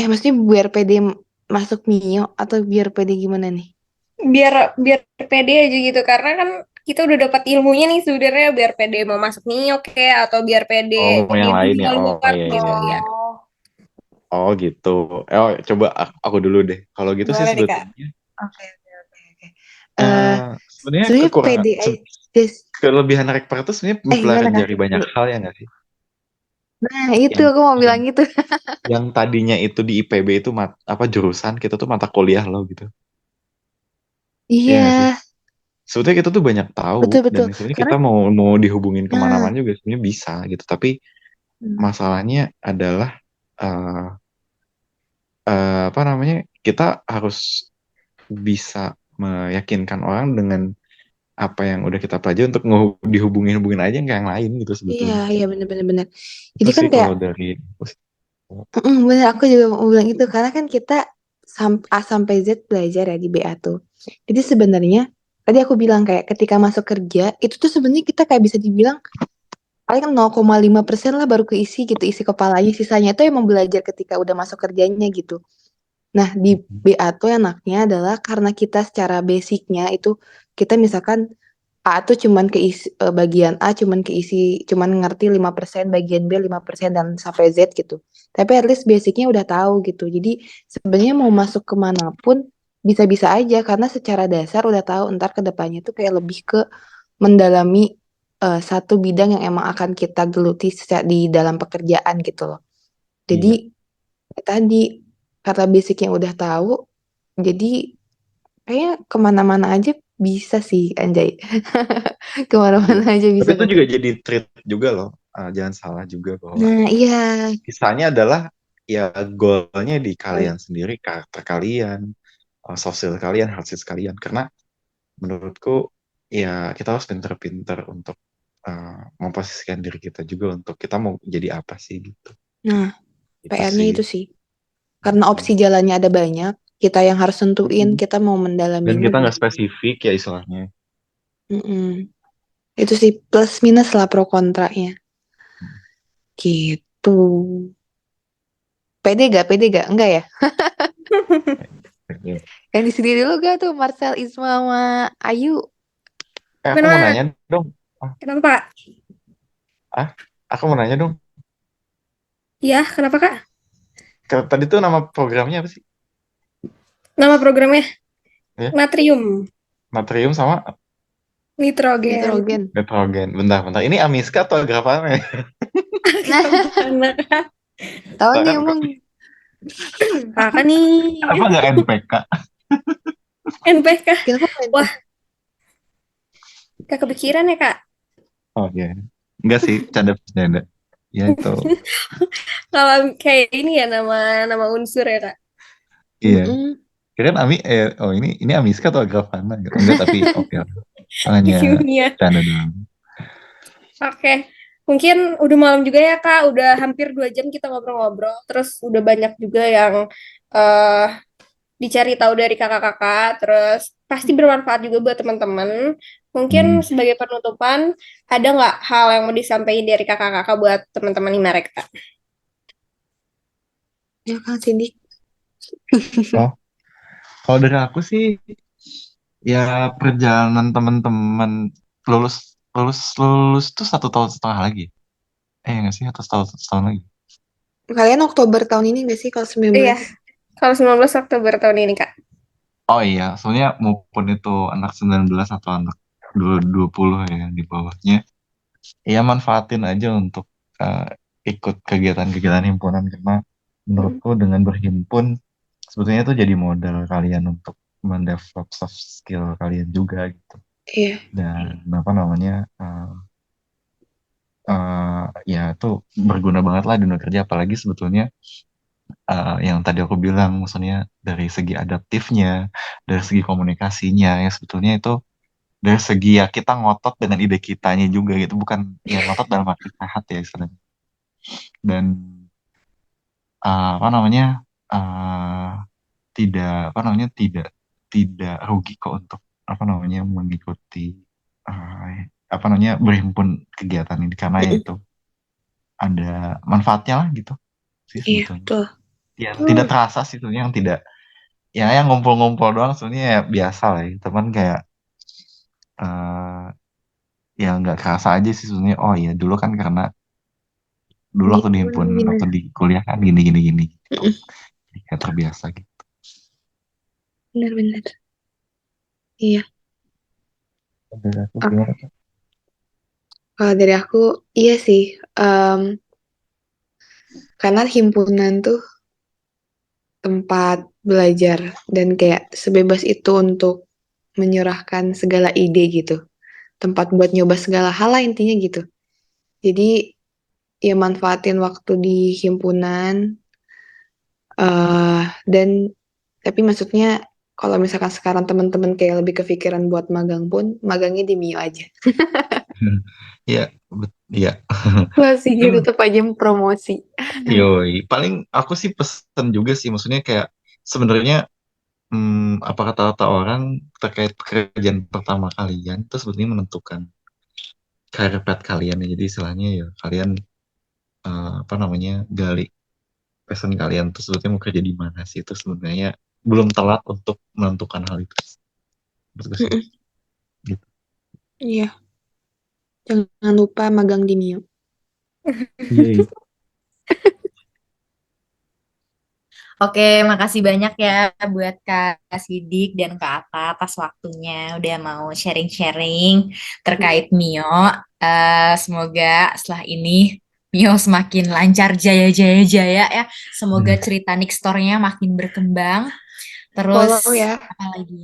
S4: maksudnya biar pede masuk Mio atau biar pede gimana nih?
S5: biar biar pede aja gitu karena kan kita udah dapat ilmunya nih sebenarnya biar pede mau masuk nih oke atau biar pede
S3: Oh,
S5: di
S3: yang lain ya.
S5: dunia
S3: Oh,
S5: luar
S3: iya,
S5: gitu
S3: iya, iya.
S5: ya.
S3: Oh, gitu. Coba aku dulu deh. Kalau gitu sih
S5: Boleh deh Kak.
S3: sebetulnya
S4: Oke, oke, oke, oke. Eh,
S3: sebenarnya
S4: sebenarnya
S3: kekurangan,
S4: pede aja.
S3: kelebihan rektor itu sebenarnya
S4: Gimana Kak?
S3: mempelajari banyak hal ya nggak sih?
S4: Nah, itu
S3: Yang
S4: aku mau
S3: yang
S4: bilang gitu.
S3: yang tadinya itu di IPB itu apa jurusan kita tuh mata kuliah loh gitu. Iya
S4: Iya,
S3: nggak sih? Sebetulnya kita tuh banyak tahu dan
S4: betul-betul.
S3: sebenarnya
S4: Karena,
S3: kita mau dihubungin
S4: nah,
S3: kemana-mana juga sebenarnya bisa gitu. Tapi masalahnya adalah eh apa namanya kita harus bisa meyakinkan orang dengan apa yang udah kita pelajari untuk dihubungin aja ke yang lain gitu
S4: iya,
S3: sebetulnya.
S4: iya bener-bener.
S3: Itu
S4: Jadi kan
S3: sih
S4: kayak,
S3: kalau dari
S4: bener aku juga mau bilang itu karena kan kita A sampai Z belajar ya di BA tuh. Jadi sebenarnya tadi aku bilang kayak ketika masuk kerja itu tuh sebenarnya kita kayak bisa dibilang paling 0,5% lah baru keisi gitu, isi kepalanya, sisanya itu emang belajar ketika udah masuk kerjanya gitu. Nah, di BA tuh enaknya adalah karena kita secara basicnya itu kita misalkan A tuh cuman keisi bagian A cuman keisi cuman ngerti 5%, bagian B 5% dan sampai Z gitu. Tapi at least basicnya udah tahu gitu. Jadi sebenarnya mau masuk kemanapun bisa-bisa aja karena secara dasar udah tahu ntar ke depannya tuh kayak lebih ke mendalami satu bidang yang emang akan kita geluti di dalam pekerjaan gitu loh. Jadi tadi karena basicnya udah tahu, jadi kayaknya kemana-mana aja bisa sih Anjay.
S3: Iya.
S4: Kemana-mana aja
S3: Tapi
S4: bisa
S3: itu
S4: masuk.
S3: juga jadi treat juga loh. Jangan salah juga bahwa
S4: Nah iya.
S3: kisahnya adalah ya goalnya di
S4: Oh, iya.
S3: kalian sendiri, karakter kalian, soft skill kalian, hard skill kalian. Karena menurutku ya kita harus pinter-pinter untuk memposisikan diri kita juga untuk kita mau jadi apa sih gitu.
S4: Nah,
S3: Itu
S4: PR-nya
S3: sih.
S4: itu sih. Karena opsi jalannya ada banyak, kita yang harus tentuin,
S3: Mm-mm.
S4: kita mau
S3: Dan
S4: mendalaminya
S3: kita
S4: di
S3: nggak spesifik ya istilahnya.
S4: Mm-mm. Itu sih plus minus lah pro kontranya. Gitu. Pede gak? Pede gak? Enggak ya?
S3: Iya.
S4: Yang di sini dulu gak tuh Marcel, Isma, sama Ayu?
S3: Aku mau
S5: Gimana?
S3: nanya dong. Ah,
S5: Kenapa, Pak?
S3: aku mau nanya dong.
S5: Iya, kenapa, Kak?
S3: Tadi tuh nama programnya apa sih?
S5: Nama programnya
S3: Ya,
S5: Natrium
S3: natrium sama
S5: Nitrogen.
S4: Nitrogen.
S3: nitrogen. Bentar. Ini Amiska atau Grafana ya?
S5: Gimana, Kak?
S4: Tahu nih
S3: Kan
S4: emang
S5: Kakak nih.
S3: apa nggak NPK?
S5: NPK.
S4: kenapa main
S5: Wah, gak kepikiran ya, Kak?
S3: Oh iya. Enggak sih, canda. Ya itu.
S5: Kalau kayak ini ya nama unsur ya, Kak?
S3: Iya.
S4: Mm-mm.
S3: Kirain ini Amiska atau Grafana gitu. Enggak, tapi oke.
S5: Di
S3: Hanya
S5: kimia.
S3: canda doang.
S5: Oke. Mungkin udah malam juga ya, Kak. Udah hampir 2 jam kita ngobrol-ngobrol. Terus udah banyak juga yang eh dicari tahu dari kakak-kakak. Terus pasti bermanfaat juga buat teman-teman. Mungkin
S3: Hmm.
S5: sebagai penutupan, ada nggak hal yang mau disampaikan dari kakak-kakak buat teman-teman di mereka?
S4: Ya Kang Cindy.
S3: Oh, kalau dari aku sih ya perjalanan teman-teman lulus lulus tuh 1 tahun setengah lagi. Nggak sih, atau setahun lagi.
S4: Kalian Oktober tahun ini gak sih kalau 19?
S5: Iya, kalau 19 Oktober tahun ini, Kak.
S3: Oh iya, soalnya maupun itu anak 19 atau anak 20 ya di bawahnya, ya manfaatin aja untuk eh, ikut kegiatan-kegiatan himpunan karena menurutku dengan berhimpun sebetulnya itu jadi modal kalian untuk mendevelop soft skill kalian juga gitu.
S4: Iya.
S3: Dan apa namanya, ya itu berguna banget lah di dunia kerja, apalagi sebetulnya yang tadi aku bilang, maksudnya dari segi adaptifnya, dari segi komunikasinya, ya sebetulnya itu dari segi ya kita ngotot dengan ide kitanya juga gitu, bukan ya ngotot dalam arti sehat ya istilahnya. Dan apa namanya, uh, tidak rugi kok untuk apa namanya mengikuti uh, apa namanya berhimpun kegiatan ini karena ya itu ada manfaatnya lah gitu sih
S4: Iya,
S3: sebetulnya.
S4: betul.
S3: Ya tidak terasa sih sebetulnya, yang tidak ya yang ngumpul-ngumpul doang sebenarnya ya biasa lah ya. Teman kayak ya nggak kerasa aja sih sebenarnya. Oh iya dulu kan karena dulu waktu di himpunan
S4: Gini.
S3: atau di kuliah kan gini gitu.
S4: Mm-mm.
S3: Jadi kayak terbiasa gitu.
S4: Benar-benar. Iya.
S3: Dari aku
S4: Oke.
S3: gimana tuh?
S4: Kalau dari aku, iya sih. Karena himpunan tuh tempat belajar dan kayak sebebas itu untuk menyerahkan segala ide gitu. Tempat buat nyoba segala hal lah intinya gitu. Jadi ya manfaatin waktu di himpunan dan tapi maksudnya kalau misalkan sekarang teman-teman kayak lebih kepikiran buat magang pun magangnya di Mio aja.
S3: Iya, iya.
S4: Masih gitu
S3: Mungkin
S4: tetap aja promosi.
S3: yoi, paling aku sih pesen juga sih, maksudnya kayak sebenarnya apa kata-kata orang terkait pekerjaan pertama kalian itu sebetulnya menentukan karir path kalian ya. Jadi istilahnya ya kalian apa namanya gali passion kalian tuh sebetulnya mau kerja di mana sih, itu sebenarnya belum telat untuk menentukan hal itu. Menurut gue sih
S5: Mm-mm.
S3: gitu.
S4: Iya, jangan lupa magang di Mio.
S3: Iya.
S2: Oke, makasih banyak ya buat Kak Sidik dan Kak Atta atas waktunya udah mau sharing-sharing terkait Mio. Semoga setelah ini Mio semakin lancar jaya-jaya-jaya ya. Semoga cerita Nick Store-nya makin berkembang. Terus
S4: Follow ya.
S2: apa lagi?